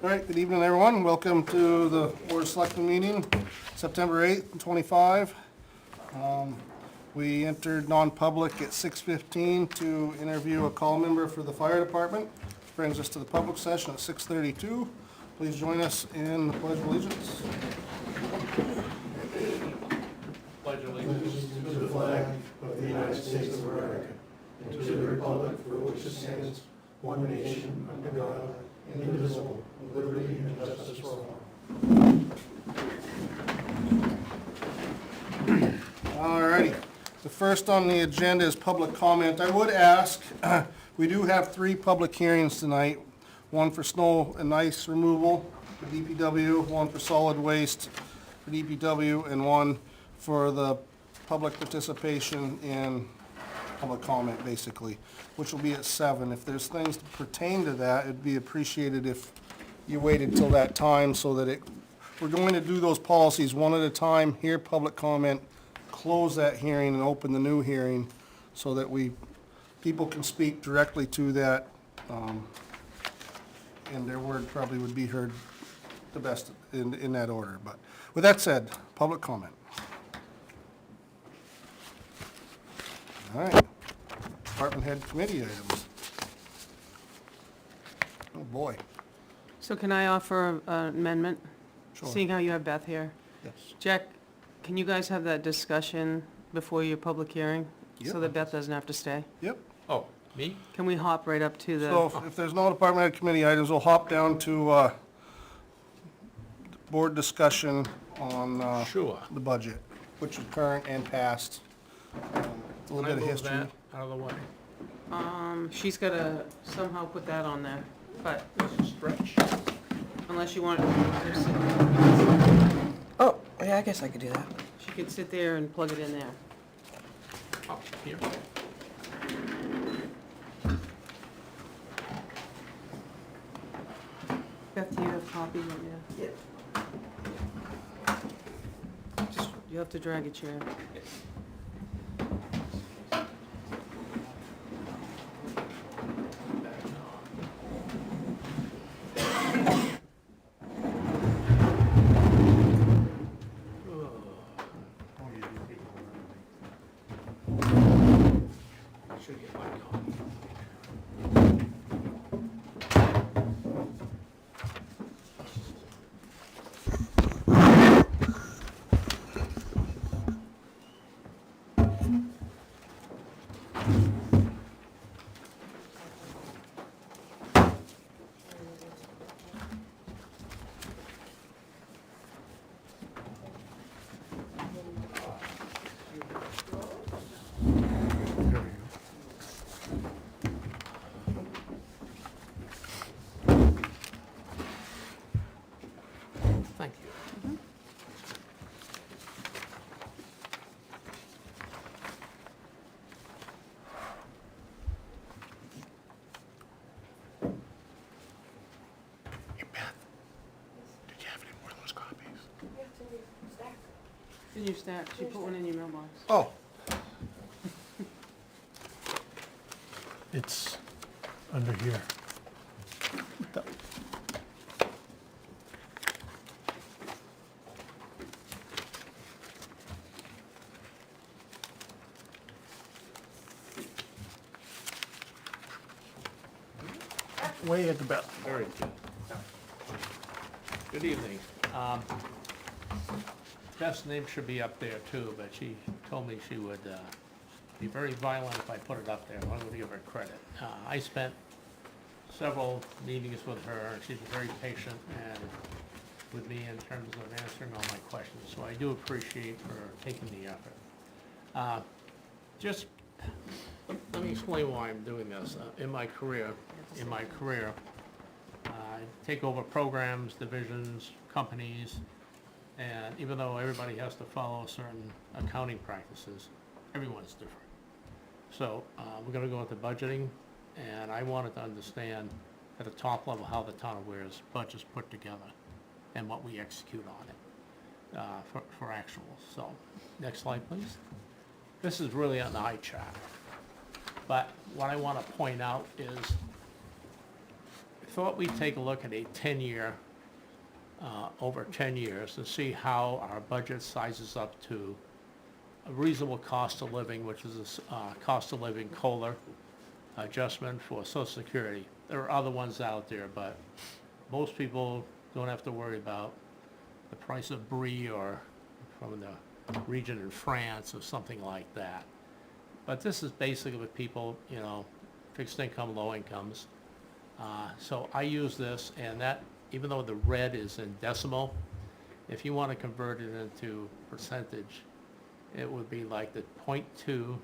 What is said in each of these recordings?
All right, good evening, everyone. Welcome to the Board of Selectmen meeting, September 8th, 25. We entered non-public at 6:15 to interview a call member for the fire department. Brings us to the public session at 6:32. Please join us in the Pledge of Allegiance. Pledge allegiance To the flag of the United States of America, and to the republic for which it stands, one nation, under God, indivisible, with liberty and justice for all. All righty. The first on the agenda is public comment. I would ask, we do have 3 public hearings tonight. One for snow and ice removal for DPW, one for solid waste for DPW, and one for the public participation in public comment, basically, which will be at 7. If there's things that pertain to that, it'd be appreciated if you waited till that time so that we're going to do those policies one at a time, hear public comment, close that hearing and open the new hearing so that people can speak directly to that, and their word probably would be heard the best in that order. But with that said, public comment. All right, department head committee items. Oh, boy. So can I offer an amendment? Sure. Seeing how you have Beth here. Yes. Jack, can you guys have that discussion before your public hearing? Yep. So that Beth doesn't have to stay? Yep. Oh, me? Can we hop right up to the, So if there's no department head committee items, we'll hop down to board discussion on Sure. the budget, which is current and past. A little bit of history. Out of the way. she's gotta somehow put that on there, but This is stretch. unless you want, Oh, yeah, I guess I could do that. she could sit there and plug it in there. Up here. Beth, do you have copies in there? Yep. Just, you have to drag a chair. Should get my copy. Thank you. Hey, Beth, did you have any more of those copies? In your stack, she put one in your mailbox. Oh, It's under here. Way at the back. Very good. Good evening. Beth's name should be up there too, but she told me she would be very violent if I put it up there. I'm going to give her credit. I spent several meetings with her, and she's very patient and with me in terms of answering all my questions. So I do appreciate her taking the effort. Just let me explain why I'm doing this. In my career, I take over programs, divisions, companies, and even though everybody has to follow certain accounting practices, everyone's different. So we're going to go into budgeting, and I wanted to understand at a top level how the town of Ware's budget's put together and what we execute on it for actuals. So next slide, please. This is really on the eye chart. But what I want to point out is thought we'd take a look at a 10-year, over 10 years, to see how our budget sizes up to a reasonable cost of living, which is a cost of living COLA adjustment for Social Security. There are other ones out there, but most people don't have to worry about the price of brie or from the region in France or something like that. But this is basically with people, you know, fixed income, low incomes. So I use this, and that, even though the red is in decimal, if you want to convert it into percentage, it would be like the 0.2,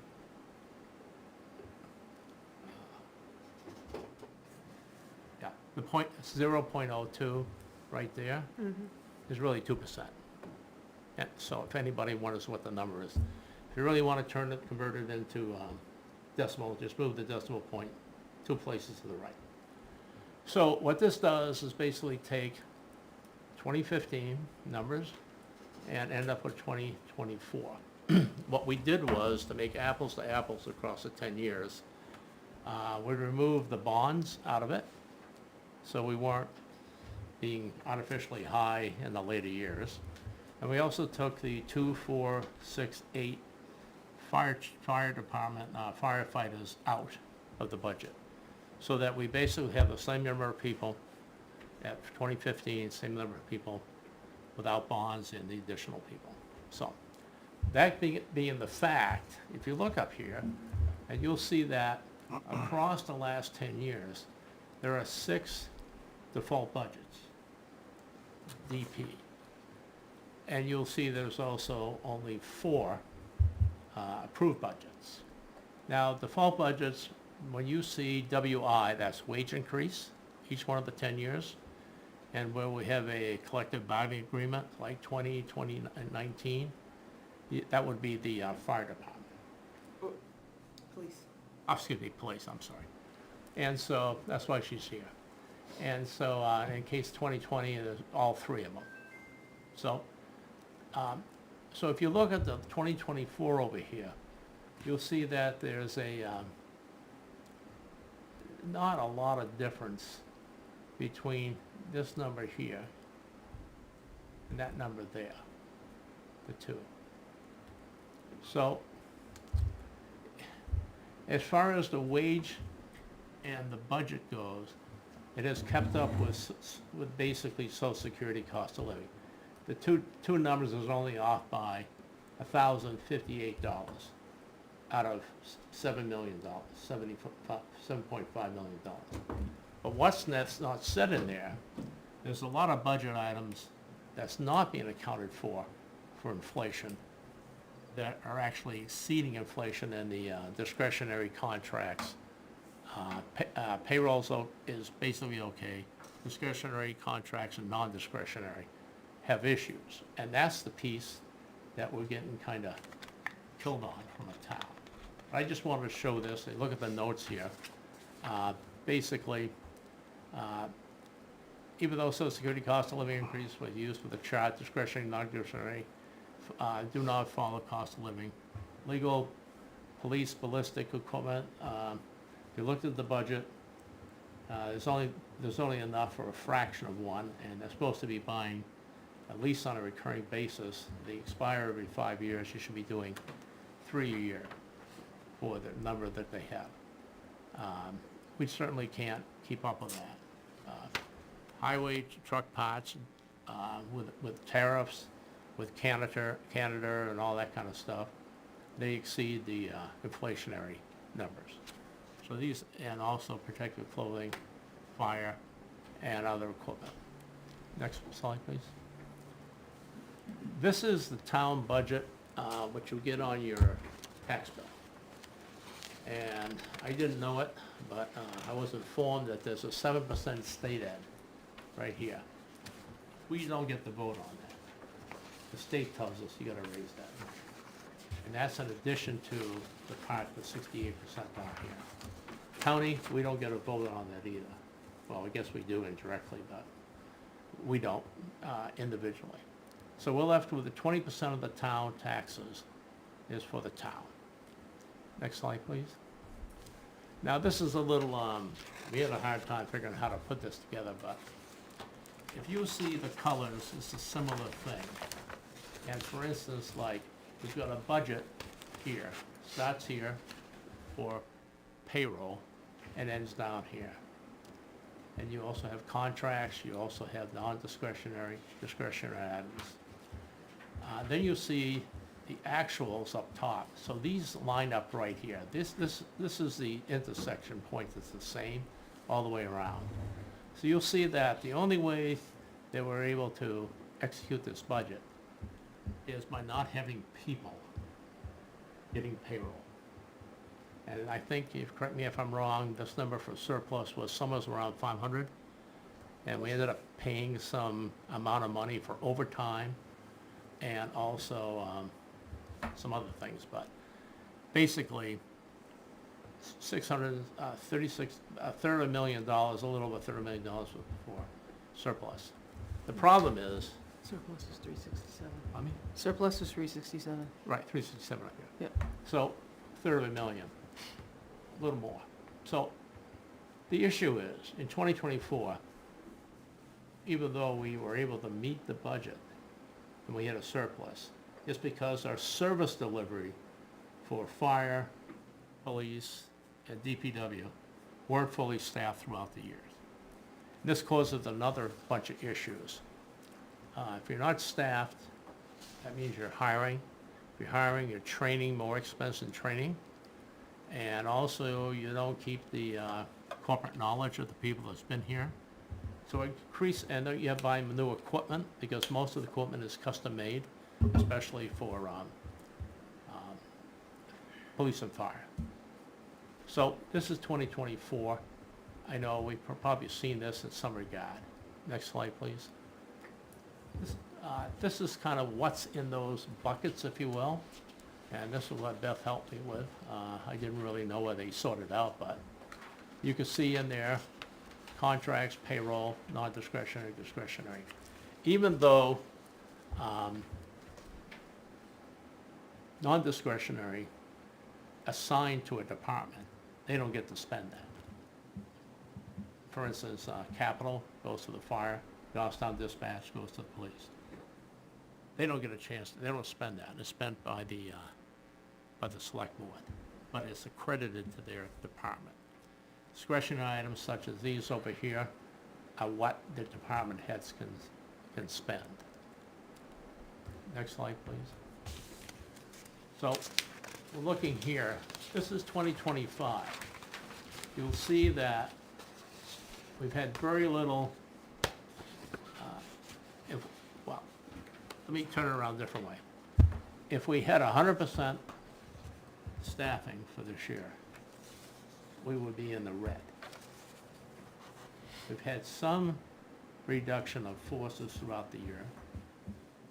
yeah, the 0.02 right there is really 2%. And so if anybody wonders what the number is, if you really want to convert it into decimal, just move the decimal point 2 places to the right. So what this does is basically take 2015 numbers and end up with 2024. What we did was, to make apples to apples across the 10 years, we removed the bonds out of it, so we weren't being artificially high in the later years. And we also took the 2, 4, 6, 8 fire department firefighters out of the budget, so that we basically have the same number of people at 2015, same number of people without bonds and the additional people. So that being the fact, if you look up here, and you'll see that across the last 10 years, there are 6 default budgets, DP. And you'll see there's also only 4 approved budgets. Now, default budgets, when you see WI, that's wage increase, each one of the 10 years, and where we have a collective bargaining agreement, like 2019, that would be the fire department. Please. Excuse me, police, I'm sorry. And so, that's why she's here. And so, in case 2020, there's all 3 of them. So, so if you look at the 2024 over here, you'll see that there's a, not a lot of difference between this number here and that number there, the 2. So, as far as the wage and the budget goes, it has kept up with basically Social Security cost of living. The two numbers is only off by $1,058 out of $7 million, $7.5 million. But what's not said in there, there's a lot of budget items that's not being accounted for inflation, that are actually exceeding inflation in the discretionary contracts. Payrolls is basically okay. Discretionary contracts and non-discretionary have issues. And that's the piece that we're getting kind of killed on from a town. I just wanted to show this. Look at the notes here. Basically, even though Social Security cost of living increase was used with the chart, discretionary, non-discretionary, do not follow cost of living. Legal, police, ballistic equipment, if you looked at the budget, there's only enough for a fraction of one, and they're supposed to be buying, at least on a recurring basis. They expire every 5 years. You should be doing 3 a year for the number that they have. We certainly can't keep up with that. Highway truck parts, with tariffs, with Canada and all that kind of stuff, they exceed the inflationary numbers. So these, and also protective clothing, fire, and other equipment. Next slide, please. This is the town budget, which you get on your tax bill. And I didn't know it, but I was informed that there's a 7% state ed right here. We don't get to vote on that. The state tells us you gotta raise that. And that's in addition to the part with 68% down here. County, we don't get a vote on that either. Well, I guess we do indirectly, but we don't individually. So we're left with the 20% of the town taxes is for the town. Next slide, please. Now, this is a little, we had a hard time figuring out how to put this together, but if you see the colors, it's a similar thing. And for instance, like, we've got a budget here, starts here for payroll and ends down here. And you also have contracts, you also have non-discretionary, discretionary items. Then you see the actuals up top. So these line up right here. This is the intersection point that's the same all the way around. So you'll see that the only way that we're able to execute this budget is by not having people getting payroll. And I think, correct me if I'm wrong, this number for surplus was somewhere around 500. And we ended up paying some amount of money for overtime and also some other things. But basically, 636, a third of $1 million, a little over $1 million for surplus. The problem is, Surplus is 367. I mean, Surplus is 367. right, 367 right here. Yep. So, third of $1 million, a little more. So, the issue is, in 2024, even though we were able to meet the budget and we had a surplus, it's because our service delivery for fire, police, and DPW weren't fully staffed throughout the years. This causes another bunch of issues. If you're not staffed, that means you're hiring. If you're hiring, you're training, more expense in training. And also, you don't keep the corporate knowledge of the people that's been here. So increase, and then you have buying new equipment, because most of the equipment is custom made, especially for police and fire. So this is 2024. I know we've probably seen this in some regard. Next slide, please. This is kind of what's in those buckets, if you will. And this is what Beth helped me with. I didn't really know where they sorted out, but you can see in there contracts, payroll, non-discretionary, discretionary. Even though non-discretionary assigned to a department, they don't get to spend that. For instance, capital goes to the fire, Goffstown dispatch goes to the police. They don't get a chance, they don't spend that. It's spent by the select board, but it's accredited to their department. Discretionary items such as these over here are what the department heads can spend. Next slide, please. So, we're looking here, this is 2025. You'll see that we've had very little, let me turn it around a different way. If we had 100% staffing for this year, we would be in the red. We've had some reduction of forces throughout the year,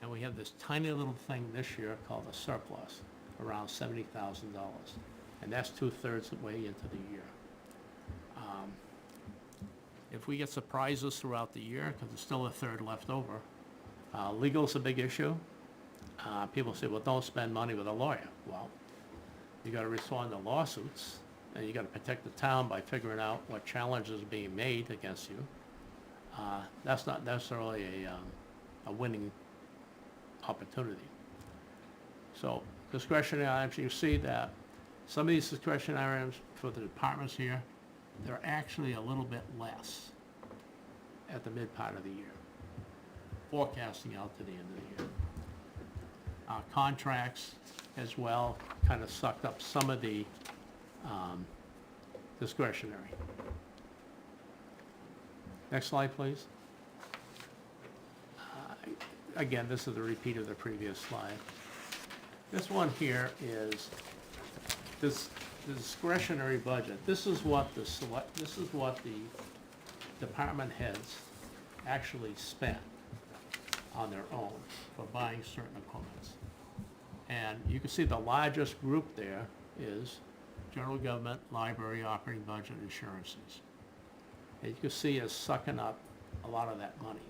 and we have this tiny little thing this year called a surplus, around $70,000, and that's 2/3 the way into the year. If we get surprises throughout the year, because there's still a third left over, legal's a big issue. People say, well, don't spend money with a lawyer. Well, you got to respond to lawsuits, and you got to protect the town by figuring out what challenges are being made against you. That's not necessarily a winning opportunity. So discretionary items, you see that some of these discretionary items for the departments here, they're actually a little bit less at the mid part of the year, forecasting out to the end of the year. Contracts as well kind of sucked up some of the discretionary. Next slide, please. Again, this is a repeat of the previous slide. This one here is the discretionary budget. This is what the department heads actually spent on their own for buying certain equipments. And you can see the largest group there is general government, library, operating budget, insurances. And you can see it's sucking up a lot of that money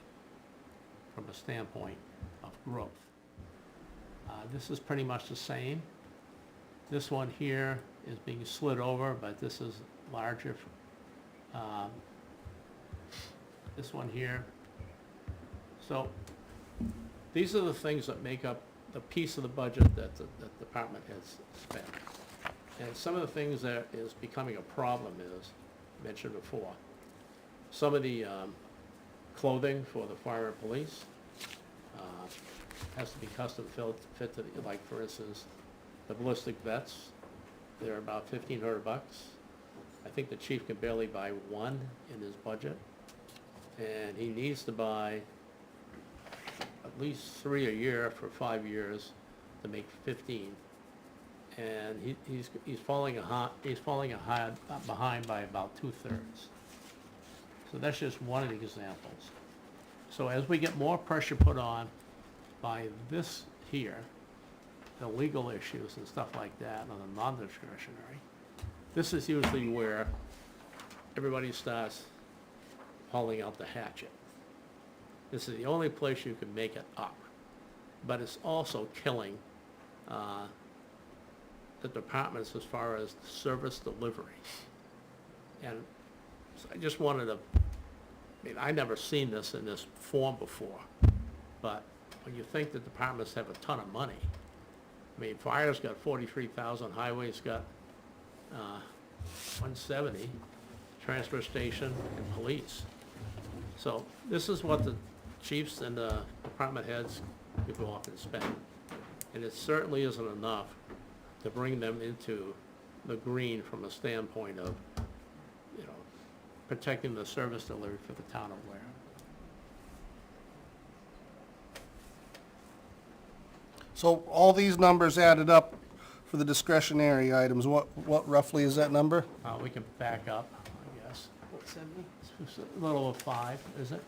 from a standpoint of growth. This is pretty much the same. This one here is being slid over, but this is larger. Um, This one here. So these are the things that make up the piece of the budget that the department has spent. And some of the things that is becoming a problem is, mentioned before, some of the clothing for the fire and police has to be custom fit to, like for instance, the ballistic vests, they're about $1,500. I think the chief can barely buy one in his budget, and he needs to buy at least 3 a year for 5 years to make 15. And he's falling behind by about 2/3. So that's just one of the examples. So as we get more pressure put on by this here, the legal issues and stuff like that on the non-discretionary, this is usually where everybody starts hauling out the hatchet. This is the only place you can make it up. But it's also killing the departments as far as service delivery. And so I just wanted to, I mean, I never seen this in this form before, but when you think the departments have a ton of money, I mean, fire's got 43,000, highway's got 170, transfer station and police. So this is what the chiefs and the department heads could go off and spend. And it certainly isn't enough to bring them into the green from a standpoint of, you know, protecting the service delivery for the town of Ware. So all these numbers added up for the discretionary items, what roughly is that number? We can back up, I guess. 70? It's a little over 5, is it?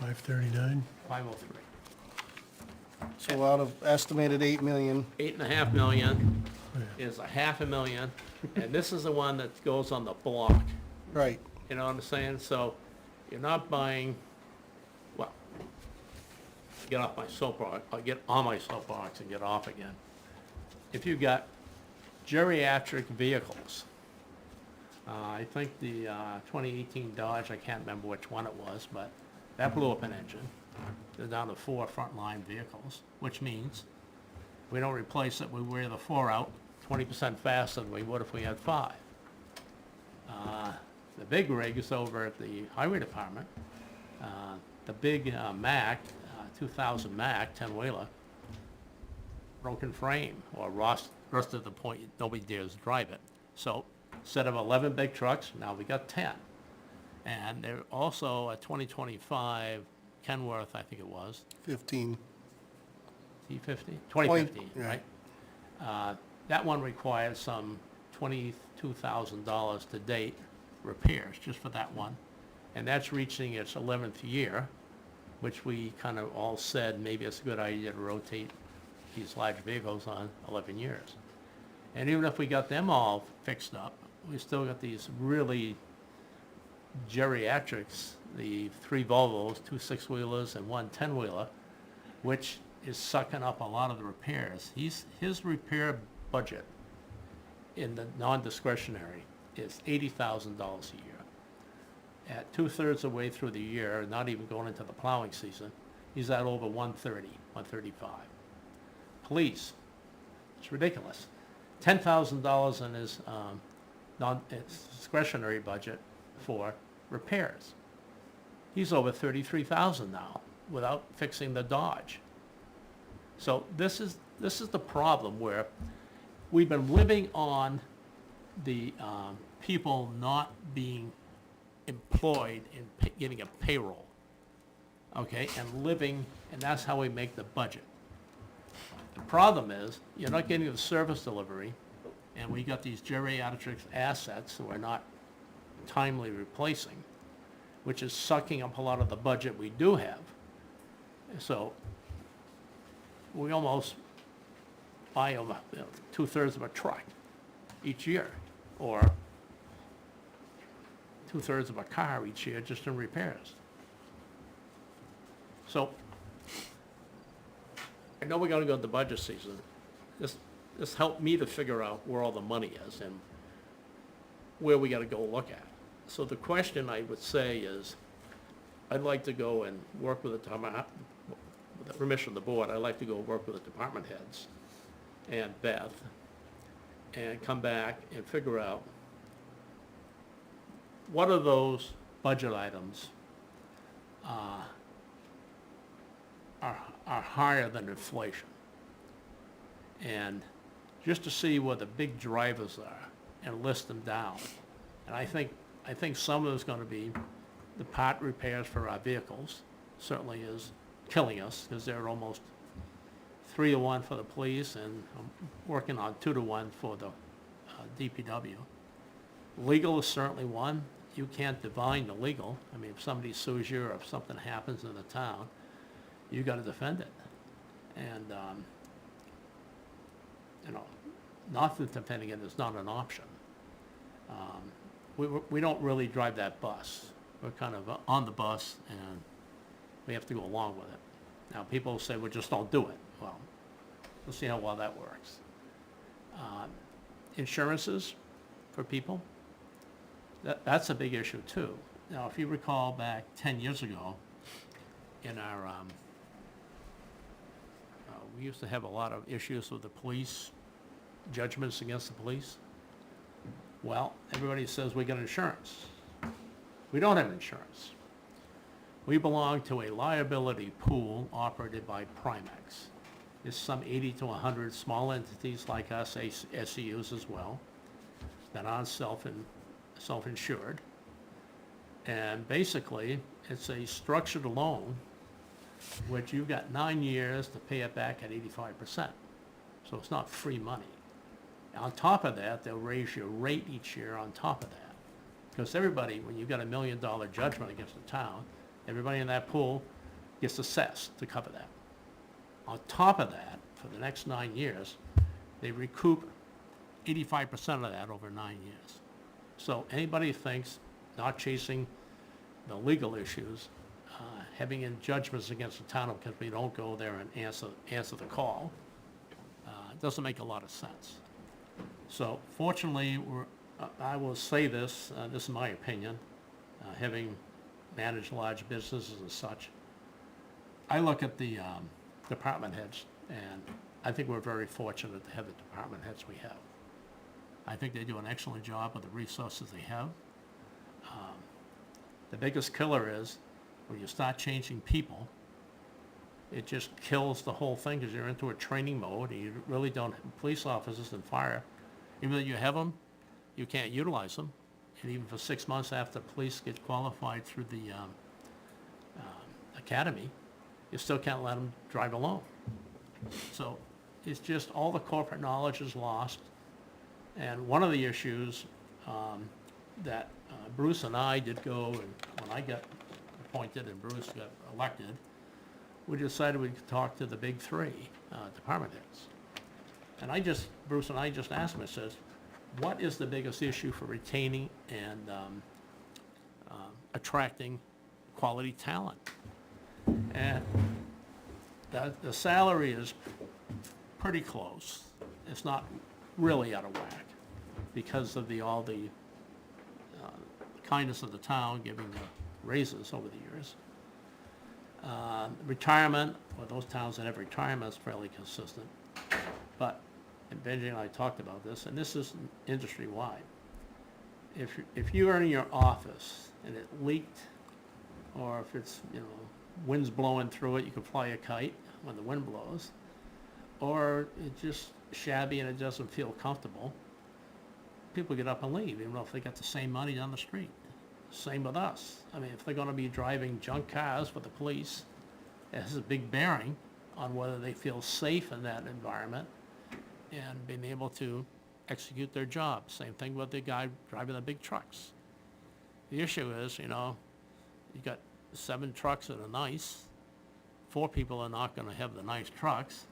539? 503. So out of estimated 8 million, 8.5 million is a $500,000, and this is the one that goes on the block. right, You know what I'm saying? So you're not buying, well, get off my soapbox, I'll get on my soapbox and get off again. If you got geriatric vehicles, I think the 2018 Dodge, I can't remember which one it was, but that blew up an engine. They're down to 4 frontline vehicles, which means we don't replace it, we wear the 4 out 20% faster than we would if we had 5. The big rigs over at the highway department, the big Mack, 2000 Mack, 10-wheeler, broken frame, or rusted to the point nobody dares drive it. So instead of 11 big trucks, now we got 10. And they're also a 2025 Kenworth, I think it was, 15. T50? 2015, yeah. right? That one required some $22,000 to date repairs, just for that one. And that's reaching its 11th year, which we kind of all said maybe it's a good idea to rotate these large vehicles on 11 years. And even if we got them all fixed up, we still got these really geriatrics, the 3 Volvos, 2 6-wheelers and 1 10-wheeler, which is sucking up a lot of the repairs. His repair budget in the non-discretionary is $80,000 a year. At 2/3 of the way through the year, not even going into the plowing season, he's at over 130, 135. Police, it's ridiculous. $10,000 in his discretionary budget for repairs. He's over 33,000 now without fixing the Dodge. So this is the problem where we've been living on the people not being employed in getting a payroll, okay, and that's how we make the budget. The problem is, you're not getting the service delivery, and we got these geriatric assets that we're not timely replacing, which is sucking up a lot of the budget we do have. So we almost buy 2/3 of a truck each year, or 2/3 of a car each year just in repairs. So I know we're gonna go to the budget season. This helped me to figure out where all the money is and where we gotta go look at. So the question I would say is, I'd like to go and work with with the permission of the board, I'd like to go work with the department heads and Beth and come back and figure out what are those budget items are higher than inflation. And just to see what the big drivers are and list them down. And I think some of it's gonna be the part repairs for our vehicles, certainly is killing us, because they're almost 3-to-1 for the police, and I'm working on 2-to-1 for the DPW. Legal is certainly one. You can't divine the legal. I mean, if somebody sues you or if something happens in the town, you gotta defend it. And, not that defending it is not an option. We don't really drive that bus. We're kind of on the bus, and we have to go along with it. Now, people say, well, just don't do it. Well, we'll see how well that works. Insurances for people, that's a big issue too. Now, if you recall back 10 years ago, in our, we used to have a lot of issues with the police, judgments against the police. Well, everybody says we got insurance. We don't have insurance. We belong to a liability pool operated by Primex. There's some 80 to 100 small entities like us, SEUs as well, that aren't self-insured. And basically, it's a structured loan, which you've got 9 years to pay it back at 85%. So it's not free money. On top of that, they'll raise your rate each year on top of that. Because everybody, when you've got $1 million judgment against the town, everybody in that pool gets assessed to cover that. On top of that, for the next 9 years, they recoup 85% of that over 9 years. So anybody who thinks not chasing the legal issues, having in judgments against the town because we don't go there and answer the call, doesn't make a lot of sense. So fortunately, I will say this, this is my opinion, having managed large businesses and such. I look at the department heads, and I think we're very fortunate to have the department heads we have. I think they do an excellent job with the resources they have. The biggest killer is when you start changing people, it just kills the whole thing because you're into a training mode and you really don't, police officers and fire, even though you have them, you can't utilize them. And even for 6 months after police get qualified through the academy, you still can't let them drive alone. So it's just all the corporate knowledge is lost. And one of the issues that Bruce and I did go, and when I got appointed and Bruce got elected, we decided we'd talk to the big three department heads. And Bruce and I just asked him, I says, what is the biggest issue for retaining and attracting quality talent? And the salary is pretty close. It's not really out of whack because of all the kindness of the town giving the raises over the years. Retirement, well, those towns that have retirement is fairly consistent. But, and Benji and I talked about this, and this is industry-wide. If you are in your office and it leaked, or if it's, wind's blowing through it, you can fly a kite when the wind blows, or it's just shabby and it doesn't feel comfortable, people get up and leave, even if they got the same money on the street. Same with us. I mean, if they're gonna be driving junk cars for the police, it has a big bearing on whether they feel safe in that environment and being able to execute their job. Same thing with the guy driving the big trucks. The issue is, you got 7 trucks that are nice. 4 people are not gonna have the nice trucks.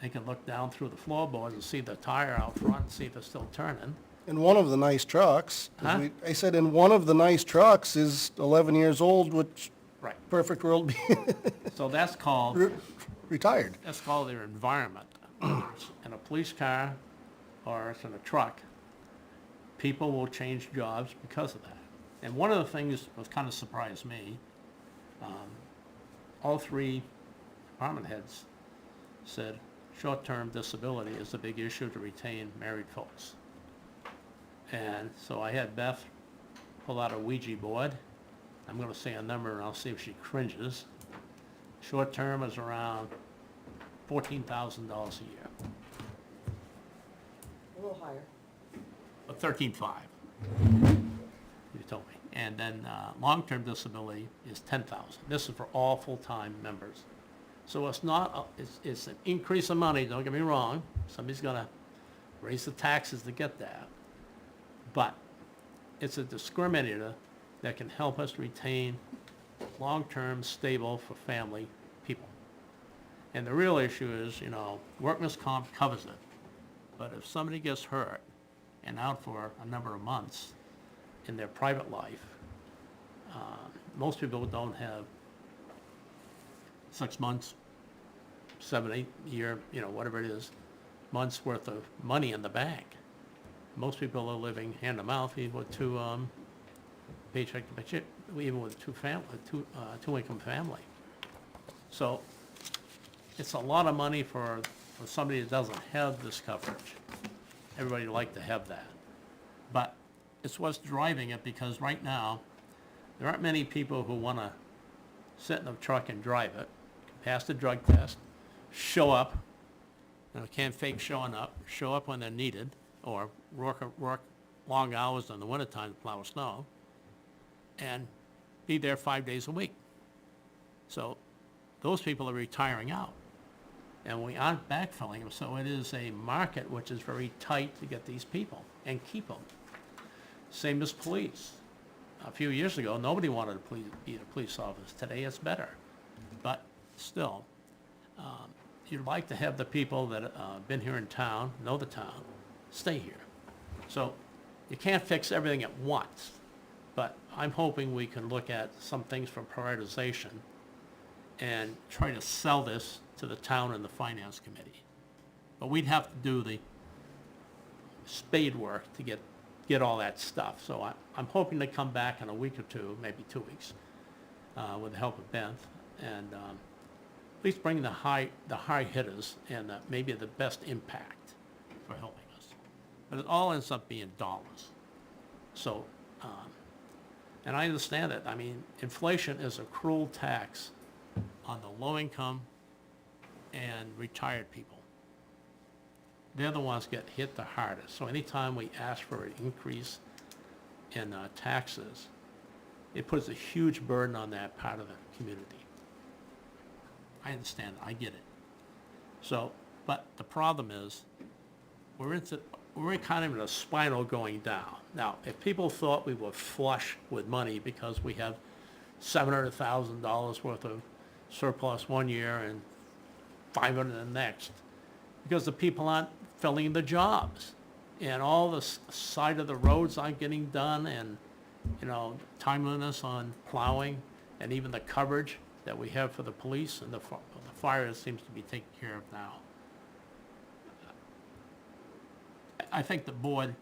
They can look down through the floorboards and see the tire out front and see if it's still turning. And one of the nice trucks, Huh? I said, and one of the nice trucks is 11 years old, which Right. perfect world. So that's called retired. That's called their environment. Whether it's in a police car or it's in a truck, people will change jobs because of that. And one of the things that kind of surprised me, all three department heads said short-term disability is a big issue to retain married folks. And so I had Beth pull out a Ouija board. I'm gonna say a number and I'll see if she cringes. Short-term is around $14,000 a year. A little higher. 13.5, you told me. And then long-term disability is 10,000. This is for all full-time members. So it's not, it's an increase of money, don't get me wrong. Somebody's gonna raise the taxes to get that. But it's a discriminator that can help us retain long-term, stable for family people. And the real issue is, workman's comp covers it. But if somebody gets hurt and out for a number of months in their private life, most people don't have 6 months, 7, 8 year, whatever it is, months worth of money in the bank. Most people are living hand to mouth, even with two paycheck to paycheck, even with two income family. So it's a lot of money for somebody that doesn't have this coverage. Everybody would like to have that. But it's what's driving it, because right now, there aren't many people who want to sit in a truck and drive it, pass the drug test, show up, can't fake showing up, show up when they're needed, or work long hours in the wintertime to plow snow, and be there 5 days a week. So those people are retiring out. And we aren't backfilling them, so it is a market which is very tight to get these people and keep them. Same as police. A few years ago, nobody wanted to be a police officer. Today it's better. But still, you'd like to have the people that have been here in town, know the town, stay here. So you can't fix everything at once, but I'm hoping we can look at some things for prioritization and try to sell this to the town and the finance committee. But we'd have to do the spade work to get all that stuff. So I'm hoping to come back in a week or two, maybe 2 weeks, with the help of Beth, and at least bring the high hitters and maybe the best impact for helping us. But it all ends up being dollars. So, and I understand it. I mean, inflation is a cruel tax on the low income and retired people. They're the ones get hit the hardest. So anytime we ask for an increase in taxes, it puts a huge burden on that part of the community. I understand, I get it. So, but the problem is, we're kind of in a spiral going down. Now, if people thought we were flush with money because we have $700,000 worth of surplus one year and 500 the next, because the people aren't filling the jobs, and all the side of the roads aren't getting done, and timeliness on plowing, and even the coverage that we have for the police and the fire seems to be taken care of now. I think the board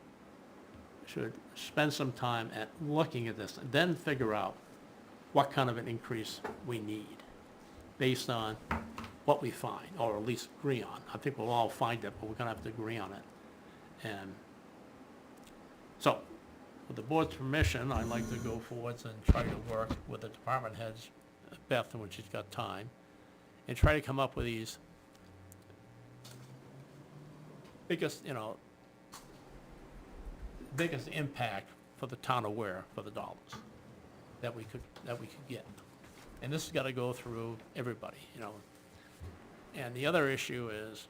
should spend some time at looking at this and then figure out what kind of an increase we need based on what we find, or at least agree on. I think we'll all find it, but we're gonna have to agree on it. And so, with the board's permission, I'd like to go forwards and try to work with the department heads, Beth, when she's got time, and try to come up with these biggest impact for the town of Ware for the dollars that we could get. And this has got to go through everybody, And the other issue is,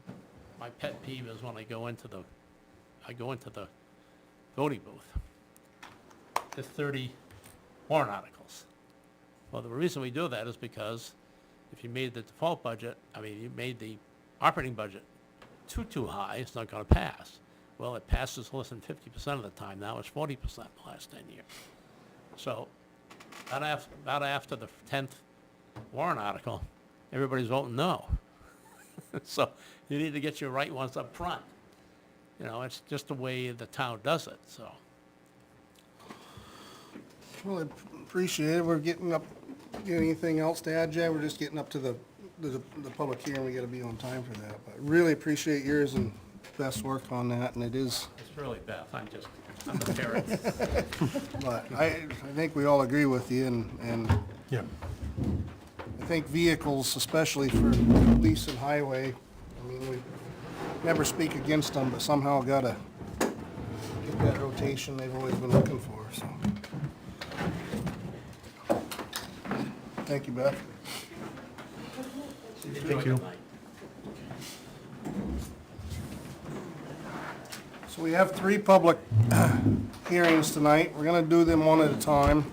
my pet peeve is when I go into the voting booth. There's 30 warrant articles. Well, the reason we do that is because if you made the default budget, you made the operating budget too high, it's not going to pass. Well, it passes less than 50% of the time. Now it's 40% the last 10 years. So about after the 10th warrant article, everybody's voting no. So you need to get your right ones up front. You know, it's just the way the town does it, so. Well, I appreciate it. We're getting up, got anything else to add, Jay? We're just getting up to the public hearing. We gotta be on time for that. But really appreciate yours and Beth's work on that, and it is, It's really Beth, I'm the parent. but I think we all agree with you, and Yeah. I think vehicles, especially for police and highway, I mean, we never speak against them, but somehow gotta get that rotation they've always been looking for, so. Thank you, Beth. Thank you. So we have 3 public hearings tonight. We're gonna do them one at a time.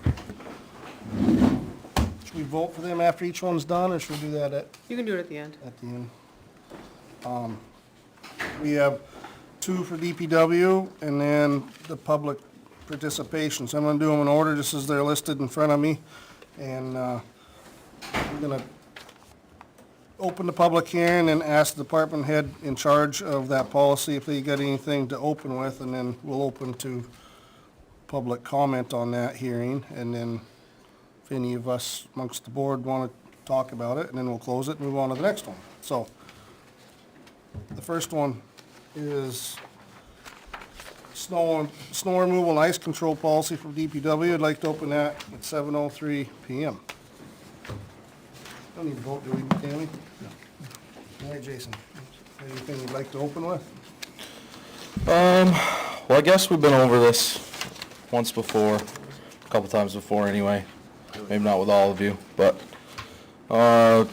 Should we vote for them after each one's done, or should we do that at You can do it at the end. the end? We have 2 for DPW, and then the public participation. So I'm gonna do them in order, just as they're listed in front of me. And, I'm gonna open the public hearing and ask the department head in charge of that policy if they got anything to open with, and then we'll open to public comment on that hearing, and then if any of us amongst the board want to talk about it, and then we'll close it and move on to the next one. So, the first one is snow removal and ice control policy for DPW. I'd like to open that at 7:03 PM. Don't need to vote, do we, Tammy? No. All right, Jason, anything you'd like to open with? Well, I guess we've been over this once before, a couple times before anyway. Maybe not with all of you, but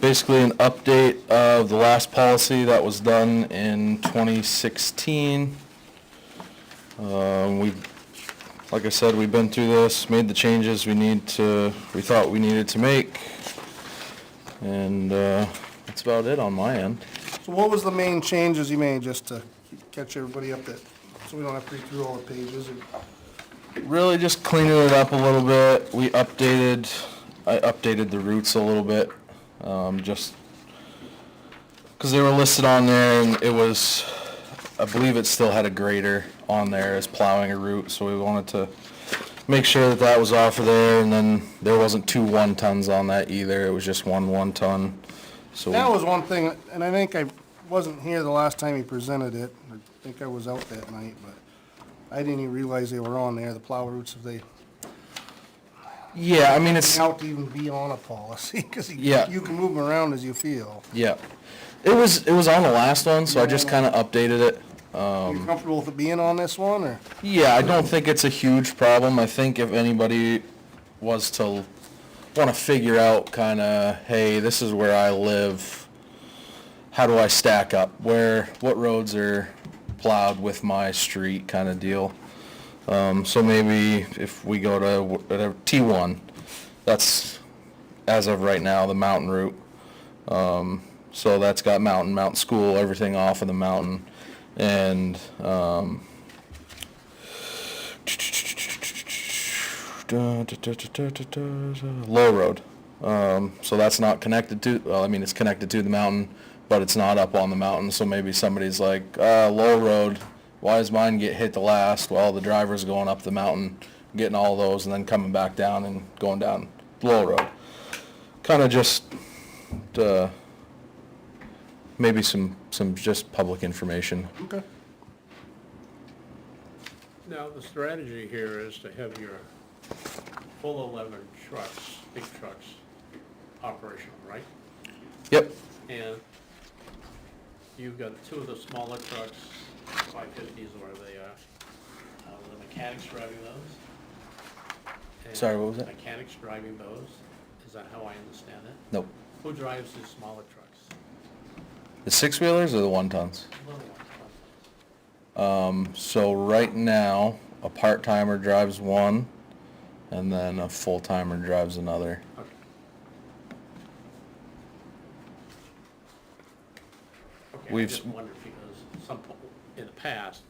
basically an update of the last policy that was done in 2016. Like I said, we've been through this, made the changes we thought we needed to make, and that's about it on my end. So what was the main changes you made, just to catch everybody up that, so we don't have to read through all the pages? Really just cleaning it up a little bit. I updated the routes a little bit, just because they were listed on there, and it was, I believe it still had a grader on there as plowing a route, so we wanted to make sure that that was off of there, and then there wasn't 2 1-tons on that either, it was just 1 1-ton. So That was one thing, and I think I wasn't here the last time he presented it. I think I was out that night, but I didn't even realize they were on there, the plow routes, if they, yeah, I mean, it's, out to even be on a policy, because Yeah. you can move them around as you feel. yeah. It was on the last one, so I just kinda updated it. You comfortable with it being on this one, or? Yeah, I don't think it's a huge problem. I think if anybody was to want to figure out kind of, hey, this is where I live, how do I stack up? What roads are plowed with my street kind of deal. So maybe if we go to whatever, T1, that's, as of right now, the mountain route. So that's got mountain school, everything off of the mountain. And low road. So that's not connected to, well, I mean, it's connected to the mountain, but it's not up on the mountain. So maybe somebody's like, low road, why does mine get hit the last? Well, the driver's going up the mountain, getting all those, and then coming back down and going down low road. Kind of just maybe some just public information. Okay. Now, the strategy here is to have your full 11 trucks, big trucks, operational, right? Yep. And you've got 2 of the smaller trucks, 550s or whatever they are. The mechanics driving those. And Sorry, what was that? Mechanics driving those. Is that how I understand it? Nope. Who drives the smaller trucks? The 6-wheelers or the 1-tons? Little ones. So right now, a part-timer drives one, and then a full-timer drives another. Okay. Okay, I We've- just wondered because in the past,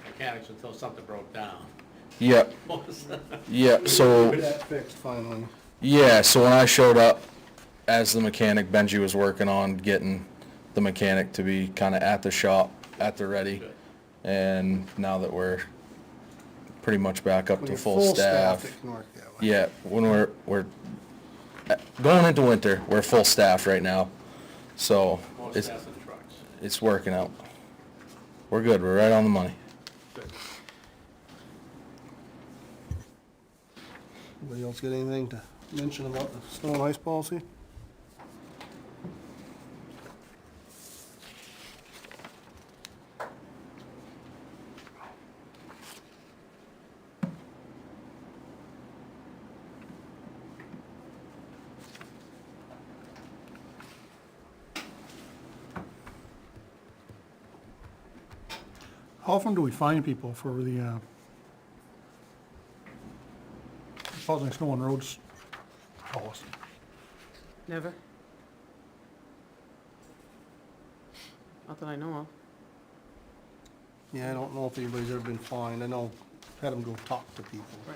mechanics, until something broke down. Yep, yep, so, Get that fixed finally. yeah, so when I showed up as the mechanic, Benji was working on getting the mechanic to be kind of at the shop, at the ready. Good. And now that we're pretty much back up When to you're full staff. it can work that way. Yeah, when we're going into winter, we're full staff right now. So More it's, staff than trucks. it's working out. We're good, we're right on the money. Good. Anybody else got anything to mention about the snow and ice policy? How often do we find people for the, causing snow on roads policy? Never? Not that I know of. Yeah, I don't know if anybody's ever been fined. I know, had them go talk to people. Right.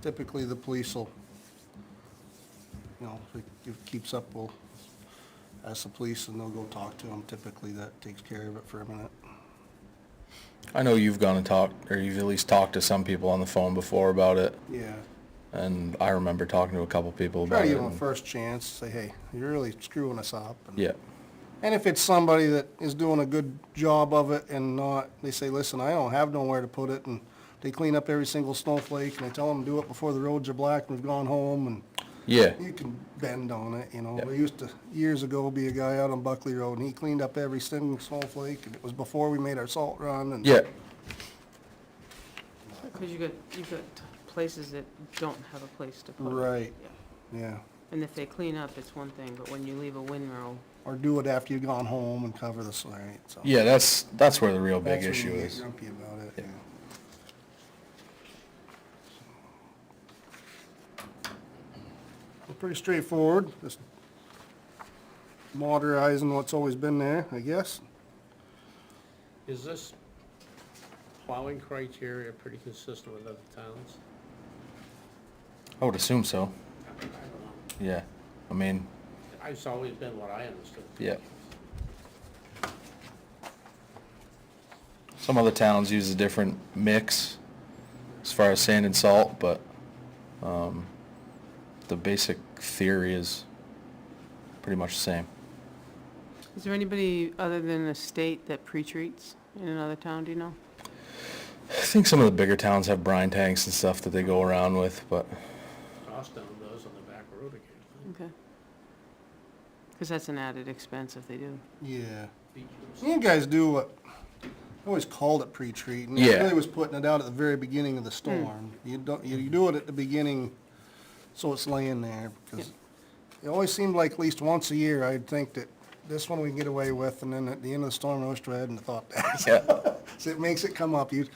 Typically, the police will, you know, if it keeps up, we'll ask the police and they'll go talk to them. Typically, that takes care of it for a minute. I know you've gone and talked, or you've at least talked to some people on the phone before about it, Yeah. and I remember talking to a couple people Try about to it. give them a and- first chance, say, hey, you're really screwing us up. And- Yeah, And if it's somebody that is doing a good job of it and not, they say, listen, I don't have nowhere to put it, and they clean up every single snowflake, and I tell them to do it before the roads are black and we've gone home, and yeah, you can bend on it, you know. Yeah. There used to, years ago, be a guy out on Buckley Road, and he cleaned up every single snowflake, and it was before we made our salt run, and. yeah, Because you've got places that don't have a place to put it. Right. Yeah. Yeah, And if they clean up, it's one thing, but when you leave a windrow, or do it after you've gone home and cover the slate, so. yeah, that's where the real big That's when issue you get is. grumpy about it, Yeah. yeah. Well, pretty straightforward, just modernizing what's always been there, I guess. Is this plowing criteria pretty consistent with other towns? I would assume so, I don't know. yeah. I mean, It's always been what I understood. Yeah. some other towns use a different mix as far as sand and salt, but, the basic theory is pretty much the same. is there anybody other than the state that pre-treats in another town, do you know? I think some of the bigger towns have brine tanks and stuff that they go around with, but, Goffstown does on the back road occasionally. Okay. Because that's an added expense if they do. Yeah. Beaches. You guys do what, I always called it pre-treat, and Yeah. it really was putting it out at the very beginning of the storm. You don't, you do it at the beginning, so it's laying there, because it always seemed like at least once a year, I'd think that this one we can get away with, and then at the end of the storm, I wished I hadn't thought that. yeah, So it makes it come up. You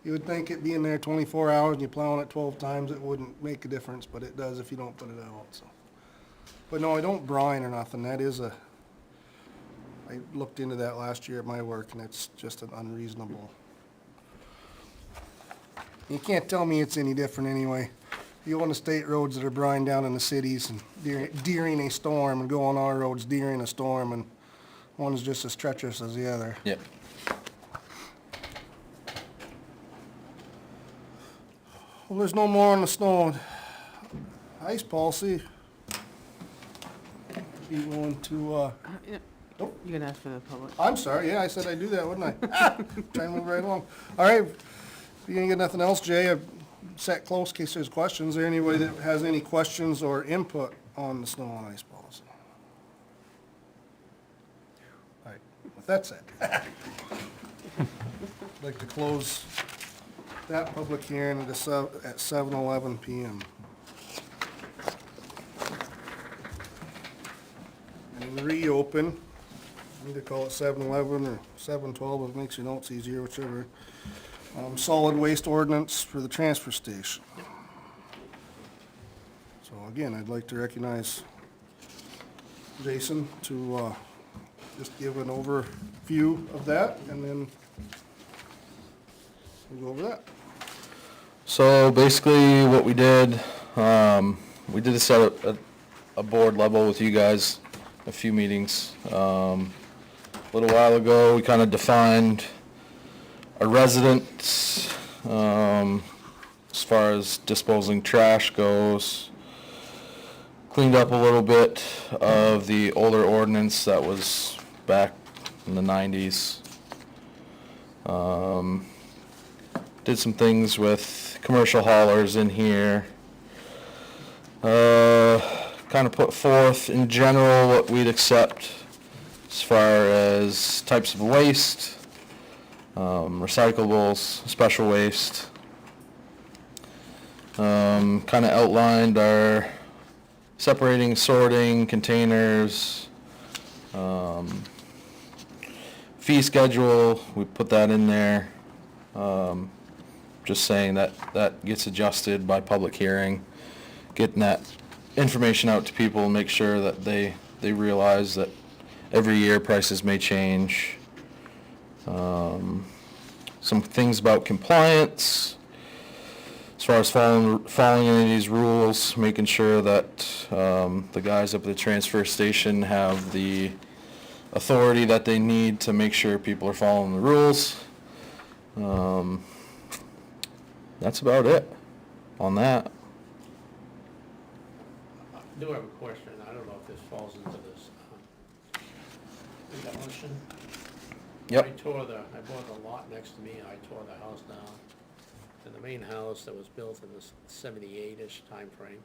would think it being there 24 hours and you plowing it 12 times, it wouldn't make a difference, but it does if you don't put it out, so. But no, I don't brine or nothing. That is I looked into that last year at my work, and it's just an unreasonable. You can't tell me it's any different anyway. You go on the state roads that are brined down in the cities and during a storm, and go on our roads during a storm, and one's just as treacherous as the other. yeah. Well, there's no more on the snow and ice policy. Be willing to, Yeah. Nope. You can ask for the public. I'm sorry, yeah, I said I'd do that, wouldn't I? Trying to move right along. All right, if you ain't got nothing else, Jay, I've sat close in case there's questions. Is there anybody that has any questions or input on the snow and ice policy? All right, with that said, I'd like to close that public hearing at 7:11 PM. And reopen, either call it 7:11 or 7:12, if it makes your notes easier, whichever. Solid waste ordinance for the transfer station. So again, I'd like to recognize Jason to just give an overview of that, and then we'll go over that. So basically what we did this at a board level with you guys a few meetings. A little while ago, we kind of defined a residence, as far as disposing trash goes. Cleaned up a little bit of the older ordinance that was back in the 90s. Did some things with commercial haulers in here. Kind of put forth in general what we'd accept as far as types of waste, recyclables, special waste. Kind of outlined our separating, sorting, containers, fee schedule, we put that in there. Just saying that gets adjusted by public hearing, getting that information out to people and make sure that they realize that every year prices may change. Some things about compliance, as far as following any of these rules, making sure that the guys up at the transfer station have the authority that they need to make sure people are following the rules. That's about it on that. I do have a question, I don't know if this falls into this. Demolition. Yep. I bought the lot next to me, and I tore the house down. And the main house that was built in the 78-ish time frame,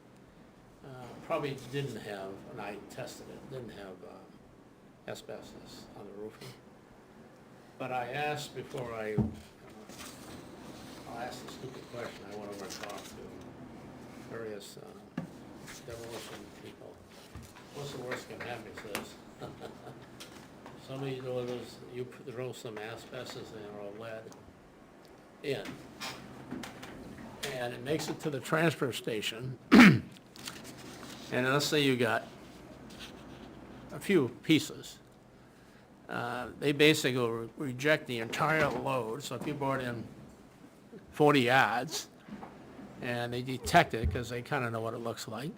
probably didn't have, and I tested it, didn't have asbestos on the roofing. But I asked before I'll ask the stupid question, I went over and talked to various demolition people. What's the worst that can happen is this. Somebody delivers, you throw some asbestos in or lead in, and it makes it to the transfer station, and let's say you got a few pieces. They basically will reject the entire load, so if you brought in 40 yards, and they detect it, because they kind of know what it looks like,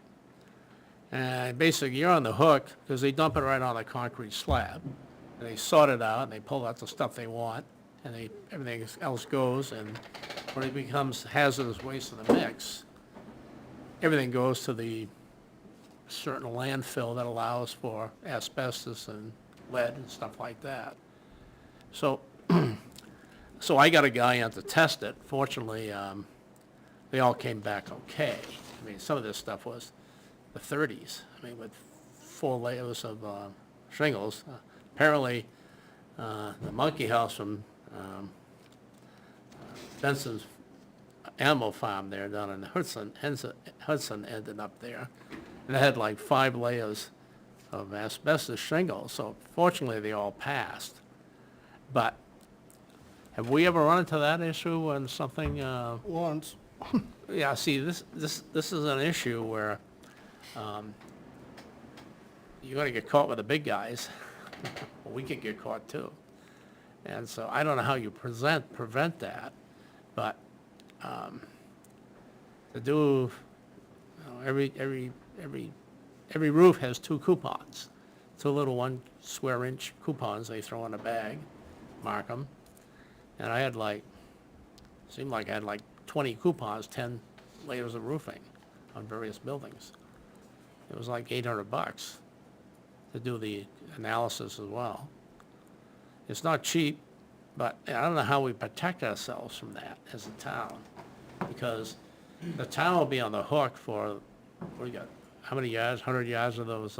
and basically you're on the hook, because they dump it right on a concrete slab, and they sort it out, and they pull out the stuff they want, and everything else goes, and when it becomes hazardous waste in the mix, everything goes to the certain landfill that allows for asbestos and lead and stuff like that. So, so I got a guy in to test it. Fortunately, they all came back okay. I mean, some of this stuff was the 30s. I mean, with 4 layers of shingles. Apparently, the monkey house from Benson's animal farm there down in Hudson ended up there. And it had like 5 layers of asbestos shingles, so fortunately they all passed. But have we ever run into that issue when something, Once. yeah, see, this is an issue where you're gonna get caught with the big guys. We could get caught too. And so I don't know how you prevent that, but to do, every roof has 2 coupons, 2 little 1 square inch coupons they throw in a bag, mark them, and I had seemed like I had 20 coupons, 10 layers of roofing on various buildings. It was like $800 to do the analysis as well. It's not cheap, but I don't know how we protect ourselves from that as a town, because the town will be on the hook for, what do you got, how many yards, 100 yards of those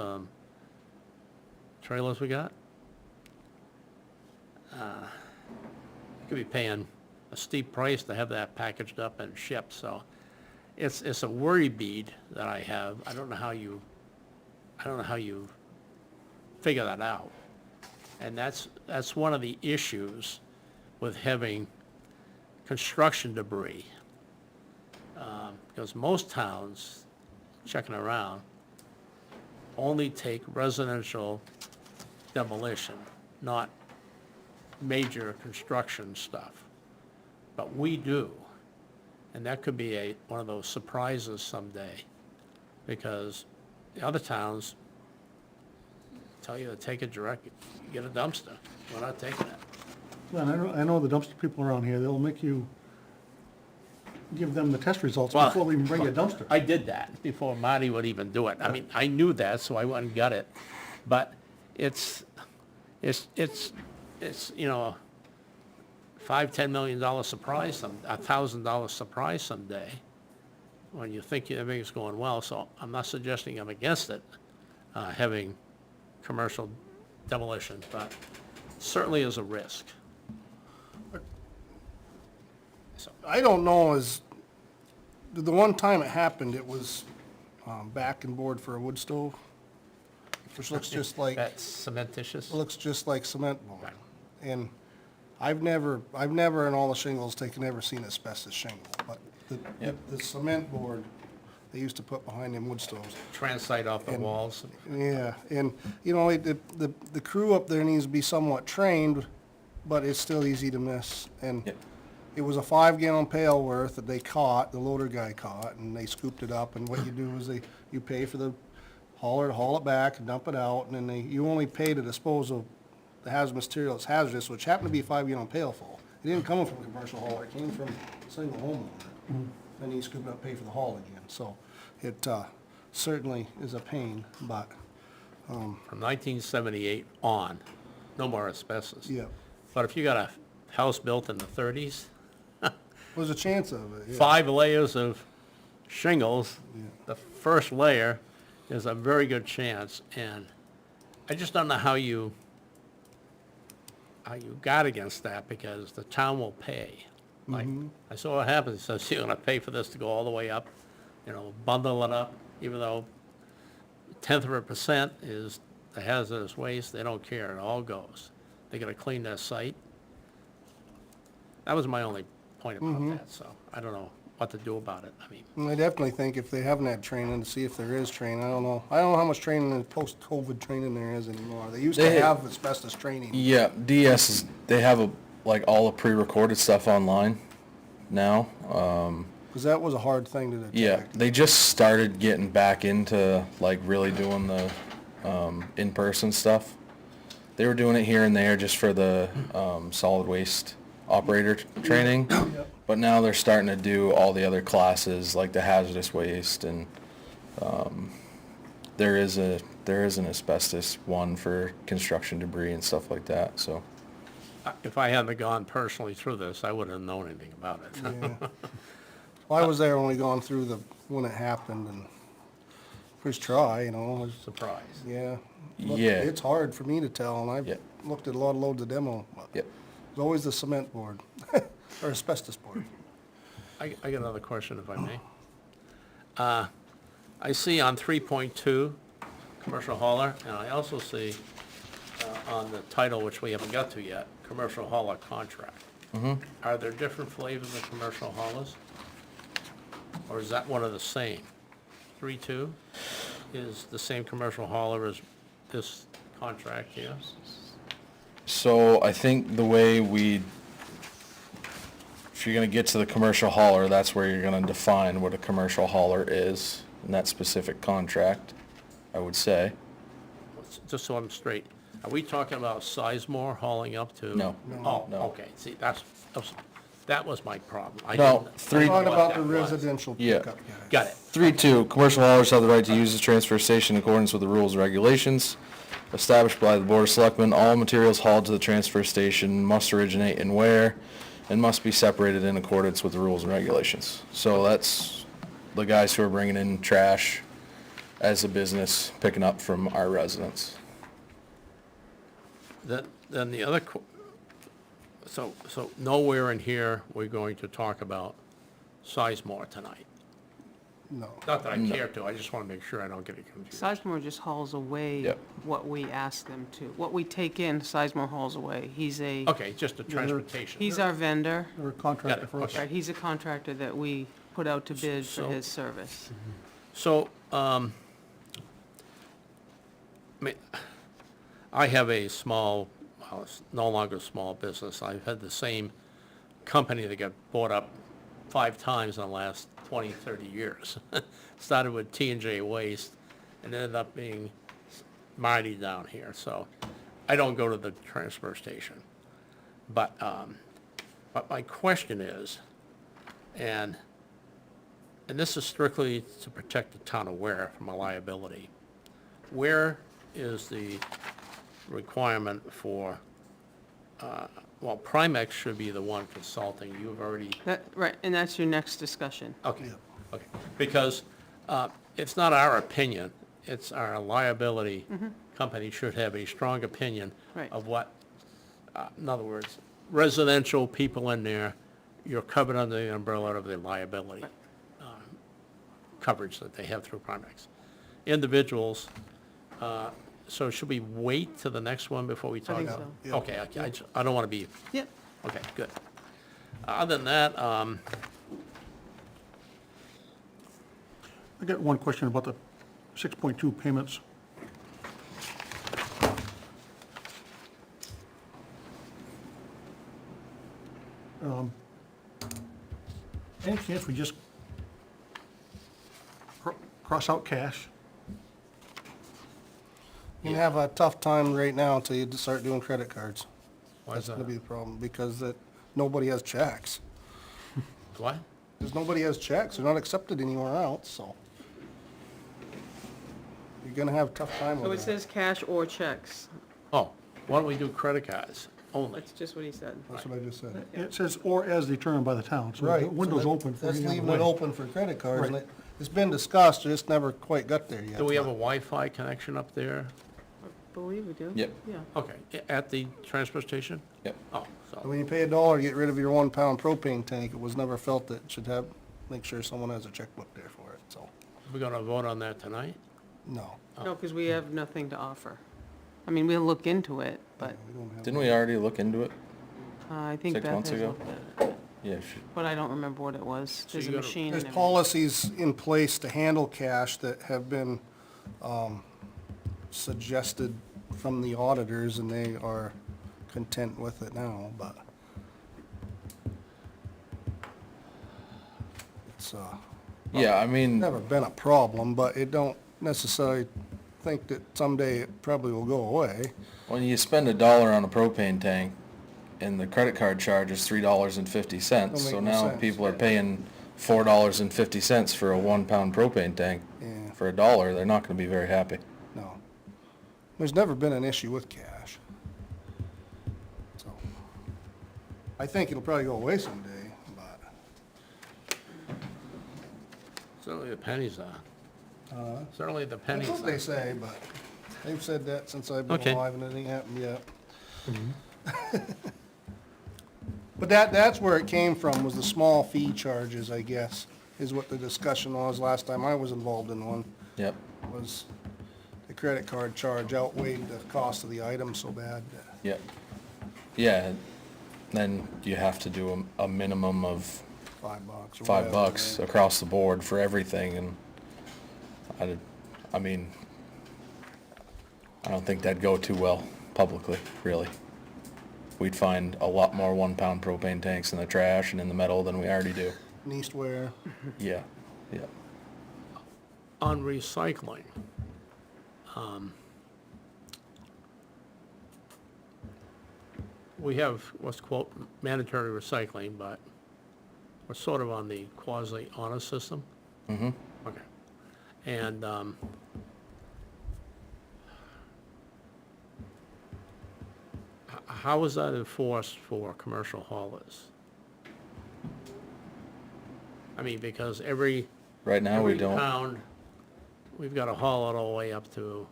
trailers we got? You could be paying a steep price to have that packaged up and shipped, so it's a worry bead that I have. I don't know how you figure that out. And that's one of the issues with having construction debris. Because most towns, checking around, only take residential demolition, not major construction stuff. But we do. And that could be one of those surprises someday, because the other towns tell you to take it direct, get a dumpster. We're not taking it. Well, I know the dumpster people around here, they'll make you give them the test results Well, before we even bring you a dumpster. I did that before Marty would even do it. I mean, I knew that, so I went and got it. But it's, you know, $5-10 million surprise, $1,000 surprise someday, when you think everything's going well. So I'm not suggesting I'm against it, having commercial demolition, but certainly is a risk. So, I don't know, the one time it happened, it was, back and board for a wood stove, which looks just like, that's cementitious. looks just like cement board. Right. And I've never in all the shingles ever seen asbestos shingle, but the cement board they used to put behind them wood stoves. Transite off the And- walls. Yeah, and, you know, the crew up there needs to be somewhat trained, but it's still easy to miss. And Yep. it was a 5-gallon pail worth that they caught, the loader guy caught, and they scooped it up, and what you do is you pay for the hauler to haul it back and dump it out, and then you only pay to dispose of the hazardous material that's hazardous, which happened to be a 5-gallon pail full. It didn't come from a commercial hauler, it came from a single homeowner. Then he scooped it up, pay for the haul again, so it, certainly is a pain, but, From 1978 on, no more asbestos. yeah, But if you got a house built in the 30s, there's a chance of it, yeah. 5 layers of shingles, Yeah. the first layer is a very good chance, and I just don't know how you guard against that, because the town will pay. Like, I saw what happens, so you're gonna pay for this to go all the way up, you know, bundle it up, even though 1/10% is the hazardous waste, they don't care, it all goes. They gotta clean their site. That was my only point about that, so I don't know what to do about it. I mean, And I definitely think if they haven't had training, to see if there is training, I don't know how much training and post-COVID training there is anymore. They used to They- have asbestos training. Yeah, DS is, they have like all the pre-recorded stuff online now. Because that was a hard thing to detect. Yeah, they just started getting back into like really doing the in-person stuff. They were doing it here and there just for the solid waste operator training. Yep. But now they're starting to do all the other classes like the hazardous waste, and there is an asbestos one for construction debris and stuff like that, so. if I hadn't gone personally through this, I wouldn't have known anything about it. Yeah. Well, I was there only going through when it happened, and first try, you know, was, Surprise. yeah. Yeah. It's hard for me to tell, and I've Yep. looked at a lot of loads of demo. But Yep. It's always the cement board, or asbestos board. I got another question, if I may. I see on 3.2, commercial hauler, and I also see on the title, which we haven't got to yet, commercial hauler contract. Are there different flavors of commercial haulers? Or is that one of the same? 3.2 is the same commercial hauler as this contract here? So I think the way if you're gonna get to the commercial hauler, that's where you're gonna define what a commercial hauler is in that specific contract, I would say. Just so I'm straight, are we talking about Sizemore hauling up to? No. Oh, No. okay, see, that was my problem. I No, didn't- three- I Talking didn't know what about the that was. residential Yeah. pickup guys. Got it. 3.2, commercial haulers have the right to use the transfer station in accordance with the rules and regulations established by the Board of Selectmen. All materials hauled to the transfer station must originate in Ware and must be separated in accordance with the rules and regulations. So that's the guys who are bringing in trash as a business, picking up from our residents. Then the other, so nowhere in here we're going to talk about Sizemore tonight. No. Not that I care to, I just want to make sure I don't get it confused. Sizemore just hauls away Yep. what we ask them to. What we take in, Sizemore hauls away. He's Okay, just the transportation. he's our vendor, They're a contractor Got it, for us. okay. right? He's a contractor that we put out to bid for So- his service. So, I have a small, well, it's no longer a small business. I've had the same company that got bought up 5 times in the last 20, 30 years. Started with T&J Waste and ended up being Marty down here, so I don't go to the transfer station. But my question is, and this is strictly to protect the town of Ware from a liability, where is the requirement for, well, Primex should be the one consulting, you've already, Right, and that's your next discussion. okay, okay. Because it's not our opinion, it's our liability company should have a strong opinion Right. of what, in other words, residential people in there, you're covered under the umbrella of the liability coverage that they have through Primex. Individuals, so should we wait till the next one before we talk? think so. Yeah. Okay, I don't want to be, Yep. okay, good. Other than that, I got one question about the 6.2 payments. Any chance we just cross out cash? You have a tough time right now until you start doing credit cards. why is That's gonna be that? the problem, because nobody has checks. What? Because nobody has checks, they're not accepted anywhere else, so. You're gonna have a tough time So it with that. says cash or checks. Oh, why don't we do credit cards only? That's just what he said. That's what I just said. It says, or as determined by the town, so Right. the window's so that- open for That's any other leaving it way. open for credit cards, and Right. it's been discussed, just never quite got there yet. Do we have a but- Wi-Fi connection up there? I believe we do. Yep. Yeah. Okay, at the transfer station? Yep. Oh, So so, when you pay $1 to get rid of your 1 pound propane tank, it was never felt that it should have, make sure someone has a checkbook there for it, so, we're gonna vote on that tonight? no. No, because we have nothing to offer. I mean, we'll look into it, but We don't have- Didn't we already look into it? I think 6 Beth months has ago? looked at it. Yeah, But I don't remember what it was. There's a you gotta- machine and There's everything. policies in place to handle cash that have been suggested from the auditors, and they are content with it now, but it's yeah, I mean, never been a problem, but it don't necessarily think that someday it probably will go away. when you spend $1 on a propane tank and the credit card charge is $3.50, Don't so make no now sense. people are paying $4.50 for a 1 pound propane tank. Yeah. For $1, they're not gonna be very happy. No. There's never been an issue with cash. So, I think it'll probably go away someday, but, Certainly the pennies are. Certainly the pennies that's what they are. say, but they've said that since I've been Okay. alive and it ain't happened yet. But that's where it came from, was the small fee charges, I guess, is what the discussion was last time I was involved in one, Yep. was the credit card charge outweighed the cost of the item so bad that. Yep. Yeah, then you have to do a minimum of $5 or $5 whatever, right? across the board for everything, and I mean, I don't think that'd go too well publicly, really. We'd find a lot more 1 pound propane tanks in the trash and in the metal than we already do. In Eastware, Yeah, yeah. On recycling, we have what's called mandatory recycling, but we're sort of on the quasi-honor system. Mm-hmm. Okay. And, how is that enforced for commercial haulers? I mean, because every Right now, we don't. pound, we've got to haul it all the way up to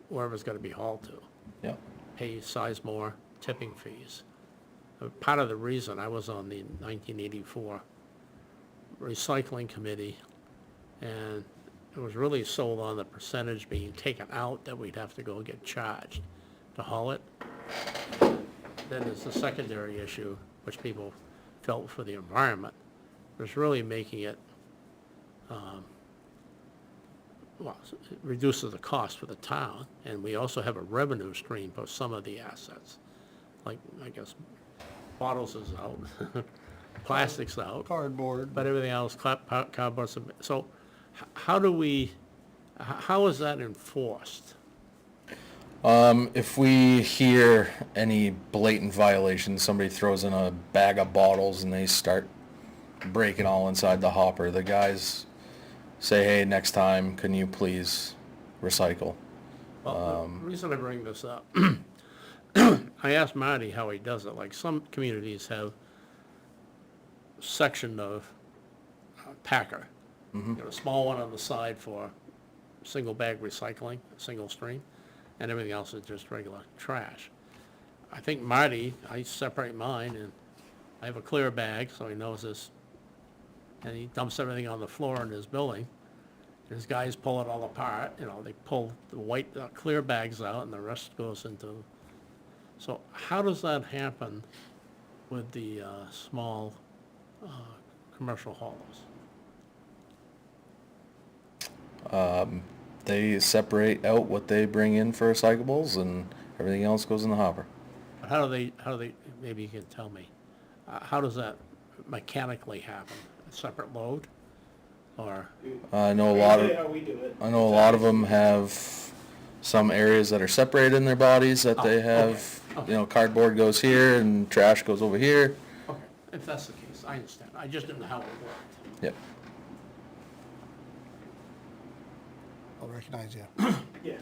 wherever it's got to be hauled to. Yeah, Pay Sizemore tipping fees. Part of the reason I was on the 1984 recycling committee, and it was really sold on the percentage being taken out that we'd have to go get charged to haul it. Then there's the secondary issue, which people felt for the environment, was really making it, well, it reduces the cost for the town, and we also have a revenue stream for some of the assets. Like, I guess, bottles is out, plastics out, cardboard. but everything else, cardboard, so how do we, how is that enforced? If we hear any blatant violations, somebody throws in a bag of bottles and they start breaking all inside the hopper, the guys say, hey, next time, can you please recycle? Well, the reason I bring this up, I asked Marty how he does it. Like some communities have a section of packer, a small one on the side for single bag recycling, single stream, and everything else is just regular trash. I think Marty, I separate mine, and I have a clear bag, so he knows this, and he dumps everything on the floor in his building. His guys pull it all apart, they pull the white, clear bags out, and the rest goes into, so how does that happen with the small commercial haulers? They separate out what they bring in for recyclables and everything else goes in the hopper. But how do they, maybe you can tell me, how does that mechanically happen? A separate load, or? I know a lot of them have some areas that are separated in their bodies that they have, okay. Cardboard goes here and trash goes over here. Okay, if that's the case, I understand. I just didn't know how it worked. Yep. I'll recognize you. Yeah.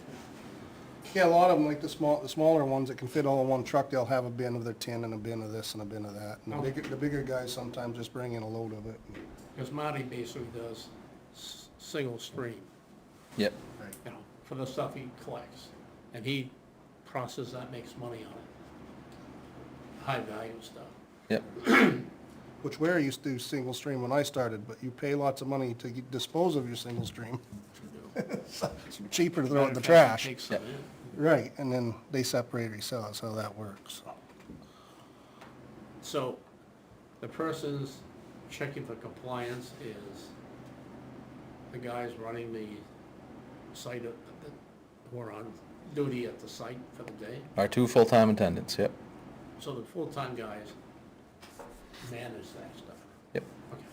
Yeah, a lot of them, like the smaller ones that can fit all in one truck, they'll have a bin of their tin and a bin of this and a bin of that. And Okay. the bigger guys sometimes just bring in a load of it. Because Marty basically does single stream, Yep. for the stuff he collects. And he processes that, makes money on it. High value stuff. Yep. Which where I used to do single stream when I started, but you pay lots of money to dispose of your single stream. It's cheaper to throw it in the trash. Take some in. Right, and then they separate, resell, that's how that works. So, the person's checking for compliance is the guys running the site, who are on duty at the site for the day? Our 2 full-time attendants, yep. So the full-time guys manage that stuff? Yep. Okay.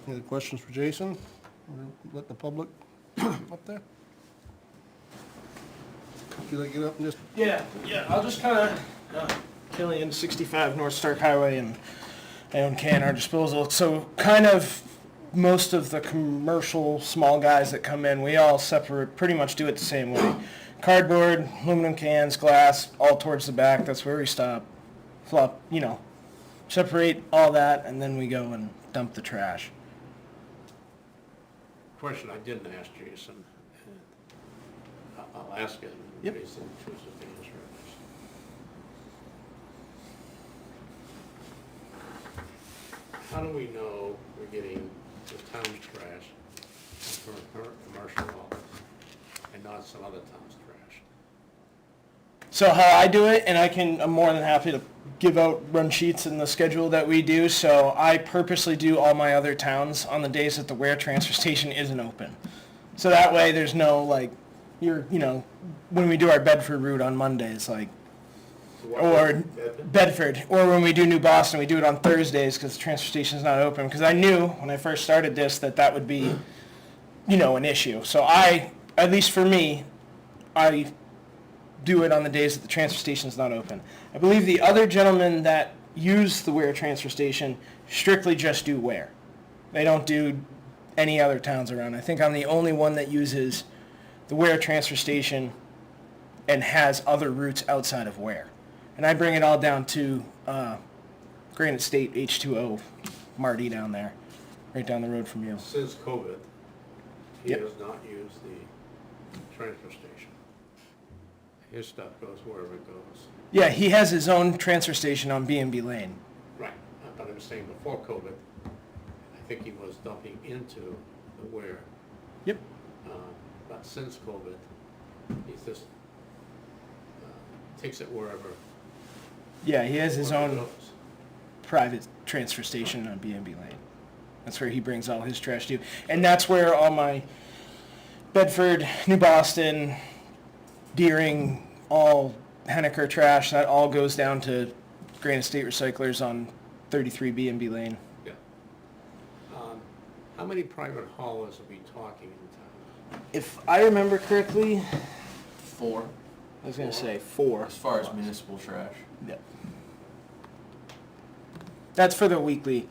Any other questions for Jason? Or let the public up there? Would you like to get up and just, Yeah, I'll just kind of, Killian, 65 North Stark Highway, and I own K&R Disposal. So kind of most of the commercial small guys that come in, we all separate, pretty much do it the same way. Cardboard, aluminum cans, glass, all towards the back. That's where we stop. Flop, separate all that, and then we go and dump the trash. Question I didn't ask Jason, and I'll ask it, Yep. and Jason chooses to answer it. How do we know we're getting the town's trash from commercial haulers and not some other town's trash? So how I do it, and I'm more than happy to give out run sheets in the schedule that we do. So I purposely do all my other towns on the days that the Ware transfer station isn't open. So that way there's no when we do our Bedford route on Mondays, or Bedford, or when we do New Boston, we do it on Thursdays because the transfer station's not open. Because I knew when I first started this that would be, an issue. So at least for me, I do it on the days that the transfer station's not open. I believe the other gentlemen that use the Ware transfer station strictly just do Ware. They don't do any other towns around. I think I'm the only one that uses the Ware transfer station and has other routes outside of Ware. And I bring it all down to Granite State H2O, Marty down there, right down the road from you. Since COVID, he Yep. has not used the transfer station. His stuff goes wherever it goes. Yeah, he has his own transfer station on B&B Lane. Right, but I'm saying before COVID, I think he was dumping into the Ware. Yep. But since COVID, he's just takes it wherever. Yeah, he has his wherever it own goes. private transfer station on B&B Lane. That's where he brings all his trash to. And that's where all my Bedford, New Boston, Deering, all Henniker trash, that all goes down to Granite State Recyclers on 33 B&B Lane. Yeah. How many private haulers are we talking in town? If I remember correctly, 4, I was gonna say 4. as far as municipal trash. Yeah. That's for the weekly.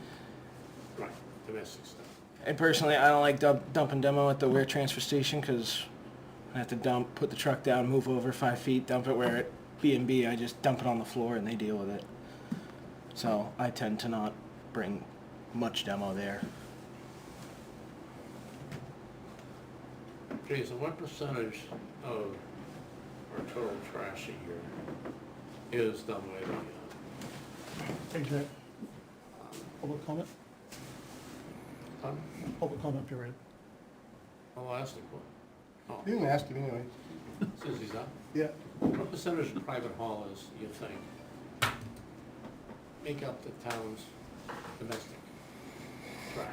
Right, domestic stuff. And personally, I don't like dumping demo at the Ware transfer station because I have to put the truck down, move over 5 feet, dump it where at B&B, I just dump it on the floor and they deal with it. So I tend to not bring much demo there. Jason, what percentage of our total trash a year is done by the, Hey, Jack. Public comment? pardon? Public comment period. I'll ask the question. Oh, You can ask him anyway. since he's up. Yeah. What percentage of private haulers, you think, make up the town's domestic trash?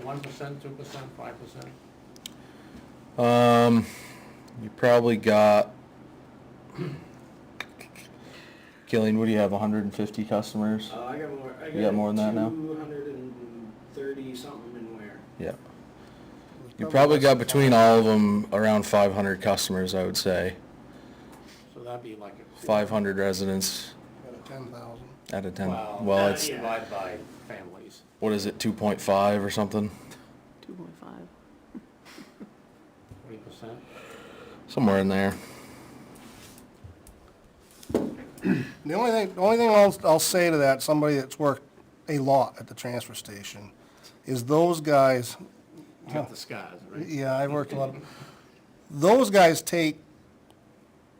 1%, 2%, 5%? You probably got, Killian, what do you have, 150 customers? I got more. You got more than that now? 230 something in Ware. Yeah. You probably got between all of them around 500 customers, I would say. So that'd be like a. 500 residents Out of 10,000. out of 10. Well, Well, it's, divided by families. what is it, 2.5 or something? 2.5. 20%? Somewhere in there. The only thing I'll say to that, somebody that's worked a lot at the transfer station, is those guys, Got the scars, right? yeah, I worked a lot of, those guys take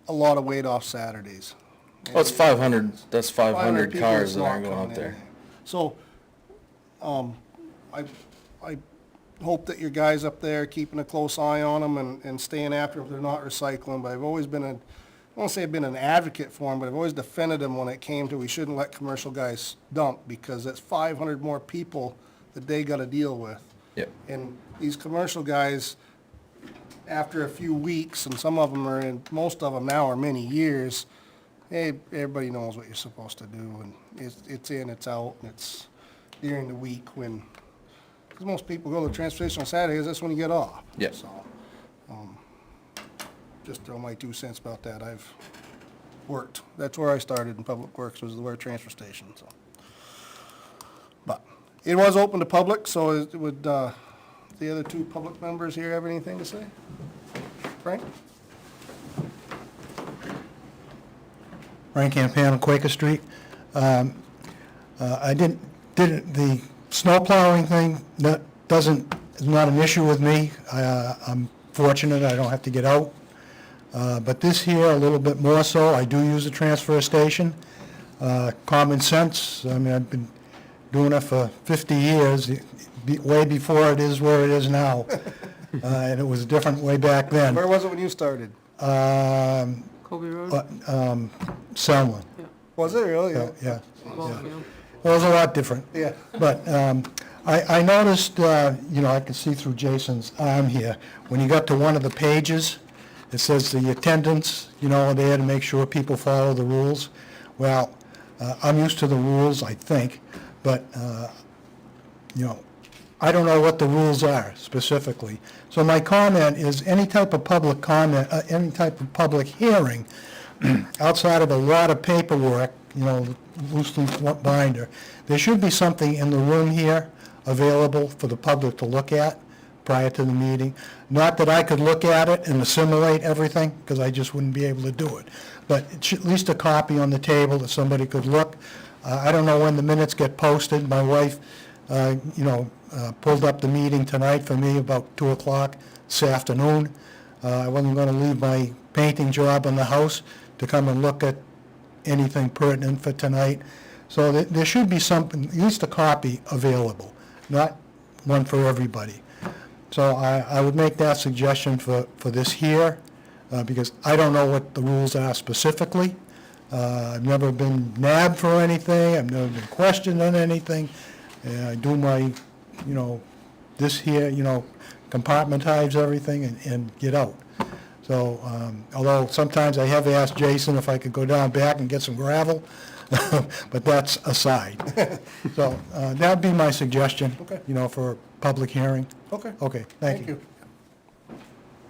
a lot of weight off Saturdays. Oh, it's 500, that's 500 500 people cars that's that not aren't going coming up there. in. So, I hope that your guys up there keeping a close eye on them and staying after them if they're not recycling, but I've always been I won't say I've been an advocate for them, but I've always defended them when it came to we shouldn't let commercial guys dump, because that's 500 more people that they gotta deal with. Yep. And these commercial guys, after a few weeks, and some of them are in, most of them now are many years, hey, everybody knows what you're supposed to do, and it's in, it's out, and it's during the week when, because most people go to the transfer station on Saturdays, that's when you get off. Yep. So, just throw my 2 cents about that. I've worked, that's where I started in Public Works, was the Ware transfer station, so. But it was open to public, so would, the other 2 public members here have anything to say? Frank? Frank Campana, Quaker Street. I did the snow plowing thing, that is not an issue with me. I'm fortunate, I don't have to get out. But this here, a little bit more so. I do use a transfer station. Common sense, I mean, I've been doing it for 50 years, way before it is where it is now. And it was different way back then. Where was it when you started? Colby Road? Selma, Was it really? yeah. Ballfield. Well, it was a lot different. Yeah. But I noticed, I could see through Jason's arm here, when you got to one of the pages, it says the attendants, there to make sure people follow the rules. Well, I'm used to the rules, I think, but, I don't know what the rules are specifically. So my comment is any type of public comment, any type of public hearing, outside of a lot of paperwork, loose leaf binder, there should be something in the room here available for the public to look at prior to the meeting. Not that I could look at it and assimilate everything, because I just wouldn't be able to do it. But it should, at least a copy on the table that somebody could look. I don't know when the minutes get posted. My wife, pulled up the meeting tonight for me about 2 o'clock this afternoon. I wasn't going to leave my painting job in the house to come and look at anything pertinent for tonight. So there should be something, at least a copy available, not one for everybody. So I would make that suggestion for this here, because I don't know what the rules are specifically. I've never been nabbed for anything, I've never been questioned on anything. I do my, this here, compartmentalize everything and get out. So, although sometimes I have asked Jason if I could go down back and get some gravel, but that's aside. So, that'd be my suggestion, Okay. for a public hearing. Okay. Okay, thank you.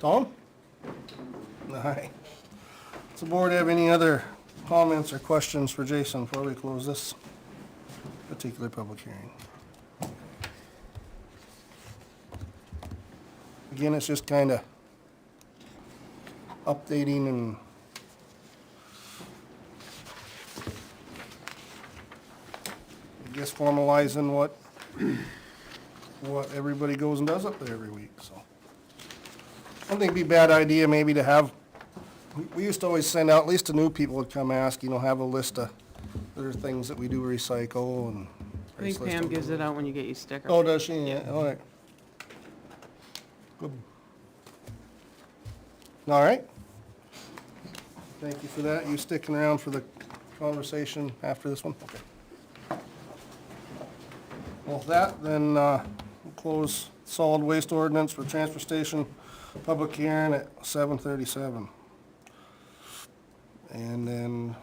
Tom? All right. Does the board have any other comments or questions for Jason before we close this particular public hearing? Again, it's just kind of updating and I guess formalizing what everybody goes and does up there every week, so. I think it'd be a bad idea maybe to have, we used to always send out, at least the new people would come ask, have a list of, there are things that we do recycle and. I think Pam gives it out when you get your sticker. Oh, does she? Yeah, all right. Good. All right. Thank you for that. You sticking around for the conversation after this one? Okay. Well, with that, then, we'll close solid waste ordinance for transfer station, public hearing at 7:37. And then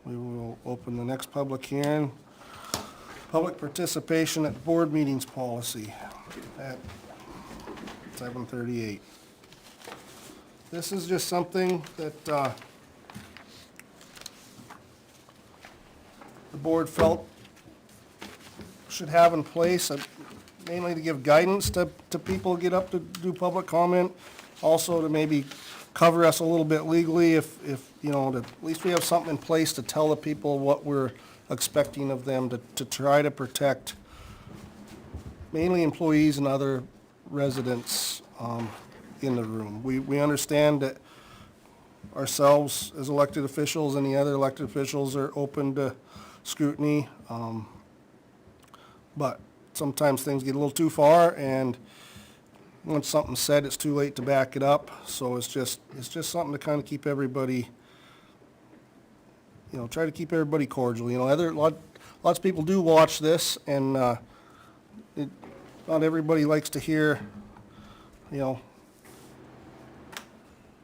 we will open the next public hearing. Public participation at board meetings policy at 7:38. This is just something that, the board felt should have in place, mainly to give guidance to people who get up to do public comment, also to maybe cover us a little bit legally if, at least we have something in place to tell the people what we're expecting of them to try to protect mainly employees and other residents in the room. We understand that ourselves as elected officials and the other elected officials are open to scrutiny, but sometimes things get a little too far, and once something's said, it's too late to back it up. So it's just something to kind of keep everybody, try to keep everybody cordial. Lots of people do watch this, and not everybody likes to hear,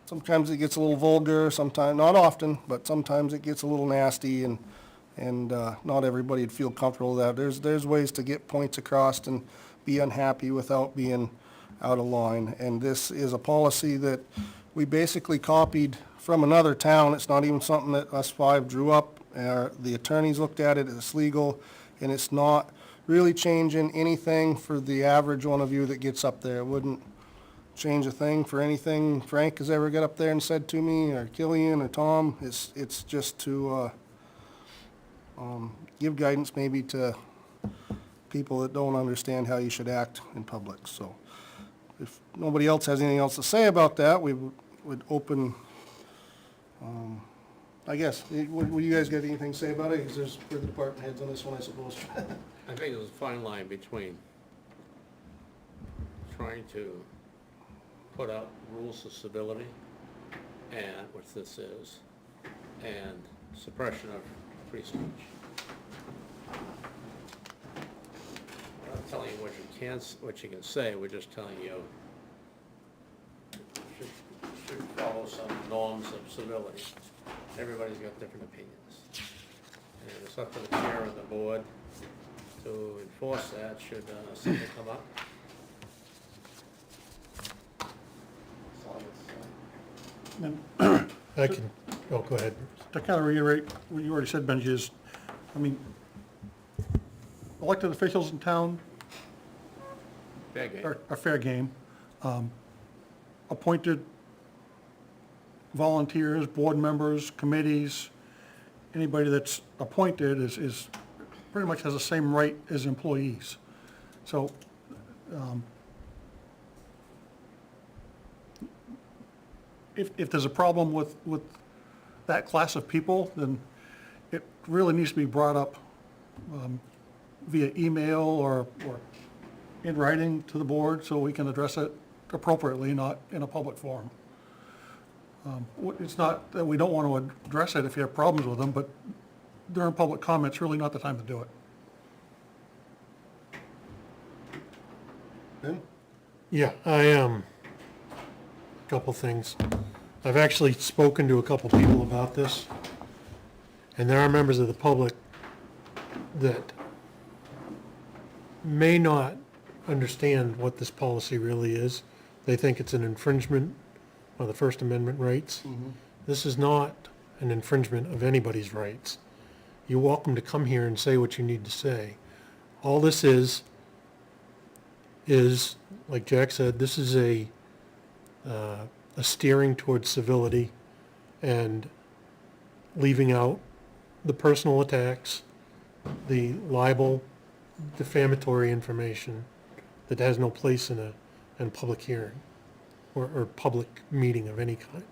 sometimes it gets a little vulgar, sometimes, not often, but sometimes it gets a little nasty, and not everybody would feel comfortable with that. There's ways to get points across and be unhappy without being out of line. And this is a policy that we basically copied from another town. It's not even something that us five drew up. The attorneys looked at it, it's legal, and it's not really changing anything for the average one of you that gets up there. It wouldn't change a thing for anything Frank has ever got up there and said to me, or Killian, or Tom. It's just to give guidance maybe to people that don't understand how you should act in public. So if nobody else has anything else to say about that, we would open, I guess, would you guys got anything to say about it? Because there's for the department heads on this one, I suppose. I think there's a fine line between trying to put out rules of civility, and which this is, and suppression of free speech. We're not telling you what you can say, we're just telling you should follow some norms of civility. Everybody's got different opinions. And it's up to the chair and the board to enforce that should something come up. I can, oh, go ahead. To kind of reiterate what you already said, Benji, is, elected officials in town Fair game. are fair game. Appointed volunteers, board members, committees, anybody that's appointed is pretty much has the same right as employees. So, if there's a problem with that class of people, then it really needs to be brought up via email or in writing to the board so we can address it appropriately, not in a public forum. It's not that we don't want to address it if you have problems with them, but during public comment, it's really not the time to do it. Ben? Yeah, couple things. I've actually spoken to a couple people about this, and there are members of the public that may not understand what this policy really is, they think it's an infringement of the First Amendment rights. This is not an infringement of anybody's rights. You're welcome to come here and say what you need to say. All this is, like Jack said, this is a steering towards civility and leaving out the personal attacks, the libel, defamatory information that has no place in a public hearing or public meeting of any kind.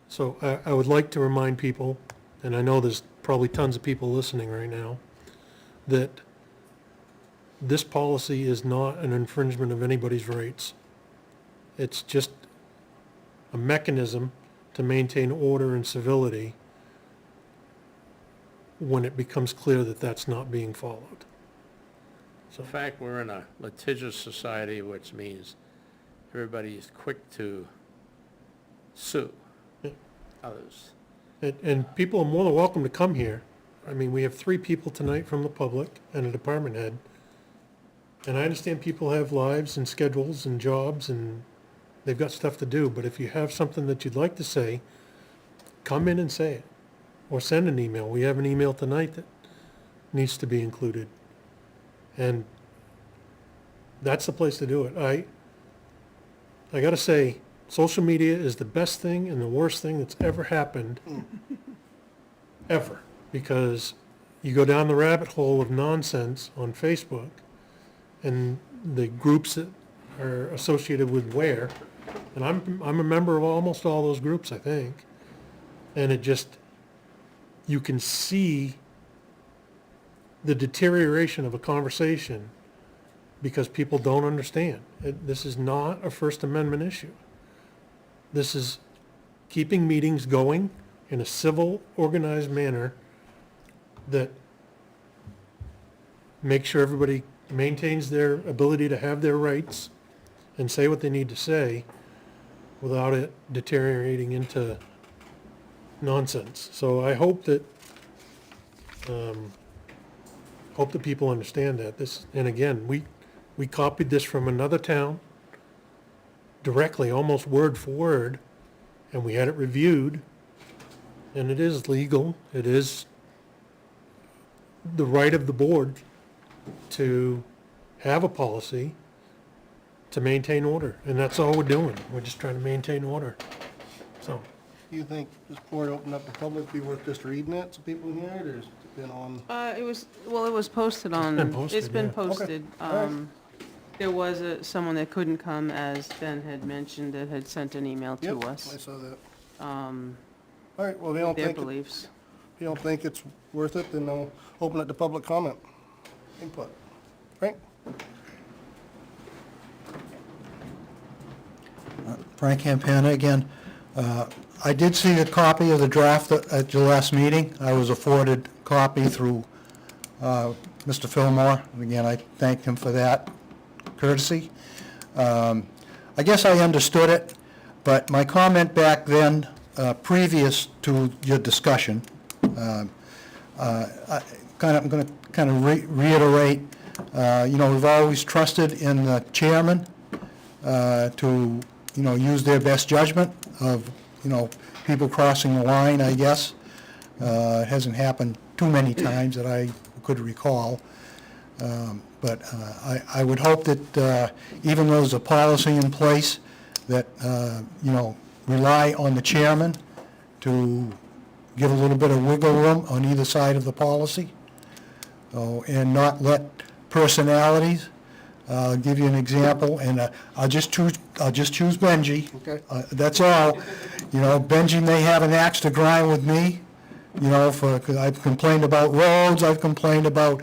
So I would like to remind people, and I know there's probably tons of people listening right now, that this policy is not an infringement of anybody's rights. It's just a mechanism to maintain order and civility when it becomes clear that that's not being followed. In fact, we're in a litigious society, which means everybody is quick to sue Yeah. others. And people are more than welcome to come here. I mean, we have 3 people tonight from the public and a department head. And I understand people have lives and schedules and jobs and they've got stuff to do, but if you have something that you'd like to say, come in and say it. Or send an email. We have an email tonight that needs to be included. And that's the place to do it. I gotta say, social media is the best thing and the worst thing that's ever happened, ever. Because you go down the rabbit hole of nonsense on Facebook and the groups that are associated with where, and I'm a member of almost all those groups, I think. And it just, you can see the deterioration of a conversation because people don't understand. This is not a First Amendment issue. This is keeping meetings going in a civil, organized manner that makes sure everybody maintains their ability to have their rights and say what they need to say without it deteriorating into nonsense. So I hope that people understand that. This, and again, we copied this from another town directly, almost word for word, and we had it reviewed, and it is legal. It is the right of the board to have a policy to maintain order, and that's all we're doing. We're just trying to maintain order. So, Do you think this board opened up the public, be worth just reading it so people can hear it, or has it been on? It was posted on. been posted, It's been yeah. posted. All right. There was someone that couldn't come, as Ben had mentioned, that had sent an email to Yep, I us, saw that. All right, well, if their you beliefs. don't think it's worth it, then I'll open it to public comment, input. Frank? Frank Campana again. I did see a copy of the draft at your last meeting. I was afforded copy through Mr. Fillmore. And again, I thank him for that courtesy. I guess I understood it, but my comment back then, previous to your discussion, I'm going to reiterate, we've always trusted in the chairman to, use their best judgment of, people crossing the line, I guess. It hasn't happened too many times that I could recall. But I would hope that even though there's a policy in place that, rely on the chairman to give a little bit of wiggle room on either side of the policy, and not let personalities. I'll give you an example, and I'll just choose Benji. Okay. That's all. Benji may have an axe to grind with me, because I've complained about roads, I've complained about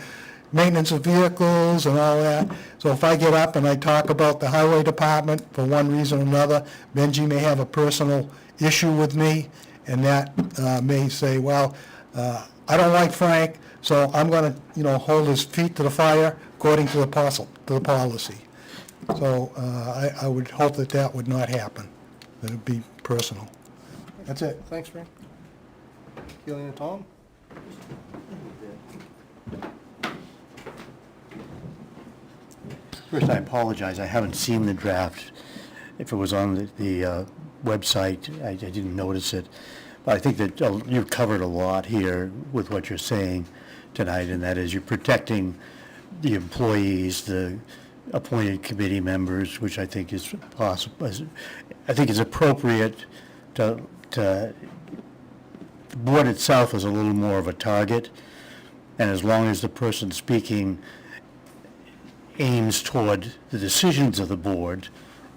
maintenance of vehicles and all that. So if I get up and I talk about the highway department for one reason or another, Benji may have a personal issue with me, and that may say, well, I don't like Frank, so I'm going to, hold his feet to the fire according to the policy. So I would hope that that would not happen, that it'd be personal. That's it. Thanks, Frank. Keeling and Tom? First, I apologize, I haven't seen the draft. if it was on the website, I didn't notice it. But I think that you've covered a lot here with what you're saying tonight, and that is you're protecting the employees, the appointed committee members, which I think is possible. I think it's appropriate to, the board itself is a little more of a target, and as long as the person speaking aims toward the decisions of the board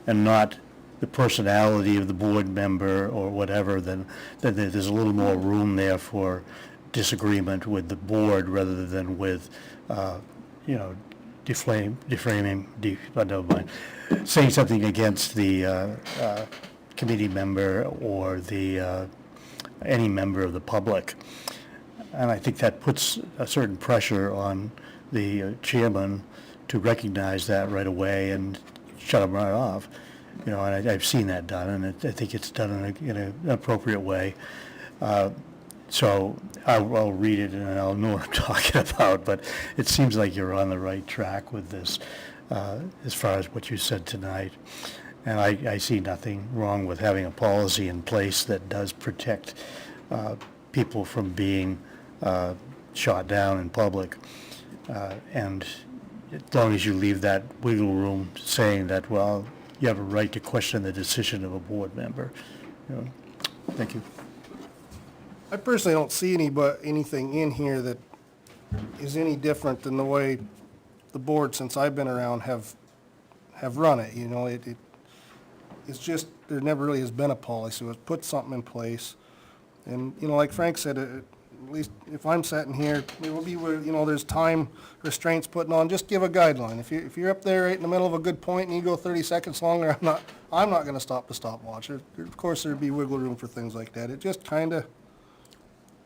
and not the personality of the board member or whatever, then there's a little more room there for disagreement with the board rather than with, never mind, saying something against the committee member or the any member of the public. And I think that puts a certain pressure on the chairman to recognize that right away and shut him right off. And I've seen that done, and I think it's done in an appropriate way. So I'll read it and I'll know what I'm talking about, but it seems like you're on the right track with this as far as what you said tonight. And I see nothing wrong with having a policy in place that does protect people from being shot down in public. And as long as you leave that wiggle room saying that, well, you have a right to question the decision of a board member. Thank you. I personally don't see anything in here that is any different than the way the board, since I've been around, have run it. It's just, there never really has been a policy. It was put something in place. And, like Frank said, at least if I'm sitting here, it will be where, there's time restraints putting on, just give a guideline. If you're up there right in the middle of a good point and you go 30 seconds longer, I'm not gonna stop the stopwatch. Of course, there'd be wiggle room for things like that. It just kinda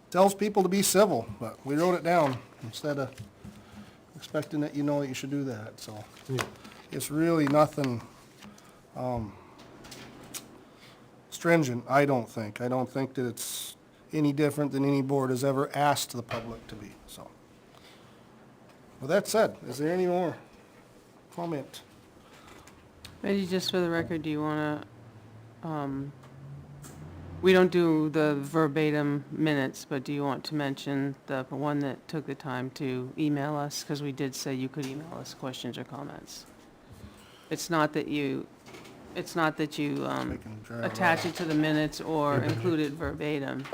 tells people to be civil, but we wrote it down instead of expecting that that you should do that, so. It's really nothing, stringent, I don't think. I don't think that it's any different than any board has ever asked the public to be, so. With that said, is there any more comment? Maybe just for the record, do you wanna, we don't do the verbatim minutes, but do you want to mention the one that took the time to email us? Because we did say you could email us questions or comments. It's not that you attach it to the minutes or include it verbatim.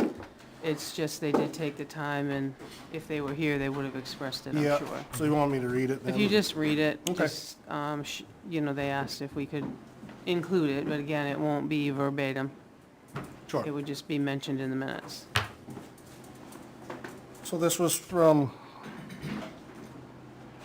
It's just they did take the time, and if they were here, they would have expressed it, I'm Yeah, sure. so you want me to read it then? If you just read it, Okay. just, they asked if we could include it, but again, it won't be verbatim. Sure. It would just be mentioned in the minutes. So this was from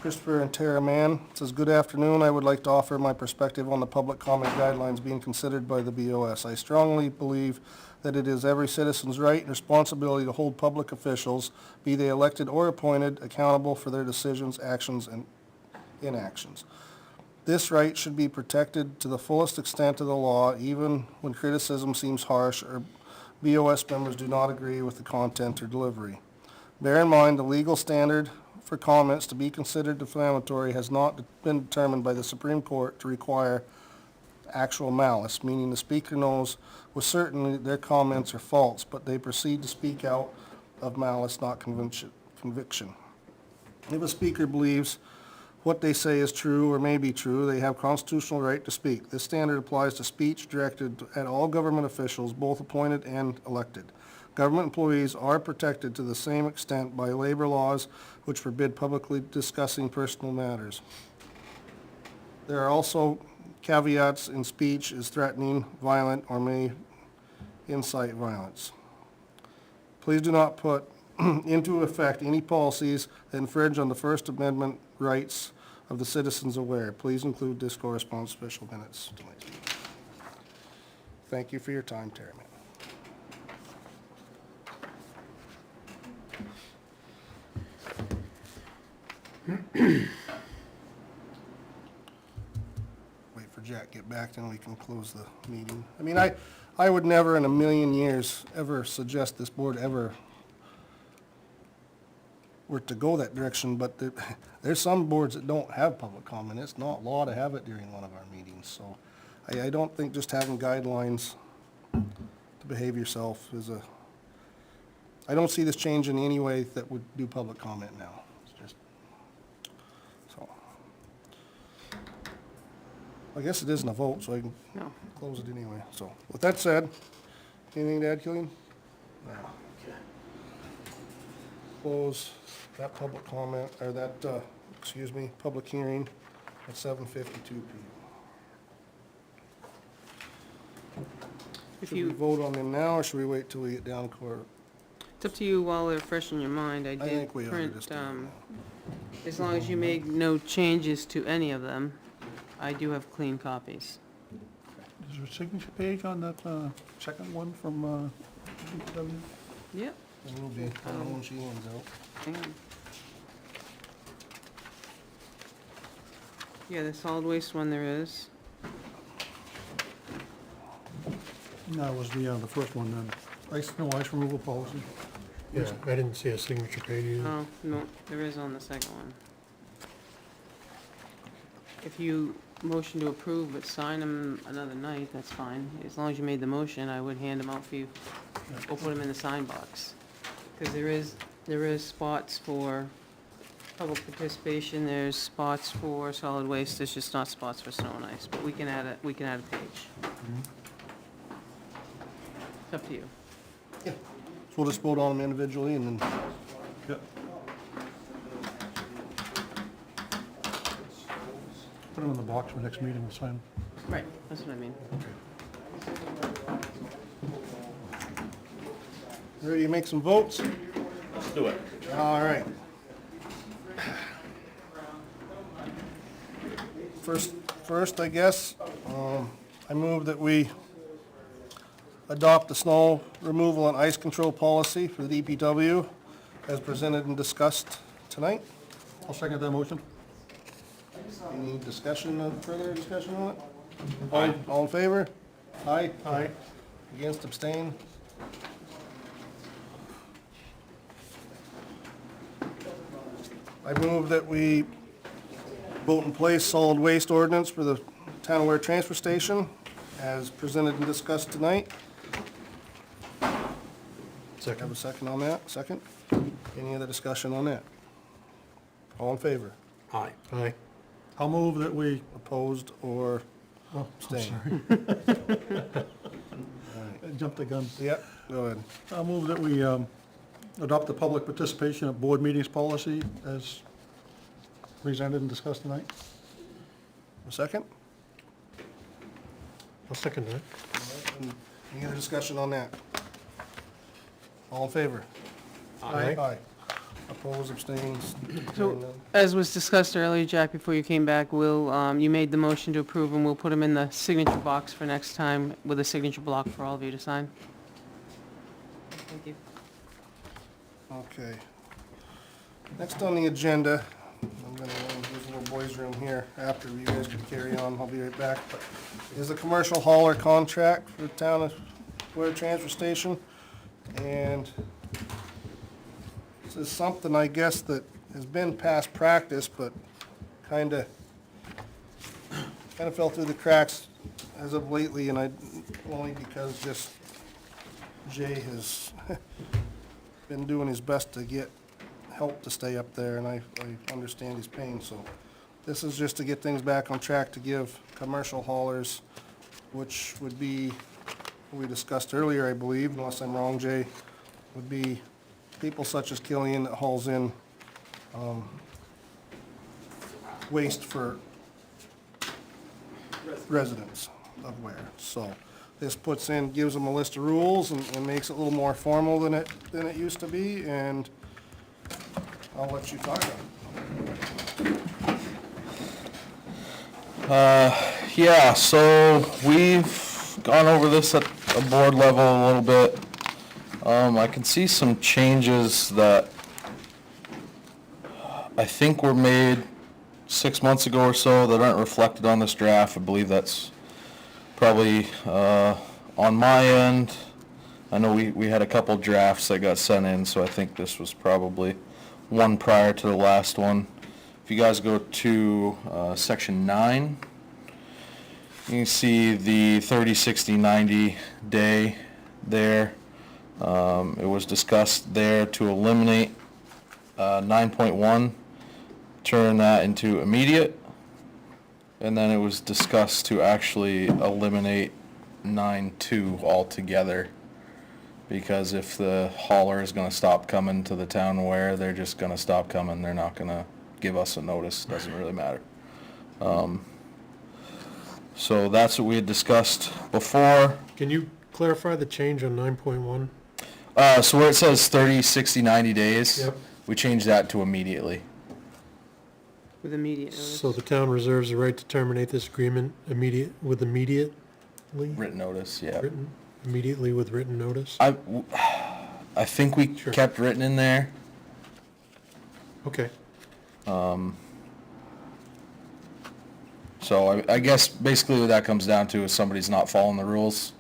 Christopher and Tara Mann. It says, "Good afternoon. I would like to offer my perspective on the public comment guidelines being considered by the BOS. I strongly believe that it is every citizen's right and responsibility to hold public officials, be they elected or appointed, accountable for their decisions, actions, and inactions. This right should be protected to the fullest extent of the law, even when criticism seems harsh or BOS members do not agree with the content or delivery. Bear in mind, the legal standard for comments to be considered defamatory has not been determined by the Supreme Court to require actual malice, meaning the speaker knows with certainty their comments are false, but they proceed to speak out of malice, not conviction. If a speaker believes what they say is true or may be true, they have constitutional right to speak. This standard applies to speech directed at all government officials, both appointed and elected. Government employees are protected to the same extent by labor laws which forbid publicly discussing personal matters. There are also caveats in speech is threatening, violent, or may incite violence. Please do not put into effect any policies that infringe on the First Amendment rights of the citizens aware. Please include this correspondence special minutes tonight. Thank you for your time, Terry. Wait for Jack to get back, then we can close the meeting. I mean, I would never in a million years ever suggest this board ever were to go that direction, but there's some boards that don't have public comment. It's not law to have it during one of our meetings, so I don't think just having guidelines to behave yourself is I don't see this change in any way that would do public comment now. It's just, so. I guess it isn't a vote, so I can No. close it anyway. So, with that said, anything to add, Killian? No. Close that public comment, or that, public hearing at 7:52 p.m. If Should we you, vote on them now, or should we wait till we get down to court? it's up to you while they're fresh in your mind. I I did think we ought to print, just do it now. as long as you make no changes to any of them, I do have clean copies. Is there a signature page on that second one from DPW? Yep. It will be, I don't know when she hands out. Hang on. Yeah, the solid waste one there is. No, it was the first one then. Ice removal policy. Yeah, I didn't see a signature page either. Oh, no, there is on the second one. If you motion to approve but sign them another night, that's fine. As long as you made the motion, I would hand them out for you. Or put them in the sign box. Because there is spots for public participation, there's spots for solid waste, there's just not spots for snow and ice. But we can add a page. It's up to you. So we'll just vote on them individually and then, Yep. Put them in the box for next meeting, we'll sign them. Right, that's what I mean. ready to make some votes? Let's do it. All right. First, I guess, I move that we adopt the snow removal and ice control policy for the DPW as presented and discussed tonight. I'll second that motion. Any discussion, further discussion on it? All in favor? Aye? Aye. Against, abstain? I move that we vote in place solid waste ordinance for the town of Ware transfer station as presented and discussed tonight. Have a second on that? Second? Any other discussion on that? All in favor? Aye. Aye. I'll move that we, Opposed or oh, I'm abstain? sorry. I jumped the gun. Yep, go ahead. I'll move that we adopt the public participation at board meetings policy as presented and discussed tonight. A second? I'll second that. Any other discussion on that? All in favor? Aye. Aye. Opposed, abstains? So, as was discussed earlier, Jack, before you came back, you made the motion to approve, and we'll put them in the signature box for next time with a signature block for all of you to sign. Thank you. Okay. Next on the agenda, I'm gonna use a little boys' room here after you guys can carry on, I'll be right back, but is a commercial hauler contract for the town of Ware Transfer Station. And this is something, I guess, that has been past practice, but kinda fell through the cracks as of lately, and only because just Jay has been doing his best to get help to stay up there, and I understand his pain, so this is just to get things back on track to give commercial haulers, which would be, we discussed earlier, I believe, unless I'm wrong, Jay, would be people such as Killian that hauls in waste for residents of Ware. So this gives them a list of rules and makes it a little more formal than it used to be, and I'll let you talk about it. Yeah, so we've gone over this at a board level a little bit. I can see some changes that I think were made 6 months ago or so that aren't reflected on this draft. I believe that's probably on my end. I know we had a couple drafts that got sent in, so I think this was probably one prior to the last one. If you guys go to section 9, You can see the 30, 60, 90 day there. It was discussed there to eliminate 9.1, turn that into immediate. And then it was discussed to actually eliminate 9.2 altogether. Because if the hauler is gonna stop coming to the town where, they're just gonna stop coming, they're not gonna give us a notice, doesn't really matter. So that's what we had discussed before. Can you clarify the change on 9.1? So where it says 30, 60, 90 days, Yep. we changed that to immediately. With immediate notice. So the town reserves the right to terminate this agreement immediately? Written notice, yeah. Immediately with written notice? I think we Sure. kept written in there. Okay. So I guess basically what that comes down to is somebody's not following the rules.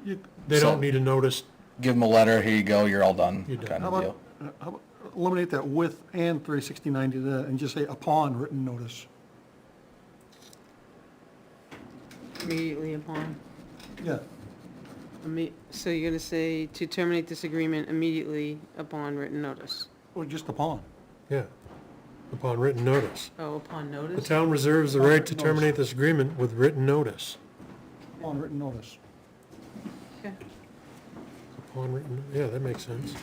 They So- don't need a notice. Give them a letter, here you go, you're all done, You're done. kind How of deal. about eliminate that with and 30, 60, 90 there, and just say upon written notice? Immediately upon. Yeah, So you're gonna say to terminate this agreement immediately upon written notice? or just upon. Yeah. Upon written notice. Oh, upon The notice? town reserves the right to terminate this agreement with written notice. Upon written notice. Okay. Upon written, yeah, that makes sense.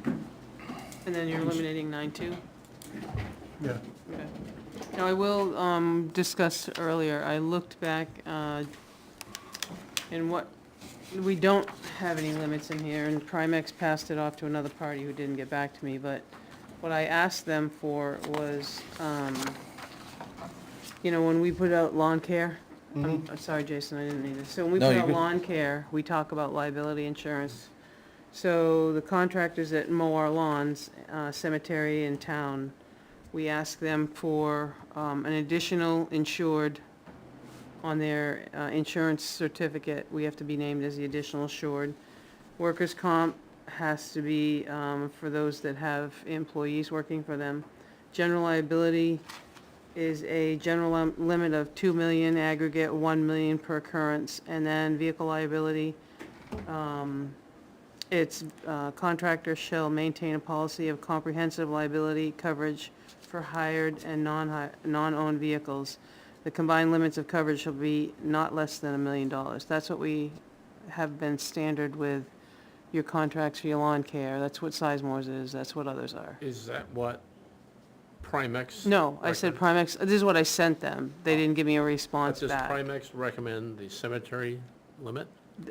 And then you're eliminating 9.2? Yeah. Okay. Now, I will discuss earlier, I looked back, and what, we don't have any limits in here, and Primex passed it off to another party who didn't get back to me, but what I asked them for was, when we put out lawn care, I'm sorry, Jason, I didn't mean this. So when we No, put you're out good. lawn care, we talk about liability insurance. So the contractors that mow our lawns, cemetery and town, we ask them for an additional insured on their insurance certificate. We have to be named as the additional insured. Workers' comp has to be for those that have employees working for them. General liability is a general limit of 2 million aggregate, 1 million per occurrence, and then vehicle liability, it's contractor shall maintain a policy of comprehensive liability coverage for hired and non-owned vehicles. The combined limits of coverage shall be not less than $1 million. That's what we have been standard with your contracts for your lawn care. That's what Sizemore's is, that's what others are. Is that what Primex? No, I said recommends? Primex, this is what I sent them. They didn't give me a But response does back. Primex recommend the cemetery limit?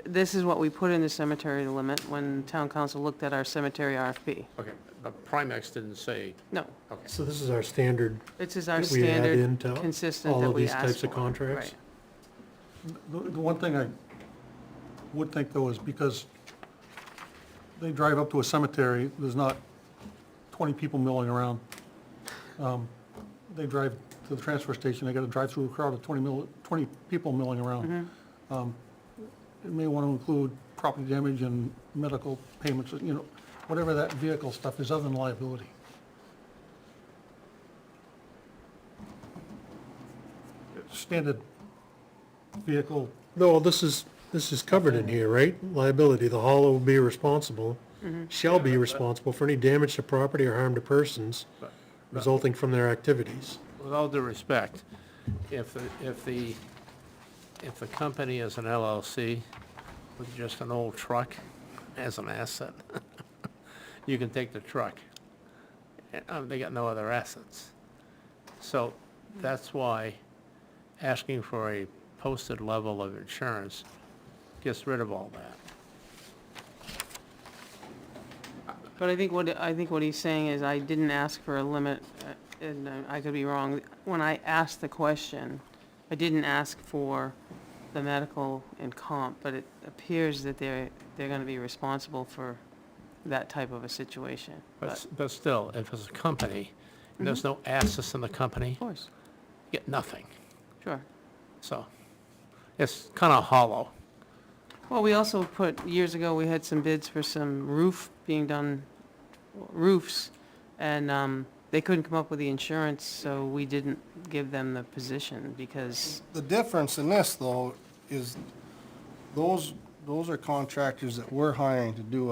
This is what we put in the cemetery limit when town council looked at our cemetery RFP. Okay, but Primex didn't say, No, okay. So this is our standard this is our that we add standard, into consistent all that of we these asked types of for. contracts? Right. The one thing I would think though is because they drive up to a cemetery, there's not 20 people milling around. They drive to the transfer station, they gotta drive through a crowd of 20 people milling around. It may want to include property damage and medical payments, whatever that vehicle stuff is other than liability. Standard vehicle, No, this is covered in here, right? Liability, the hauler will be responsible, shall be responsible for any damage to property or harm to persons resulting from their activities. With all due respect, if the company is an LLC with just an old truck as an asset, you can take the truck. They got no other assets. So that's why asking for a posted level of insurance gets rid of all that. But I think what he's saying is I didn't ask for a limit, and I could be wrong. When I asked the question, I didn't ask for the medical and comp, but it appears that they're gonna be responsible for that type of a situation. But still, if it's a company, and there's no assets in the company, Of course, you get nothing. sure. So it's kind of hollow. Well, we also put, years ago, we had some bids for some roofs, and they couldn't come up with the insurance, so we didn't give them the position because, The difference in this, though, is those are contractors that we're hiring to do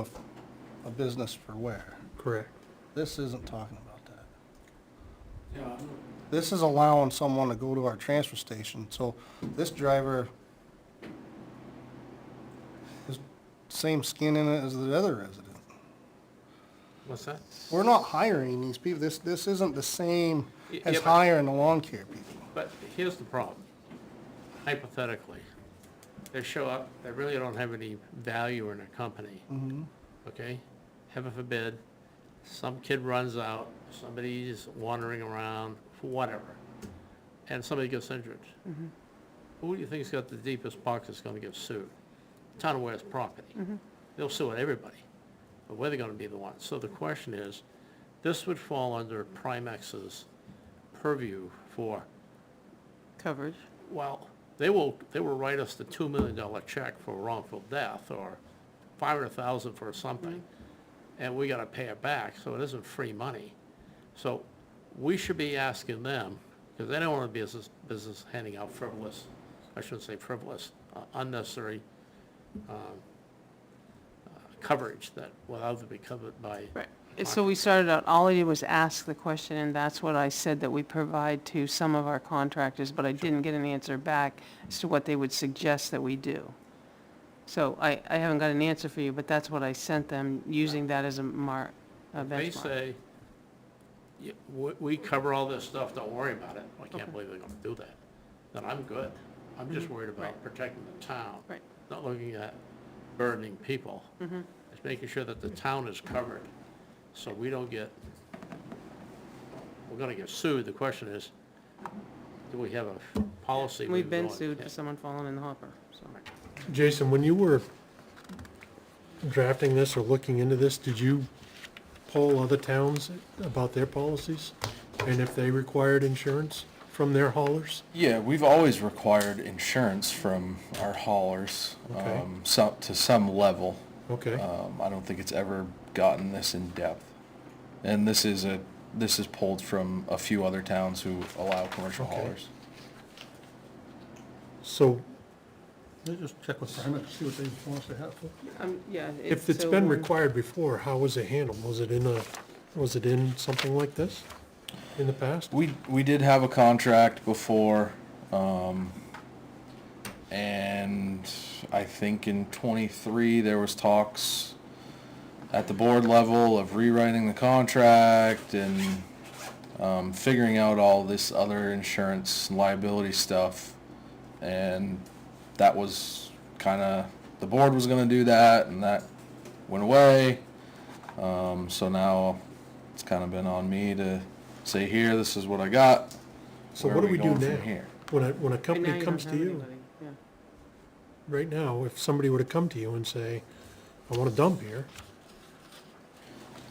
a business for where? Correct. This isn't talking about that. This is allowing someone to go to our transfer station, so this driver has same skin in it as the other resident. What's that? We're not hiring these people, this isn't the same Yeah, as but- hiring the lawn care people. But here's the problem. Hypothetically, they show up, they really don't have any value in a company. Okay? Heaven forbid, some kid runs out, somebody's wandering around, whatever, and somebody gets injured. Who do you think's got the deepest pockets gonna get sued? Town of Ware's property. They'll sue everybody, but we're gonna be the ones. So the question is, this would fall under Primex's purview for, coverage. well, they will write us the $2 million check for wrongful death, or $500,000 for something, and we gotta pay it back, so it isn't free money. So we should be asking them, because they don't want to be business handing out frivolous, I shouldn't say frivolous, unnecessary coverage that will either be covered by. Right. So we started out, all I did was ask the question, and that's what I said that we provide to some of our contractors, but I didn't get an answer back as to what they would suggest that we do. So I haven't got an answer for you, but that's what I sent them, using that as a They benchmark. say, we cover all this stuff, don't worry about it. I can't believe they're gonna do that. Then I'm good. I'm just worried about Right. protecting the town. Right. Not looking at burdening people. It's making sure that the town is covered, so we don't get, we're gonna get sued. The question is, do we have a policy? We've been going- sued yeah. for someone falling in the hopper, so. Jason, when you were drafting this or looking into this, did you poll other towns about their policies? And if they required insurance from their haulers? Yeah, we've always required insurance from our haulers, Okay. to some level. Okay, I don't think it's ever gotten this in depth. And this is pulled from a few other towns who allow commercial Okay. haulers. so Let's just check with Primex, see what they want us to have. Yeah. if it's been required before, how was it handled? Was it in something like this in the past? We did have a contract before, and I think in '23 there was talks at the board level of rewriting the contract and figuring out all this other insurance and liability stuff, and that was kind of, the board was going to do that, and that went away. So now it's kind of been on me to say, here, this is what I got. So Where what are do we do going now? from here? When a Right now, company you comes don't to have you, anybody, yeah. right now, if somebody were to come to you and say, I want to dump here,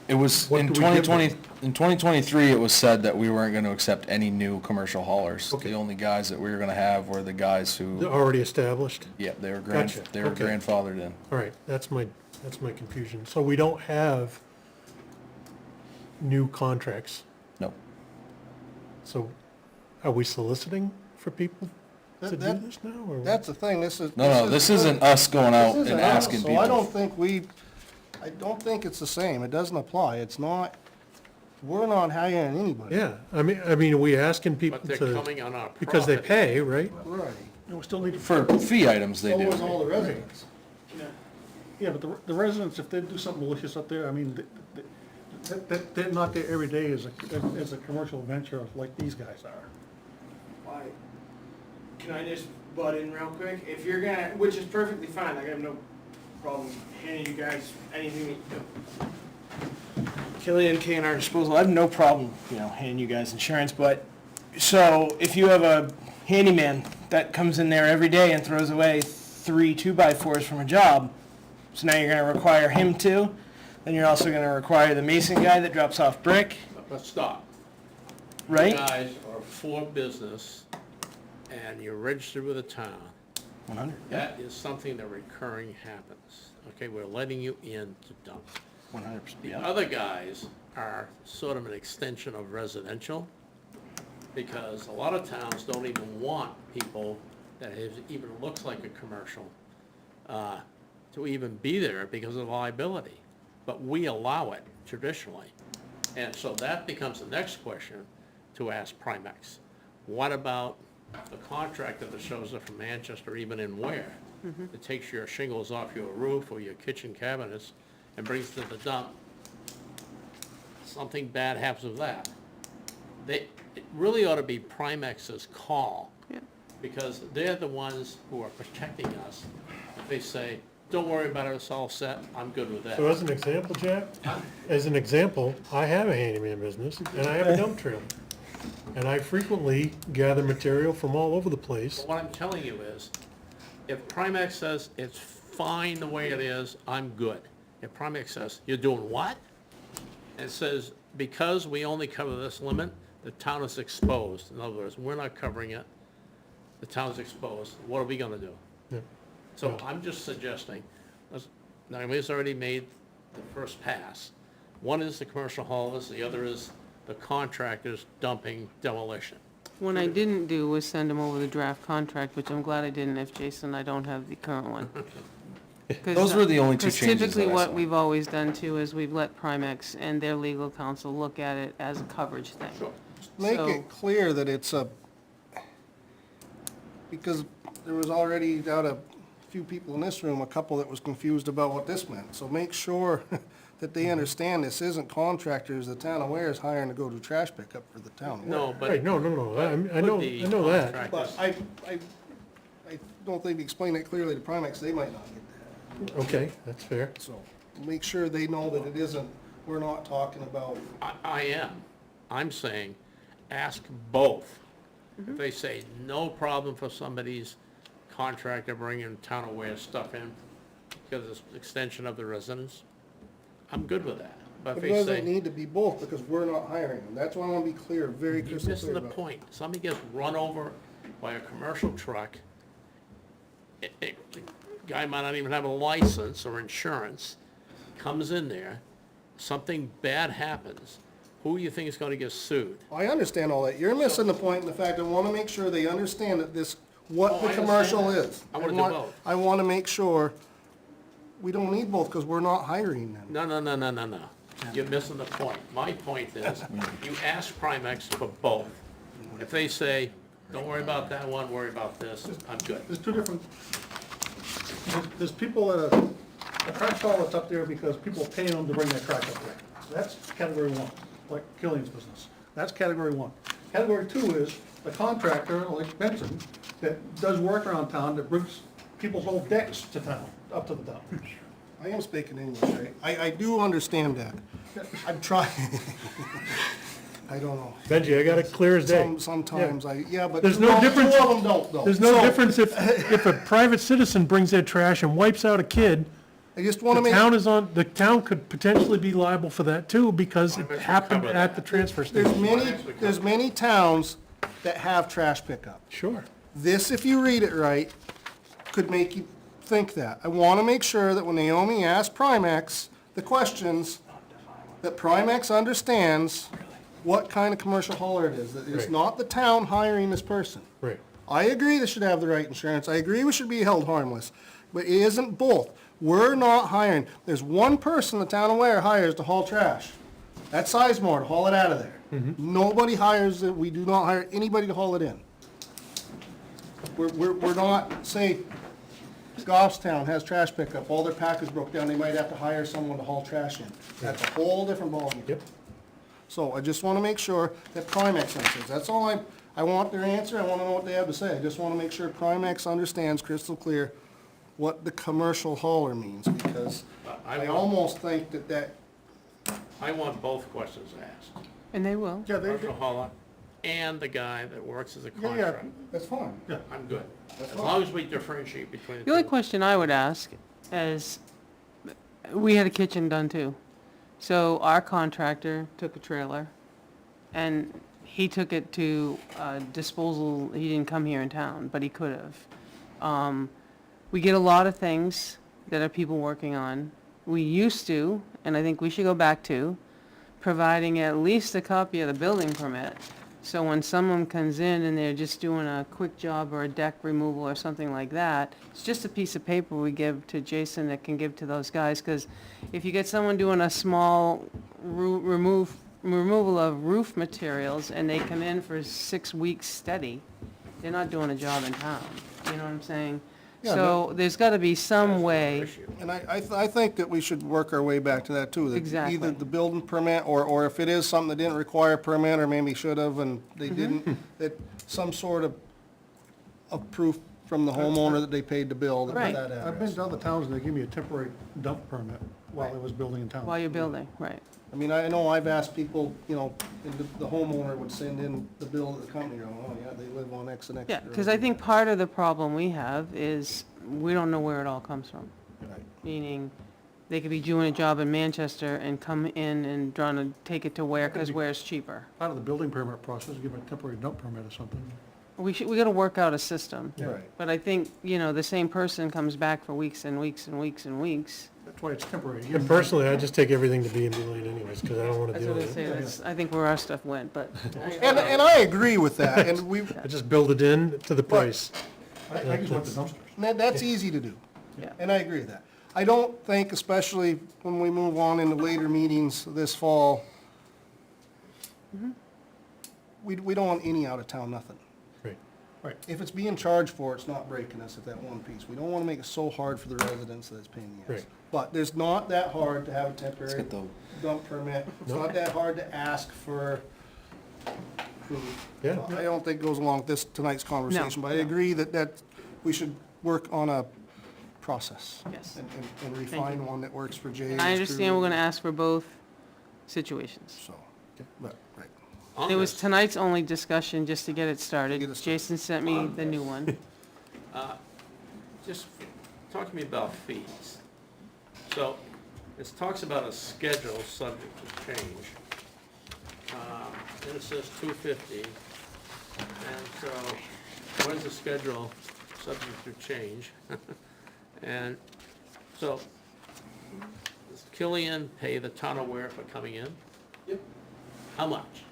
It was, What in do we give 2020, in 2023, it was said that we weren't going to accept any new commercial haulers. Okay. The only guys that we were going to have were the guys they're who, already established? yeah, they were Gotcha. they were Okay. grandfathered in. All right, that's my confusion. So we don't have new contracts. No. So are we soliciting for people to do That- this now, or? That's the thing, this is. No, this isn't us going out This isn't and us, asking So I don't people. think I don't think it's the same, it doesn't apply, it's not, we're not hiring anybody. Yeah, I mean, are we asking people But they're to, coming on our property. because they pay, right? Right. And we still need to. For fee items, they So do. is all the residents. Yeah, but the residents, if they do something malicious up there, I mean, they're not there every day as a commercial venture like these guys are. Why? Can I just butt in real quick? If you're gonna, which is perfectly fine, I have no problem handing you guys anything that, Killian K at our disposal, I have no problem, handing you guys insurance, but, so, if you have a handyman that comes in there every day and throws away 3 2x4s from a job, so now you're gonna require him to, then you're also gonna require the mason guy that drops off brick, But stop. right? You guys are for business, and you're registered with the town. 100, That is something that recurring happens. Okay, we're letting you in to dump. 100%, The yeah. other guys are sort of an extension of residential, because a lot of towns don't even want people that even looks like a commercial to even be there because of liability. But we allow it traditionally. And so that becomes the next question to ask Primex. What about the contractor that shows up from Manchester, even in Ware, that takes your shingles off your roof or your kitchen cabinets and brings it to the dump? Something bad happens with that. It really ought to be Primex's call, Yeah. because they're the ones who are protecting us. If they say, don't worry about it, it's all set, I'm good with that. So as an example, Jack, as an example, I have a handyman business and I have a dump trailer. And I frequently gather material from all over the place. But what I'm telling you is, if Primex says it's fine the way it is, I'm good. If Primex says, you're doing what? And it says, because we only cover this limit, the town is exposed. In other words, we're not covering it, the town is exposed, what are we gonna do? Yeah. So I'm just suggesting, Naomi's already made the first pass. One is the commercial haulers, the other is the contractors dumping demolition. What I didn't do was send him over the draft contract, which I'm glad I didn't, if Jason, I don't have the current one. Those were the only two 'Cause changes typically that I what saw. we've always done too is we've let Primex and their legal counsel look at it as a coverage thing. Sure. Make So- it clear that it's because there was already out of a few people in this room, a couple that was confused about what this meant. So make sure that they understand this isn't contractors the town of Ware is hiring to go do trash pickup for the town of Ware. No, but. Right, no, I Put know the that. contractors- But I don't think we explained that clearly to Primex, they might not get that. Okay, that's fair. So make sure they know that it isn't, we're not talking about, I am. I'm saying, ask both. If they say, no problem for somebody's contractor bringing town aware stuff in, because it's extension of the residence, I'm good with that. But but if it they doesn't say, need to be both, because we're not hiring them. That's why I want to be clear, very you're crystal missing clear the about. point. Somebody gets run over by a commercial truck, the guy might not even have a license or insurance, comes in there, something bad happens, who do you think is gonna get sued? I understand all that. You're missing the point in the fact I want to make sure they understand that this, Oh, what I the understand commercial that. is. I wanna do both. I want to make sure we don't need both because we're not hiring them. No. You're missing the point. My point is, you ask Primex for both. If they say, don't worry about that one, worry about this, I'm good. There's two different, there's people that are, a trash haul that's up there because people are paying them to bring their trash up there. That's category one, like Killian's business. That's category one. Category two is the contractor, like Benson, that does work around town, that brings people's old decks to town, up to the town. I am speaking English, right? I do understand that. I'm trying. I don't know. Benji, I got it clear as day. Sometimes yeah, but There's no difference- two of them don't, though. There's no So, difference if a private citizen brings their trash and wipes out a kid, I just want to make, the town could potentially be liable for that too, because it Primex would happened cover at that. the transfer there's station. there's many towns that have trash pickup. Sure. This, if you read it right, could make you think that. I want to make sure that when Naomi asks Primex the questions, that Primex understands what kind of commercial hauler it is, that it's Right. not the town hiring this person. Right. I agree they should have the right insurance, I agree we should be held harmless, but it isn't both. We're not hiring, there's one person the town of Ware hires to haul trash. That's Sizemore, to haul it out of there. Nobody hires, we do not hire anybody to haul it in. We're not, say, Goffstown has trash pickup, all their packers broke down, they might have to hire someone to haul trash in. That's a whole different ballgame. Yep. So I just want to make sure that Primex understands. That's all I want their answer, I want to know what they have to say. I just want to make sure Primex understands crystal clear what the commercial hauler means, because I almost think that I want both questions asked. And they will. yeah, Commercial hauler and the guy that works as a yeah, contractor. that's fine. Yeah. I'm good. As long as we differentiate between the The only two. question I would ask is, we had a kitchen done too. So our contractor took a trailer and he took it to disposal, he didn't come here in town, but he could have. We get a lot of things that are people working on. We used to, and I think we should go back to, providing at least a copy of the building permit. So when someone comes in and they're just doing a quick job or a deck removal or something like that, it's just a piece of paper we give to Jason that can give to those guys, because if you get someone doing a small removal of roof materials and they come in for 6 weeks steady, they're not doing a job in town, you know what I'm saying? Yeah, So there's gotta be some way, And I think that we should work our way back to that too. that Exactly. Either the building permit, or if it is something that didn't require a permit, or maybe should have, and they Mm-hmm. didn't, that some sort of proof from the homeowner that they paid the bill that Right. that I've been address. to other towns and they give me a temporary dump permit while I was building in town. while you're building, right. I mean, I know I've asked people, you know, and the homeowner would send in the bill to the company, you know, oh yeah, they live on X and X. Yeah, because I think part of the problem we have is we don't know where it all comes from. Right. Meaning, they could be doing a job in Manchester and come in and trying to take it to Ware, because Ware's cheaper. Part of the building permit process, give them a temporary dump permit or something. We gotta work out a system. Right. But I think, you know, the same person comes back for weeks and weeks and weeks and weeks. That's why it's temporary. And personally, I just take everything to B&B Lane anyways, because I don't want to That's deal what I with say, it. that's, I think where our stuff went, but. And I agree with that, and we, I just build it in to the price. I just want the dumpsters. that's easy to do. Yeah. And I agree with that. I don't think, especially when we move on into later meetings this fall, we don't want any out of town, nothing. Right. Right. If it's being charged for, it's not breaking us at that one piece. We don't wanna make it so hard for the residents that it's pain in the ass. Right. But there's not that hard to have a temporary get the- dump permit. It's Nope. not that hard to ask for proof. Yeah. I don't think it goes along with this, tonight's conversation, but I agree that we should work on a process. Yes. And refine one that works for Jay. I understand we're gonna ask for both situations. So, but, right. On It was this, tonight's only discussion, just to get it started. Get it started. Jason sent me the new one. just talk to me about fees. So, it talks about a schedule subject to change. And it says 250, and so, what is the schedule subject to change? And so, does Killian pay the town of Ware for coming in? Yep. How much?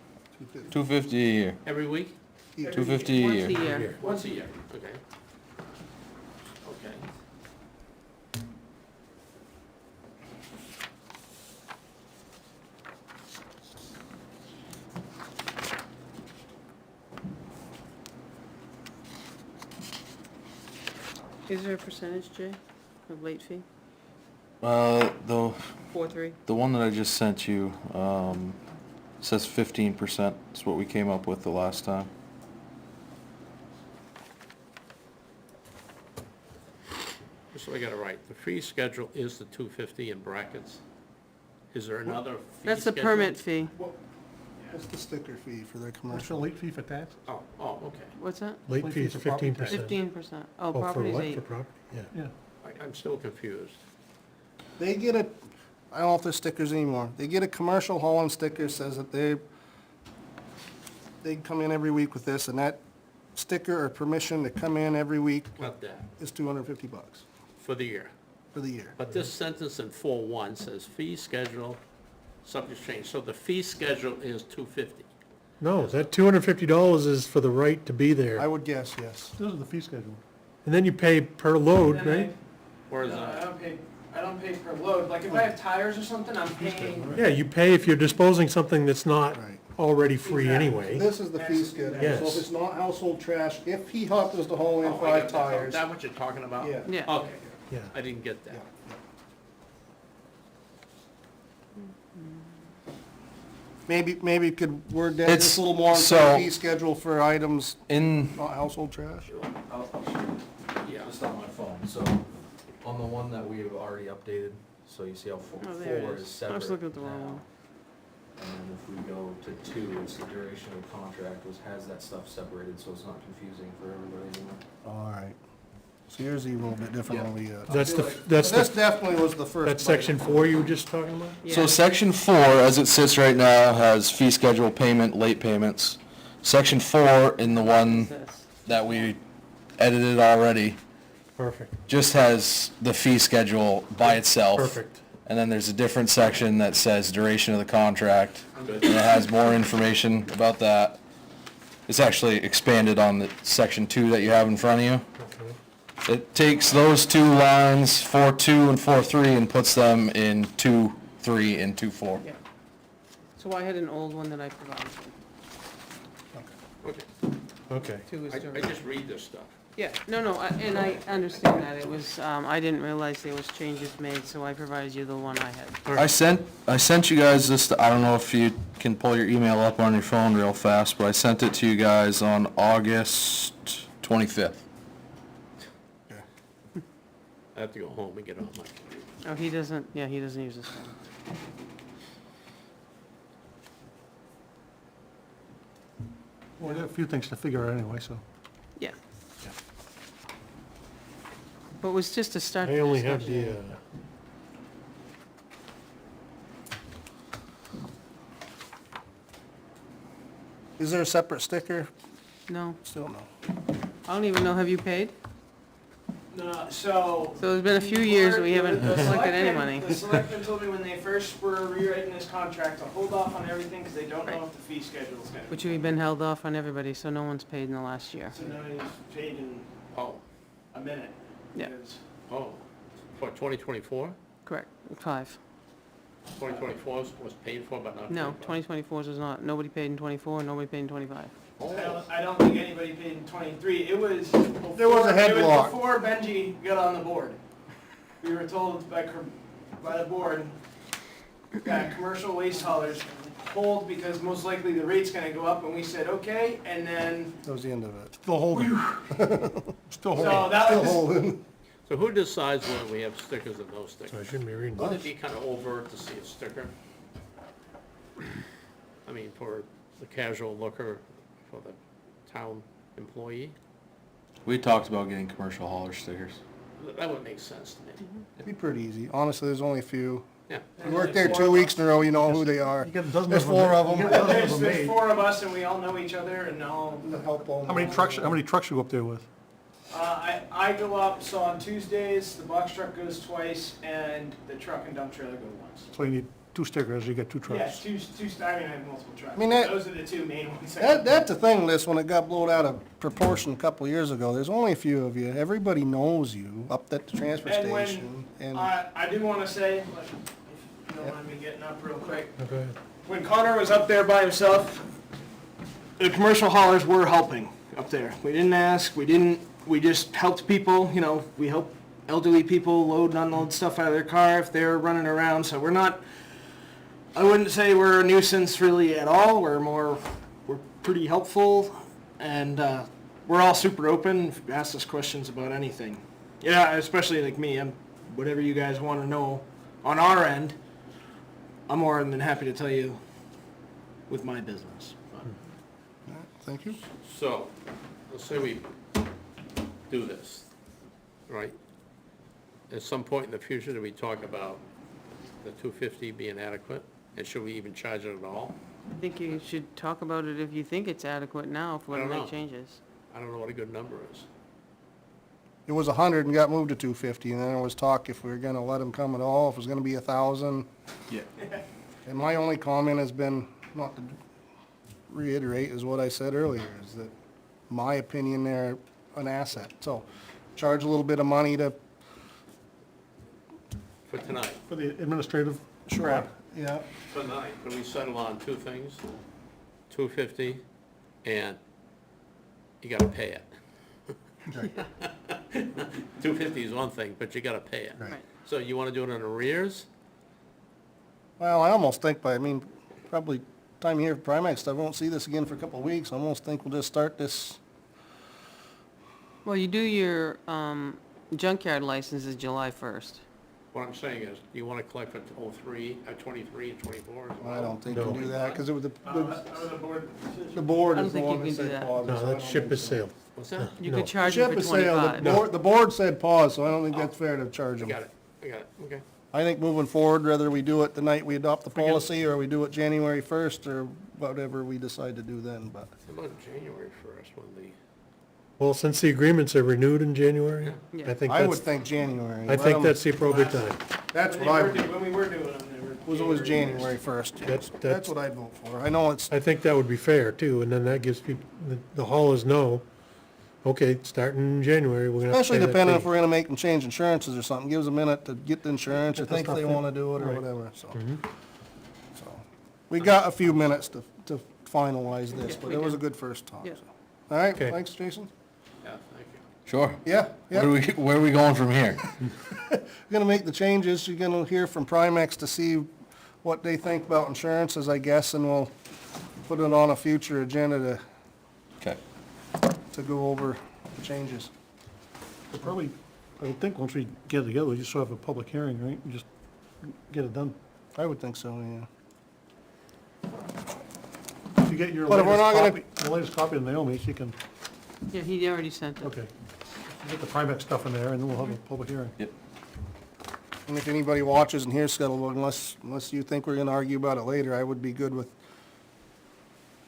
$250 a year. Every week? $250 a Once year. a year. Once a year, okay. Okay. Is there a percentage, Jay, of late fee? The 4.3? the one that I just sent you says 15%. Is what we came up with the last time. Just so I got it right, the fee schedule is the 250 in brackets? Is there another fee That's the schedule? permit fee. What's the sticker fee for their What's the commercial? late fee for taxes? Oh, okay. What's that? Late Late fee fees is for property 15%. 15%. 15%. Oh, Oh, for property's what? 8. For property? Yeah. Yeah. I'm still confused. They get a, I don't know if there's stickers anymore. They get a commercial Holland sticker, says that they come in every week with this, and that sticker or permission to come in every week About that, is $250 for the year. for the year. But this sentence in 4.1 says fee schedule, subject to change, so the fee schedule is 250. No, that $250 is for the right to be I there. would guess, yes. This is the fee schedule. And then you pay per load, right? Or is No, that, I don't pay per load. Like if I have tires or something, I'm paying. Yeah, you pay if you're disposing something that's not Right. already free Exactly. anyway. This is the fee schedule. So Yes. if it's not household trash, if he happens to haul in oh, I 5 got that. tires. Is that what you're talking about? Yeah. Yeah. Okay, Yeah. I didn't get that. Yeah. Maybe you could word that It's- just a little more into the so- fee schedule for items In not household trash. I'll show you. Yeah. Just on my phone, so on the one that we've already updated, so you see how Oh, there it four is. is I separate was looking at the wrong now. one. And then if we go to 2, it's the duration of the contract, which has that stuff separated, so it's not confusing for everybody anymore. All right. So yours is a little bit different than we, That's the, this that's definitely was the first. that's bite. section 4 you were just talking about? So Yeah. section 4, as it sits right now, has fee schedule payment, late payments. Section 4, in the one This. that we edited already, Perfect, just has the fee schedule by itself. perfect. And then there's a different section that says duration of the contract, and it has more information about that. It's actually expanded on the section 2 that you have in front of you. It takes those two lines, 4.2 and 4.3, and puts them in 2.3 and 2.4. Yeah. So I had an old one that I provided. Okay. Okay. Two is I direct. just read this stuff. Yeah, no, and I understand that. It was, I didn't realize there was changes made, so I provided you the one I had. I sent you guys this, I don't know if you can pull your email up on your phone real fast, but I sent it to you guys on August 25th. I have to go home and get it on my computer. Oh, he doesn't use this one. Well, we got a few things to figure out anyway, so. Yeah. But it was just a start. I only have the, Is there a separate sticker? No, Still no. I don't even know, have you paid? No, so. So it's been a few years and we haven't The collected any selectmen- money. The selectmen told me when they first were rewriting this contract to hold off on everything because they don't know Right. if the fee schedule is gonna. Which we've been held off on everybody, so no one's paid in the last year. So nobody's paid in Oh, a minute. Yeah. because- oh, for 2024? Correct, 5. 2024 was paid for but not. No, paid for. 2024 was not, nobody paid in 24, nobody paid in 25. Oh, I don't think anybody paid in 23. It was. There was a It headlock. was before Benji got on the board. We were told by the board that commercial waste haulers hold because most likely the rate's gonna go up, and we said, okay, and then, That was the end of it. Still holding. Still so holding. that Still was. holding. so who decides whether we have stickers and no so I stickers? shouldn't be reading. Wouldn't it be kind of overt to see a sticker? I mean, for the casual looker, for the town employee? We talked about getting commercial hauler stickers. That would make sense to me. It'd be pretty easy. Honestly, there's only a few. Yeah. You work there 2 weeks in a row, you know who they are. You got dozens There's of them. 4 of them. You got dozens There's, of them there's made. 4 of us and we all know each other and all. Help them. How many trucks you go up there with? I go up, so on Tuesdays, the box truck goes twice and the truck and dump trailer go once. So you need 2 stickers, you get 2 Yeah, trucks. two, I have multiple trucks. I mean, that- Those are the 2 main ones. That's the thing, this, when it got blown out of proportion a couple of years ago, there's only a few of you. Everybody knows you up at the transfer And when- station. And I do wanna say, like, if you don't mind me getting up real quick, Okay. when Connor was up there by himself, the commercial haulers were helping up there. We didn't ask, we just helped people, you know, we help elderly people load and unload stuff out of their car if they're running around, so we're not, I wouldn't say we're a nuisance really at all, we're pretty helpful, and, we're all super open, if you ask us questions about anything. Yeah, especially like me, whatever you guys wanna know on our end, I'm more than happy to tell you with my business. Thank you. So, let's say we do this, right? At some point in the future, do we talk about the 250 being adequate? And should we even charge it at all? I think you should talk about it if you think it's adequate now, if we're I gonna don't make know. changes. I don't know what a good number is. It was 100 and got moved to 250, and then there was talk if we were gonna let them come at all, if it was gonna be 1,000. Yeah. And my only comment has been, not to reiterate, is what I said earlier, is that my opinion, they're an asset. So charge a little bit of money to. For tonight, For the administrative. Sure. Yeah. tonight, can we settle on 2 things? 250, and you gotta pay it. 250 is one thing, but you gotta pay it. Right. So you wanna do it in arrears? Well, I almost think probably time here for Primex, I won't see this again for a couple of weeks. I almost think we'll just start this. Well, you do your, junkyard license is July 1st. What I'm saying is, do you wanna collect for 23 and 24 as well? I don't think we'll do that, because it was the board. board I is don't the think you one can that do said that. pause. so I No, don't that ship think is so. sailed. What's that? You No. could charge Ship them for is sailed. 25. The board said pause, so I don't think that's fair to charge I them. got it, okay. I think moving forward, whether we do it the night we adopt the Forget it. policy, or we do it January 1st, or whatever we decide to do then, but. How about January 1st, when the Well, since the agreements are renewed in January, Yeah. I think I would that's, think January. I think that's the appropriate time. That's what I, When we were doing them, they were. was always January 1st. That's- That's what I'd vote for. I know it's, I think that would be fair too, and then that gives people, the haulers know, okay, starting in January, we're gonna have to especially pay that depending if fee. we're gonna make them change insurances or something, gives a minute to get the insurance, or Get the think stuff they in. wanna do it or Right. whatever, so. Mhm. So, we got a few minutes to finalize this, Yeah, but we it was do. a good first talk, Yeah. so. All right, Okay. thanks, Jason. Yeah, thank you. Sure. Yeah, yeah. Where are we going from here? You're gonna make the changes, you're gonna hear from Primex to see what they think about insurances, I guess, and we'll put it on a future agenda Okay. to go over the changes. We'll probably, I would think once we get together, we just sort of have a public hearing, right? And just get it done. I would think so, yeah. If you get your But if we're latest not gonna- copy, the latest copy of Naomi's, you can, Yeah, he already sent it. okay. You Get the Primex stuff in there, and then we'll have a public hearing. And if anybody watches and hears Scuttlebug, unless you think we're gonna argue about it later, I would be good with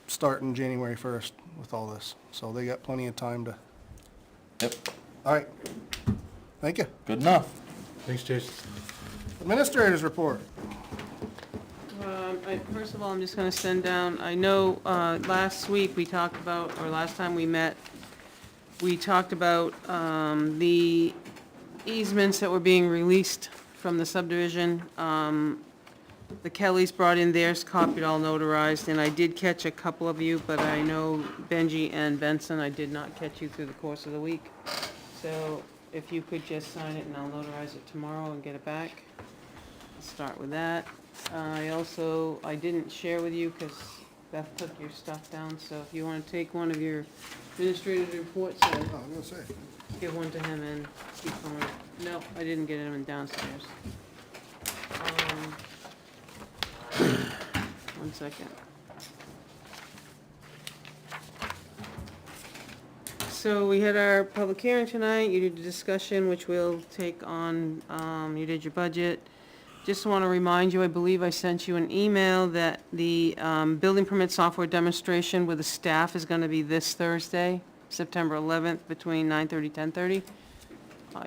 starting January 1st with all this. So they got plenty of time to, Yep. all right. Thank you. Good enough. Thanks, Jason. Administrators report. First of all, I'm just gonna send down, I know, last week we talked about, or last time we met, we talked about, the easements that were being released from the subdivision. The Kellys brought in theirs, copied, all notarized, and I did catch a couple of you, but I know Benji and Benson, I did not catch you through the course of the week. So if you could just sign it and I'll notarize it tomorrow and get it back. I'll start with that. I didn't share with you because Beth took your stuff down, so if you want to take one of your administrative reports and Oh, I'm gonna say. give one to him and keep going. No, I didn't get him downstairs. One second. So we had our public hearing tonight, you did the discussion, which we'll take on, you did your budget. Just want to remind you, I believe I sent you an email that the building permit software demonstration with the staff is going to be this Thursday, September 11th, between 9:30, 10:30.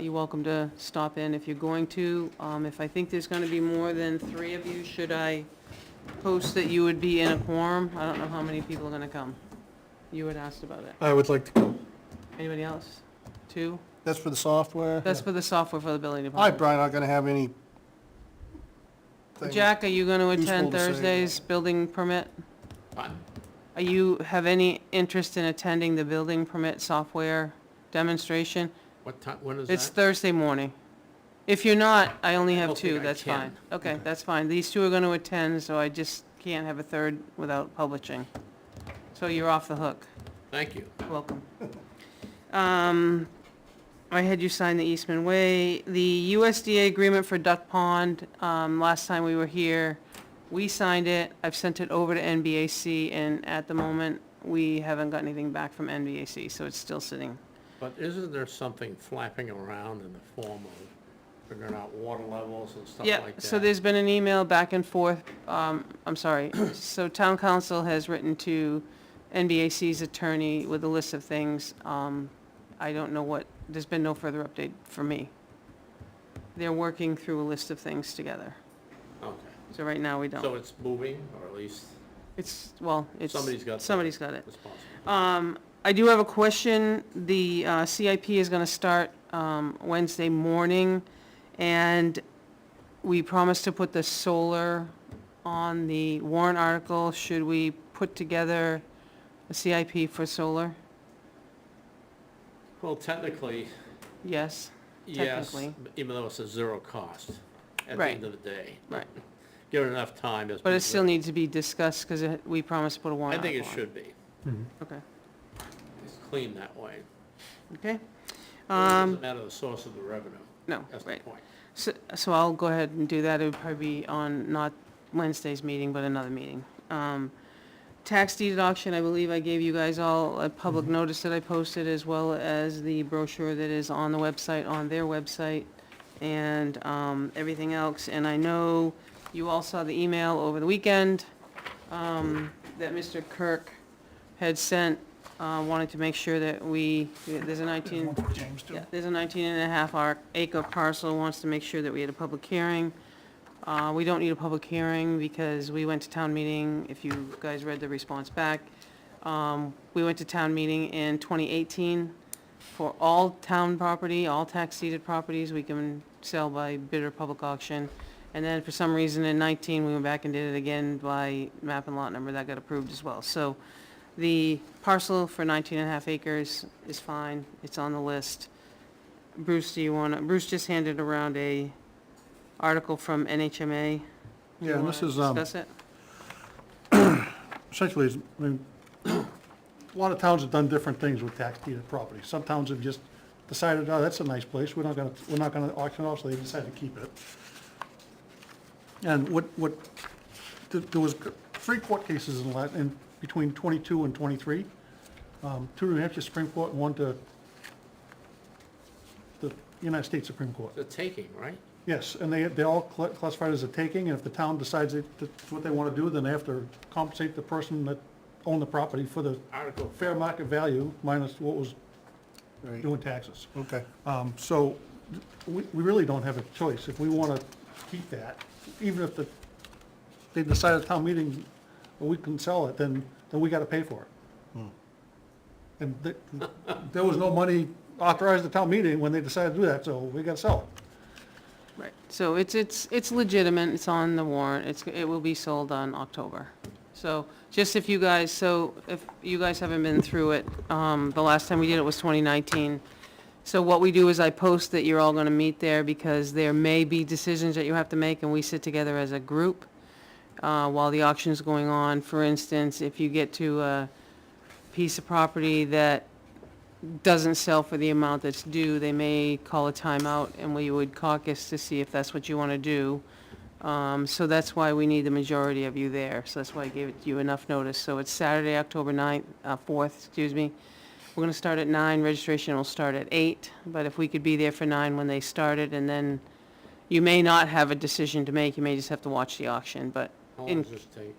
You're welcome to stop in if you're going to. If I think there's going to be more than 3 of you, should I post that you would be in a quorum? I don't know how many people are going to come. You had asked about it. I would like to go. Anybody else? 2? That's for the software? That's for the software for the building I'm department. probably not gonna have any. thing. Jack, are you going to attend Useful to say. Thursday's building permit? Fine. Are you, have any interest in attending the building permit software demonstration? What time, when is It's that? Thursday morning. If you're not, I only I have don't 2, think I that's fine. can. Okay, that's fine. These 2 are going to attend, so I just can't have a third without publishing. So you're off the hook. Thank you. Welcome. I had you sign the Eastman Way. The USDA agreement for Duck Pond, last time we were here, we signed it. I've sent it over to NBAC, and at the moment, we haven't got anything back from NBAC, so it's still sitting. But isn't there something flapping around in the form of figuring out water levels and stuff Yeah, like that? so there's been an email back and forth, so town council has written to NBAC's attorney with a list of things. I don't know what, there's been no further update for me. They're working through a list of things together. Okay. So right now, we So don't. it's moving, or at least It's somebody's got. somebody's got it. Responsibility. I do have a question. The CIP is gonna start Wednesday morning, and we promised to put the solar on the warrant article. Should we put together a CIP for solar? Well, technically, Yes, yes, Technically. even though it's a zero cost at the Right. end of the day. right. Give it enough time. as But it people- still needs to be discussed, because we promised to put a I warrant think it article on. should be. Okay, It's clean that way. okay. It doesn't matter the source of the revenue. No, That's the right. point. So I'll go ahead and do that. It would probably be on not Wednesday's meeting, but another meeting. Tax deed auction, I believe I gave you guys all a public notice that I posted, as well as the brochure that is on the website, on their website, and everything else. And I know you all saw the email over the weekend that Mr. Kirk had sent wanted to make sure that there's a 19, One for James, too. yeah, there's a 19.5 acre parcel, wants to make sure that we had a public hearing. We don't need a public hearing because we went to town meeting, if you guys read the response back. We went to town meeting in 2018 for all town property, all tax deeded properties, we can sell by bid or public auction. And then for some reason in 19, we went back and did it again by map and lot number, that got approved as well. So the parcel for 19.5 acres is fine, it's on the list. Bruce, Bruce just handed around a article from NHMA. Do you Yeah, and this wanna is, discuss it? essentially, I mean, a lot of towns have done different things with tax deeded property. Some towns have just decided, oh, that's a nice place, we're not gonna auction off, so they decided to keep it. And there was 3 court cases in between 22 and 23. 2 to New Hampshire Supreme Court and 1 to the United States Supreme Court. The taking, right? Yes, and they're all classified as a taking, and if the town decides that's what they want to do, then they have to compensate the person that owned the property for the Article, fair market value minus what was doing taxes. Okay. So we really don't have a choice. If we want to keep that, even if they decide at town meeting, well, we can sell it, then we got to pay for it. And there was no money authorized at town meeting when they decided to do that, so we got to sell it. Right, so it's legitimate, it's on the warrant, it will be sold on October. So, just if you guys haven't been through it, the last time we did it was 2019. So what we do is I post that you're all gonna meet there, because there may be decisions that you have to make, and we sit together as a group, while the auction's going on. For instance, if you get to a piece of property that doesn't sell for the amount that's due, they may call a timeout, and we would caucus to see if that's what you want to do. So that's why we need the majority of you there. So that's why I gave you enough notice. So it's Saturday, October 4th, excuse me. We're going to start at 9, registration will start at 8, but if we could be there for 9 when they started, and then you may not have a decision to make, you may just have to watch the auction, but how long does this take?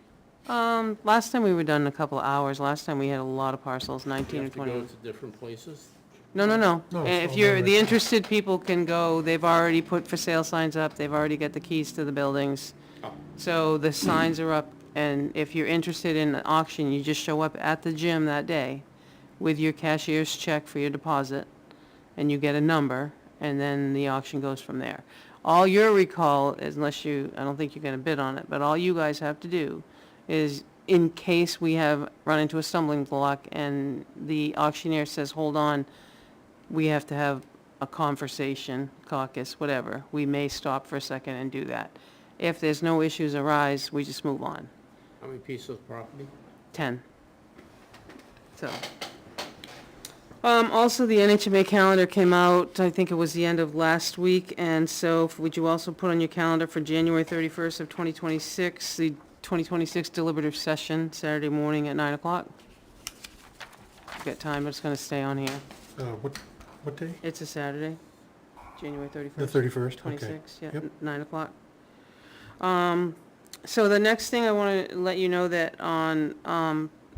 last time we were done in a couple of hours. Last time we had a lot of parcels, You 19 or have to 20. go to different places? No. No, it's If all you're, over. the interested people can go, they've already put for sale signs up, they've already got the keys to the buildings. Oh. So the signs are up, and if you're interested in the auction, you just show up at the gym that day with your cashier's check for your deposit, and you get a number, and then the auction goes from there. All your recall, unless I don't think you're gonna bid on it, but all you guys have to do is, in case we have run into a stumbling block and the auctioneer says, hold on, we have to have a conversation, caucus, whatever, we may stop for a second and do that. If there's no issues arise, we just move on. How many pieces of property? 10. So. Also, the NHMA calendar came out, I think it was the end of last week, and so would you also put on your calendar for January 31st of 2026, the 2026 deliberative session, Saturday morning at 9 o'clock? You've got time, but it's gonna stay on here. What day? It's a Saturday, January 31st. The 31st, okay. 26, yeah, Yep. 9 o'clock. So the next thing I want to let you know that on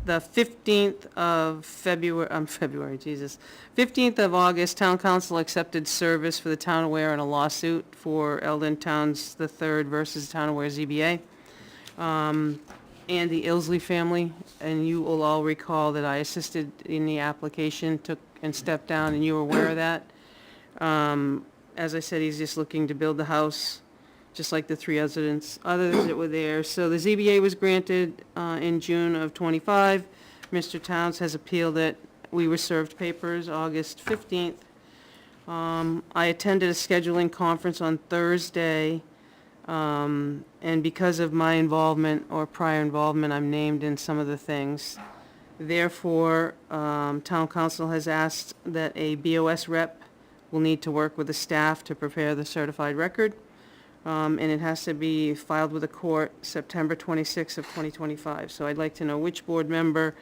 the 15th of February, Jesus, 15th of August, Town Council accepted service for the Town of Ware in a lawsuit for Eldon Towns III versus Town of Ware ZBA. And the Ilsley family, and you will all recall that I assisted in the application, took and stepped down, and you were aware of that. As I said, he's just looking to build the house, just like the 3 others that were there. So the ZBA was granted in June of '25. Mr. Towns has appealed it. We were served papers August 15th. I attended a scheduling conference on Thursday, and because of my involvement or prior involvement, I'm named in some of the things. Therefore, Town Council has asked that a BOS rep will need to work with the staff to prepare the certified record, and it has to be filed with the court September 26th of 2025. So I'd like to know which board member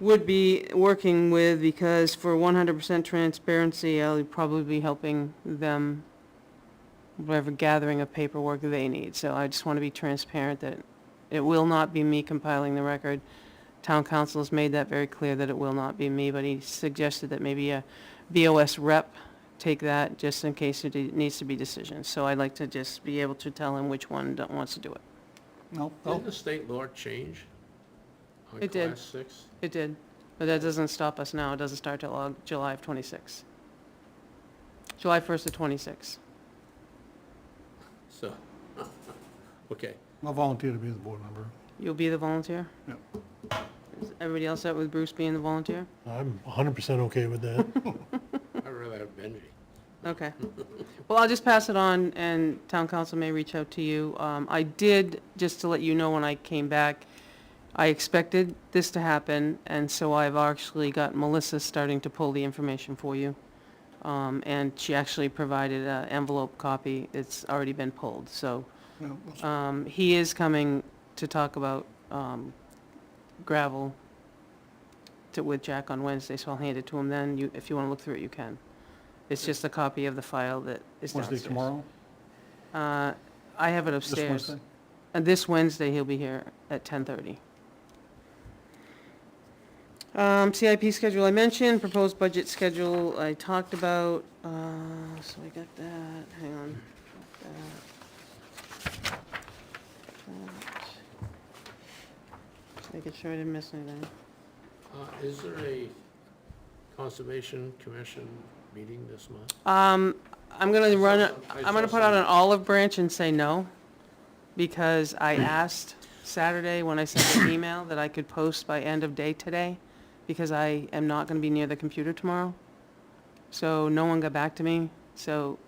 would be working with, because for 100% transparency, I'll probably be helping them, whatever gathering of paperwork they need. So I just want to be transparent that it will not be me compiling the record. Town council has made that very clear that it will not be me, but he suggested that maybe a VOS rep take that, just in case it needs to be decisions. So I'd like to just be able to tell him which one wants to do it. No, Didn't the state law change on It did. Class 6? It did, but that doesn't stop us now. It doesn't start till July of '26. July 1st of '26. So, okay. I'll volunteer to be the board member. You'll be the volunteer? Yeah. Is everybody else set with Bruce being the volunteer? I'm 100% okay with that. I'd rather have Benji. Okay. Well, I'll just pass it on, and town council may reach out to you. I did, just to let you know, when I came back, I expected this to happen, and so I've actually got Melissa starting to pull the information for you. And she actually provided an envelope copy. It's already been pulled, so. Yeah, that's- He is coming to talk about gravel with Jack on Wednesday, so I'll hand it to him then. If you want to look through it, you can. It's just a copy of the file that is Wednesday downstairs. tomorrow? I have it This upstairs. Wednesday? And this Wednesday, he'll be here at 10:30. CIP schedule I mentioned, proposed budget schedule I talked about, so I got that, hang on. Got that. Just making sure I didn't miss anything. Is there a Conservation Commission meeting this month? I'm gonna run, I I'm gonna saw put out some- an olive branch and say no, because I asked Saturday when I sent an email that I could post by end of day today, because I am not gonna be near the computer tomorrow. So no one got back to me, so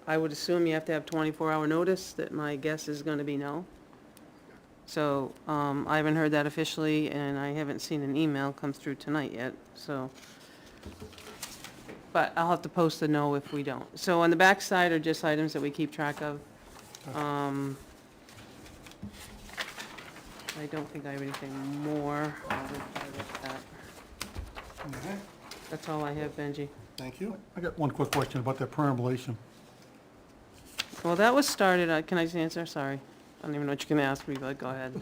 I would assume you have to have 24-hour notice, that my guess is gonna be no. So, I haven't heard that officially, and I haven't seen an email come through tonight yet, so. But I'll have to post a no if we don't. So on the back side are just items that we keep track of. I don't think I have anything more. I'll reply with that. Okay, That's all I have, Benji. thank you. I got one quick question about that perambulation. Well, that was started, can I just answer? Sorry. I don't even know what you're gonna ask me, but go ahead.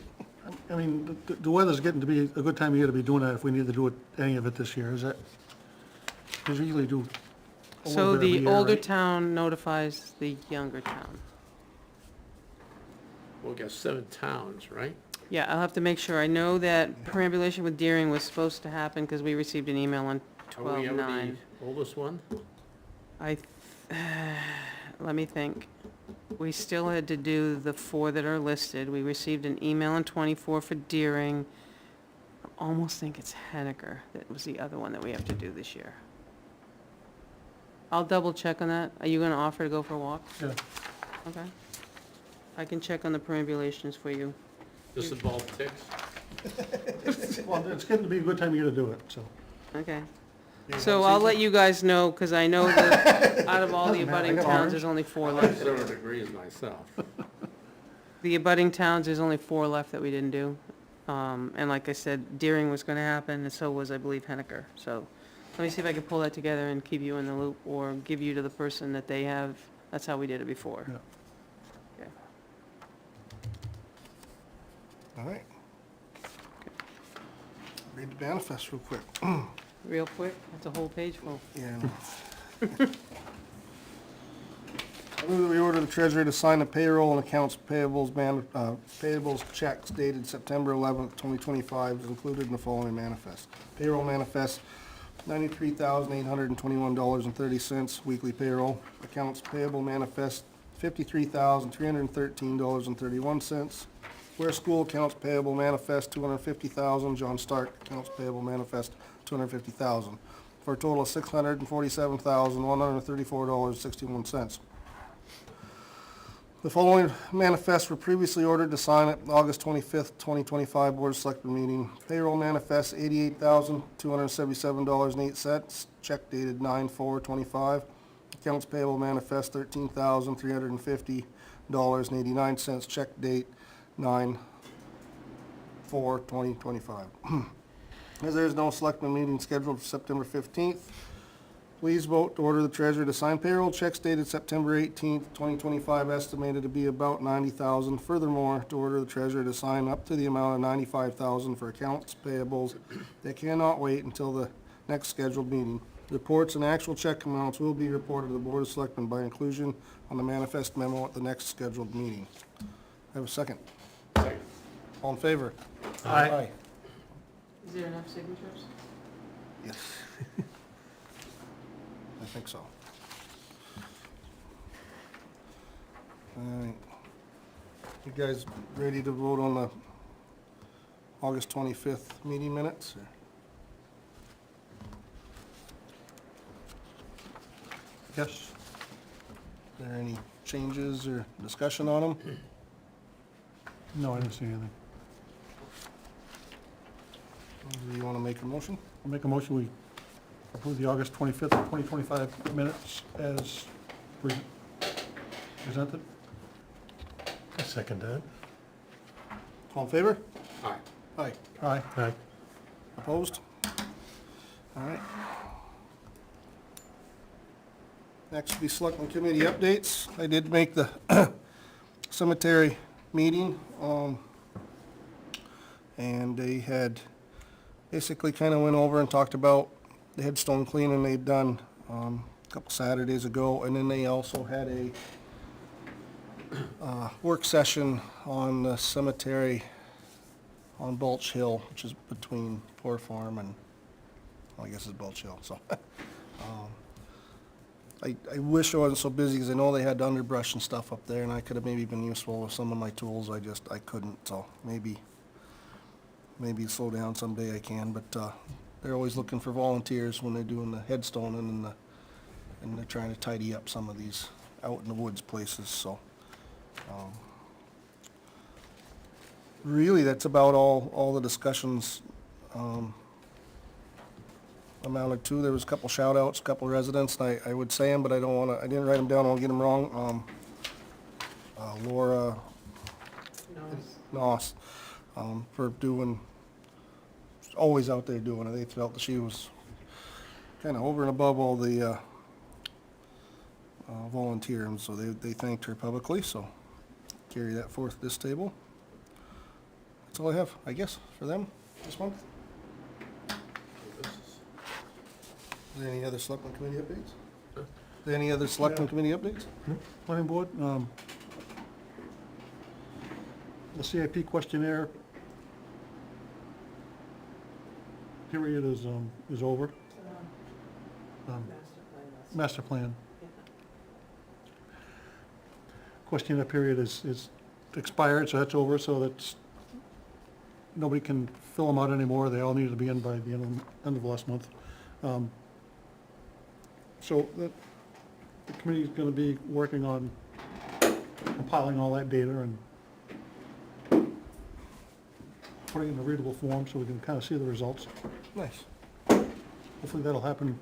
I mean, the weather's getting to be a good time of year to be doing that if we need to do it, any of it this year, is that? Because we usually do a So little bit every the year, older right? town notifies the younger town. We'll get 7 towns, right? Yeah, I'll have to make sure. I know that perambulation with Deering was supposed to happen because we received an email on Are we ever 12/9. the oldest one? Let me think. We still had to do the 4 that are listed. We received an email on 24 for Deering. I almost think it's Henniker that was the other one that we have to do this year. I'll double check on that. Are you gonna offer to go for a walk? Yeah. Okay. I can check on the perambulations for you. This involve ticks? Well, it's getting to be a good time of year to do it, so. Okay. So I'll let you guys know, because I know that out of all the Doesn't matter, I abutting got towns, orange. there's only 4 I'm left. 0 degrees myself. The abutting towns, there's only 4 left that we didn't do. And like I said, Deering was gonna happen, and so was, I believe, Henniker. So let me see if I can pull that together and keep you in the loop, or give you to the person that they have. That's how we did it before. Yeah. Okay. All right. Read the manifest real quick. Real quick, that's a whole page full. Yeah, I know. I move that we order the treasurer to sign the payroll and accounts payables payables checks dated September 11th, 2025, is included in the following manifest. Payroll manifest, $93,821.30, weekly payroll. Accounts payable manifest, $53,313.31. Ware School accounts payable manifest, $250,000. John Stark accounts payable manifest, $250,000, for a total of $647,134.61. The following manifests were previously ordered to sign at August 25th, 2025 Board of Selectmen meeting. Payroll manifest, $88,277.08, check dated 9/4/25. Accounts payable manifest, $13,350.89, check date 9/4/2025. As there is no selectmen meeting scheduled for September 15th, Please vote to order the treasurer to sign payroll checks dated September 18th, 2025, estimated to be about $90,000. Furthermore, to order the treasurer to sign up to the amount of $95,000 for accounts payables that cannot wait until the next scheduled meeting. Reports and actual check amounts will be reported to the Board of Selectmen by inclusion on the manifest memo at the next scheduled meeting. Have a second? Second. All in favor? Aye. Is there enough signatures? Yes. I think so. All right. You guys ready to vote on the August 25th meeting minutes? or- Yes. Is there any changes or discussion on them? No, I didn't see anything. Do you want to make a motion? I'll make a motion, we approve the August 25th, 2025 minutes as presented. I second that. All in favor? Aye. Aye. Aye. Aye. Opposed? All right. Next will be Selectmen Committee updates. I did make the cemetery meeting, and they had basically kind of went over and talked about the headstone cleaning they'd done a couple Saturdays ago, and then they also had a work session on the cemetery on Bulch Hill, which is between Poor Farm and, well, I guess it's Bulch Hill, so. I wish I wasn't so busy, because I know they had underbrush and stuff up there, and I could have maybe been useful with some of my tools, I couldn't, so maybe slow down someday I can, but, they're always looking for volunteers when they're doing the headstone and they're trying to tidy up some of these out in the woods places, so. Really, that's about all the discussions, amounted to. There was a couple shout outs, a couple residents, and I would say them, but I don't wanna, I didn't write them down, I'll get them wrong. Laura Noss, for doing, always out there doing it. They felt that she was kinda over and above all the, volunteers, so they thanked her publicly, so carry that forth at this table. That's all I have, I guess, for them this month. Is there any other Selectmen Committee updates? Is there any other Selectmen Committee updates? Planning Board, the CIP questionnaire period is over. Master plan. Questionnaire period is expired, so that's over, so that's, nobody can fill them out anymore. They all needed to be in by the end of last month. So the committee's gonna be working on compiling all that data and putting it in a readable form so we can kind of see the results. Nice. Hopefully that'll happen.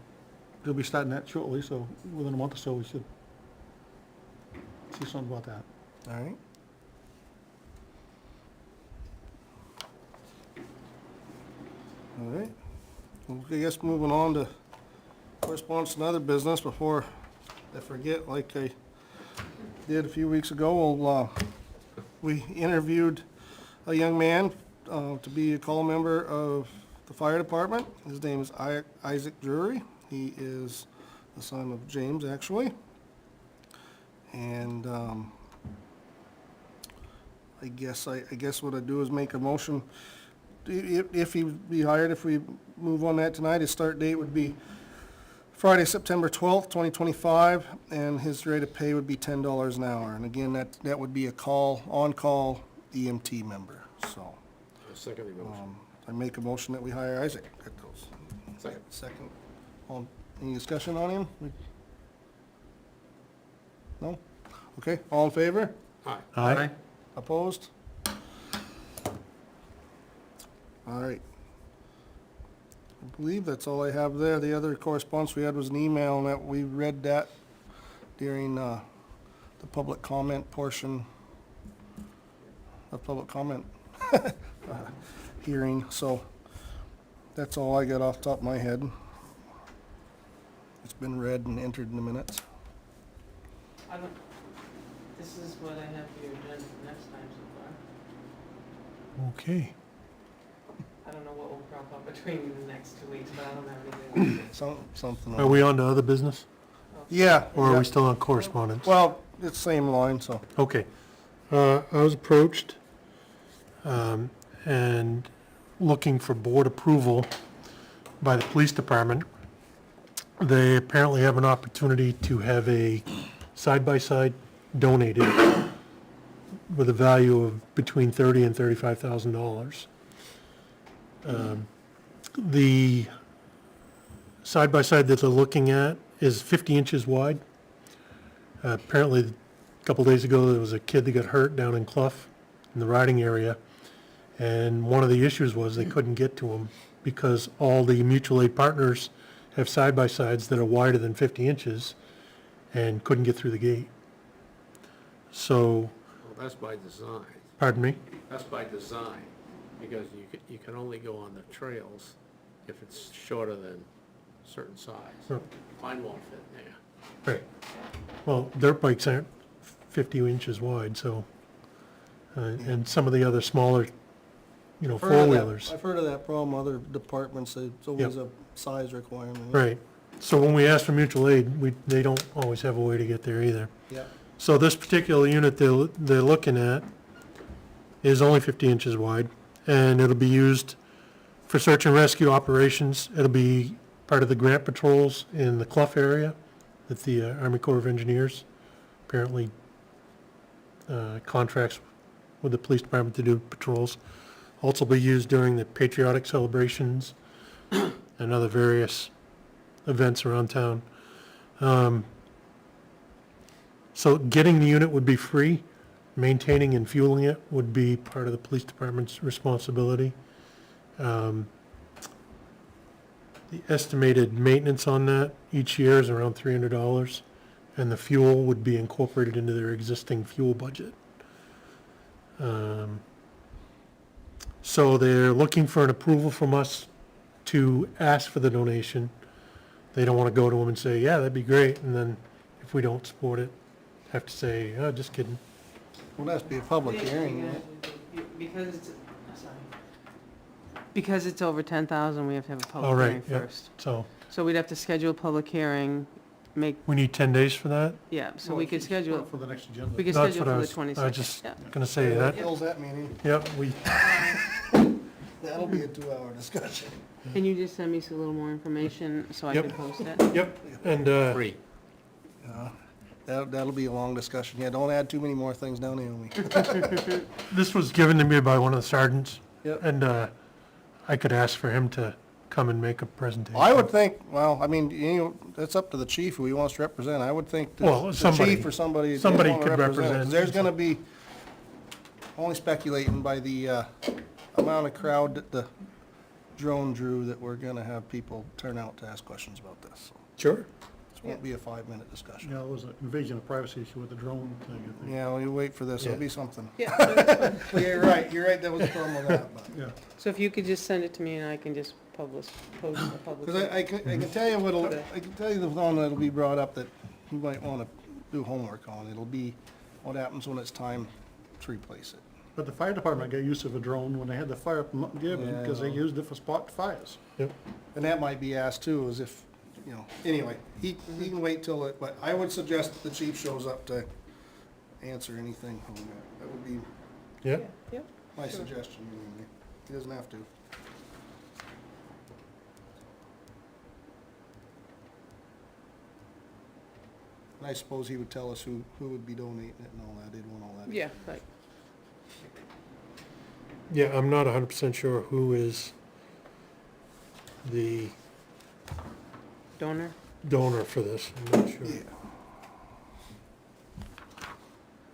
They'll be starting that shortly, so within a month or so, we should see something about that. All right. All right. Well, I guess moving on to correspondence and other business before I forget, like I did a few weeks ago, we interviewed a young man to be a call member of the fire department. His name is Isaac Drury. He is the son of James, actually. And I guess what I'd do is make a motion, if he would be hired, if we move on that tonight, his start date would be Friday, September 12th, 2025, and his rate of pay would be $10 an hour. And again, that would be a on-call EMT member, so. Second the motion. I make a motion that we hire Isaac at those. Second. Second. Any discussion on him? No? Okay, all in favor? Aye. Aye. Opposed? All right. I believe that's all I have there. The other correspondence we had was an email, and that we read that during the public comment portion of public comment hearing, so that's all I got off the top of my head. It's been read and entered in the minutes. I don't, this is what I have for your agenda for next time so far. Okay. I don't know what will crop up between the next 2 weeks, but I don't have anything else. Something. Are we on to other business, Yeah. or are yeah. we still on correspondence? Well, it's same line, so. Okay. I was approached, and looking for board approval by the police department. They apparently have an opportunity to have a side-by-side donated with a value of between $30,000 and $35,000. The side-by-side that they're looking at is 50 inches wide. Apparently, a couple days ago, there was a kid that got hurt down in Clough in the riding area. And one of the issues was they couldn't get to him because all the mutual aid partners have side-by-sides that are wider than 50 inches and couldn't get through the gate. So, Well, that's by design. pardon me? That's by design, because you can only go on the trails if it's shorter than a certain size. Sure. Mine won't fit in there. Right. Well, dirt bikes aren't 50 inches wide, so, and some of the other smaller, Heard of that- four-wheelers. I've heard of that problem, other departments, it's always a size requirement. Right. So when we ask for mutual aid, they don't always have a way to get there either. Yeah. So this particular unit they're looking at is only 50 inches wide, and it'll be used for search and rescue operations. It'll be part of the grant patrols in the Clough area that the Army Corps of Engineers apparently contracts with the police department to do patrols. Also be used during the patriotic celebrations and other various events around town. So getting the unit would be free, maintaining and fueling it would be part of the police department's responsibility. The estimated maintenance on that each year is around $300, and the fuel would be incorporated into their existing fuel budget. So they're looking for an approval from us to ask for the donation. They don't want to go to them and say, yeah, that'd be great, and then if we don't support it, have to say, oh, just kidding. Well, that's be a public hearing. Because it's, sorry. Because it's over 10,000, we have to have a All public right, hearing yeah. first. So So we'd have to schedule a public hearing, make, we need 10 days for that? yeah, so we could schedule, it. For the next agenda. we could That's schedule what for the I was 22nd. just Yeah. gonna say that. Fills that meeting. Yep, That'll be a 2-hour discussion. Can you just send me a little more information so I Yep. can post it? yep, and, Free. That'll be a long discussion. Yeah, don't add too many more things down, Naomi. this was given to me by one of the sergeants. Yep. And, I could ask for him to come and make a presentation. I would think, well, I mean, that's up to the chief who he wants to represent. I would think Well, the somebody- chief or somebody. somebody they wanna could represent, 'cause represent. There's gonna be, only speculating by the, amount of crowd that the drone drew, that we're gonna have people turn out to ask questions about this. Sure. This won't be a 5-minute discussion. Yeah, it was an invasion of privacy issue with the drone thing, I think. Yeah, well, you wait for this, it'll Yeah. be something. Yeah. Well, you're right, that was the problem with that, but. Yeah. So if you could just send it to me and I can just post a public. Because I can tell you I can tell you the one that'll be brought up that you might wanna do homework on. It'll be what happens when it's time to replace it. But the fire department got use of a drone when they had the fire up in Mount Gibbon, because they Yeah. used it for spot fires. Yep. And that might be asked too, is if, anyway, he can wait till it, but I would suggest that the chief shows up to answer anything on that. That would be Yeah. Yep. my suggestion, anyway. He doesn't have to. And I suppose he would tell us who would be donating it and all that, they'd want all that. Yeah, right. Yeah, I'm not 100% sure who is the Donor? donor for this. I'm not sure. Yeah.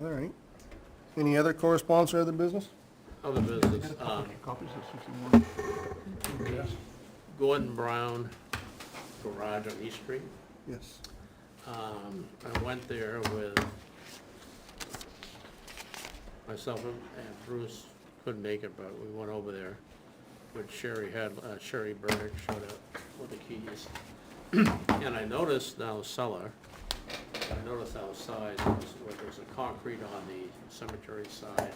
All right. Any other correspondence or other business? Other business, Copies of 61. Gordon Brown Garage on East Street. Yes. I went there with myself and Bruce, couldn't make it, but we went over there with Sherry Burdick showed up with the keys. And I noticed now cellar, I noticed outside, where there's a concrete on the cemetery side.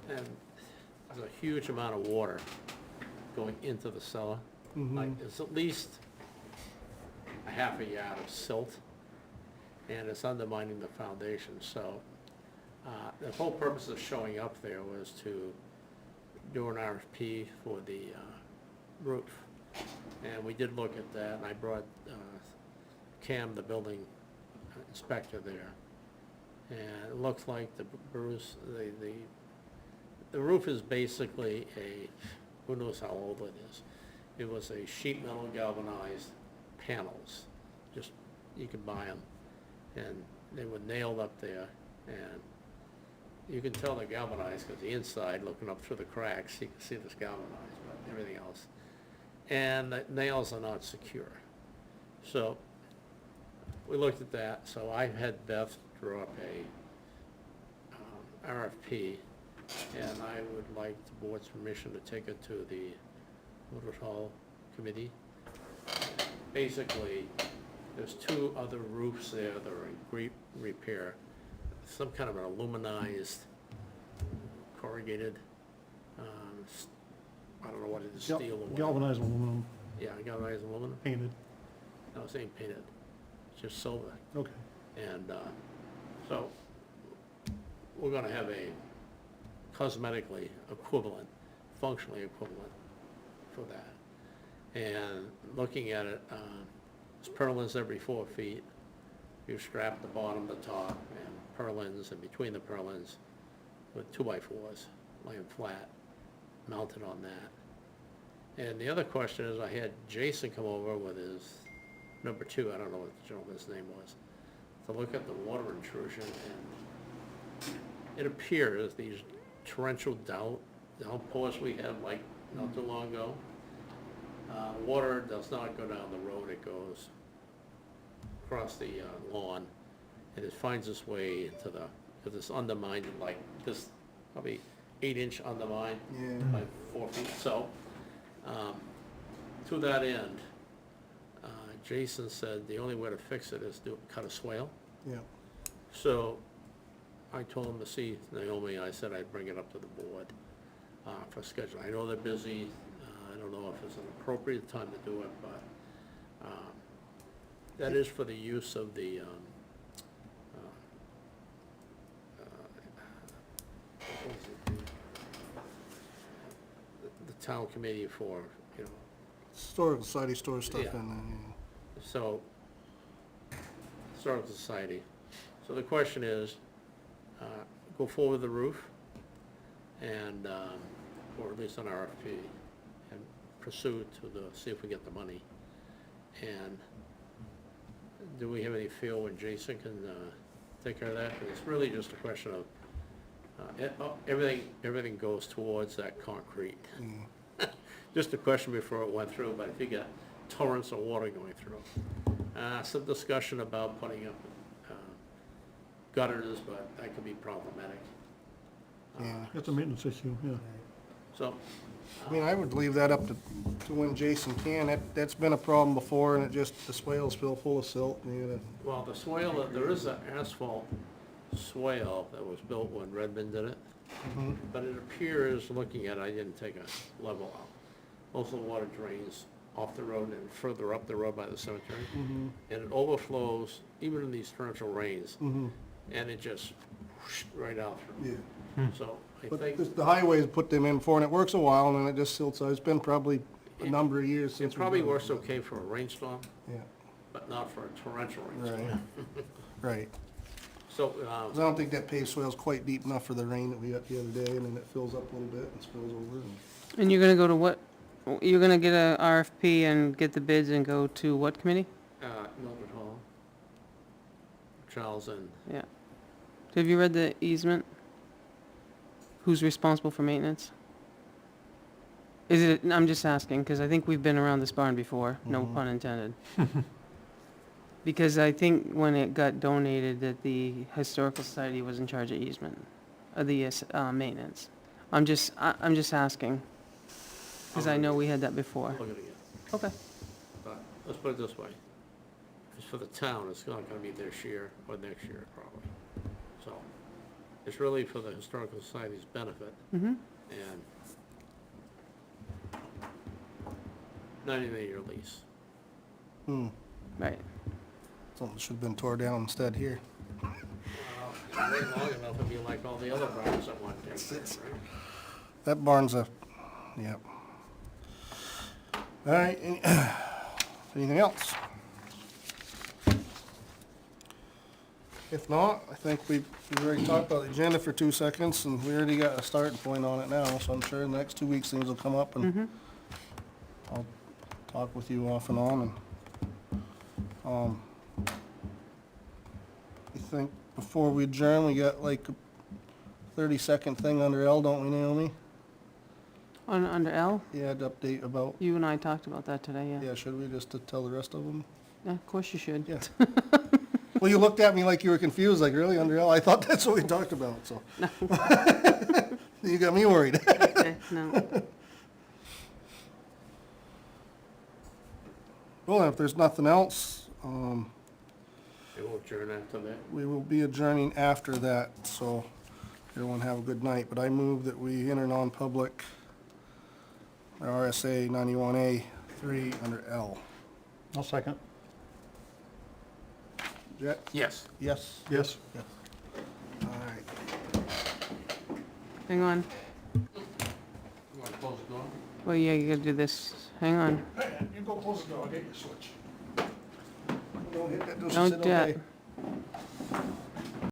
And there's a huge amount of water going into the cellar. Like, it's at least a half a yard of silt, and it's undermining the foundation, so, the whole purpose of showing up there was to do an RFP for the, roof. And we did look at that, and I brought, Cam, the building inspector, there. And it looks like the roof is basically a, who knows how old it is. It was a sheet metal galvanized panels, just, you could buy them. And they were nailed up there, and you can tell they're galvanized, because the inside, looking up through the cracks, you can see this galvanized, but everything else. And the nails are not secure. So, we looked at that, so I had Beth draw up a RFP, and I would like the board's permission to take it to the Woodward Hall Committee. Basically, there's two other roofs there that are in great repair. Some kind of an aluminized, corrugated, I don't know what it is, steel or whatever. Galvanized aluminum Yeah, galvanized aluminum. painted. No, it ain't painted, it's just silver. Okay. And, so, we're gonna have a cosmetically equivalent, functionally equivalent for that. And looking at it, it's purlins every 4 feet. You strap the bottom to top, and purlins, and between the purlins with 2x4s, laying flat, mounted on that. And the other question is, I had Jason come over with his number 2, I don't know what the gentleman's name was, to look at the water intrusion, and it appears these torrential downpours we had like not too long ago, water does not go down the road, it goes across the lawn, and it finds its way into the, because it's undermined, like this, probably 8-inch undermined by 4 feet. So, to that end, Jason said the only way to fix it is to cut a swale. Yeah. So, I told him to see Naomi, I said I'd bring it up to the board for scheduling. I know they're busy, I don't know if it's an appropriate time to do it, but that is for the use of the, what was it? The town committee for, you know, Historical Society stores stuff Yeah. in there, so, Historical Society. So the question is, go forward with the roof, and, or at least an RFP, and pursue see if we get the money. And do we have any feel when Jason can, take care of that? 'Cause it's really just a question of, everything goes towards that concrete. Just a question before it went through, but if you got torrents of water going through. Some discussion about putting up gutters, but that could be problematic. yeah. It's a maintenance issue, yeah. So, I mean, I would leave that up to when Jason can. That's been a problem before, and the swale's still full of silt, and you gotta, well, the swale, there is an asphalt swale that was built when Redmond did it, but it appears, looking at it, I didn't take a level out. Most of the water drains off the road and further up the road by the cemetery, and it overflows even in these torrential rains, and it just whoosh right out through. yeah. So I But think the highways put them in for, and it works a while, and then it just silts out. It's been probably a number of years it since. probably we've done works okay for a rainstorm, Yeah, but not for a torrential rainstorm. right, right. So, 'Cause I don't think that paved swale's quite deep enough for the rain that we got the other day, and then it fills up a little bit and spills over. And you're gonna go to what, you're gonna get a RFP and get the bids and go to what committee? Mildred Hall, Charles and, Yeah. Have you read the easement? Who's responsible for maintenance? Is it, I'm just asking, because I think we've been around this barn before, no pun intended. Because I think when it got donated, that the Historical Society was in charge of easement, of the maintenance. I'm just asking, because I know we had that before. look at it again. Okay. But let's put it this way. It's for the town, it's not gonna be this year or next year probably. So, it's really for the Historical Society's benefit. Mm-hmm. And 90-day lease. Right. Something should have been tore down instead here. Well, wait long enough, it'd be like all the other barns at one time, right? That barn's yep. All right, anything else? If not, I think we've already talked about the agenda for 2 seconds, and we already got a starting point on it now, so I'm sure in the next 2 weeks things will come up, and I'll talk with you off and on, and, you think before we adjourn, we got like a 30-second thing under L, don't we, Naomi? Under L, Yeah, to update about, you and I talked about that today, yeah. yeah, should we just to tell the rest of them? Yeah, of course you should. Yeah. Well, you looked at me like you were confused, like, really, under L? I thought that's what we talked about, so. You got me worried. Okay, no. Well, if there's nothing else, It will adjourn after that. we will be adjourning after that, so everyone have a good night. But I move that we enter non-public RSA 91A 3 under L. I'll second. Jet? Yes. Yes? Yes. All right. Hang on. You wanna close the door? Well, yeah, you gotta do this. Hang on. Hey, you go close the door, I'll get your switch. Don't hit that, Don't sit do okay. it.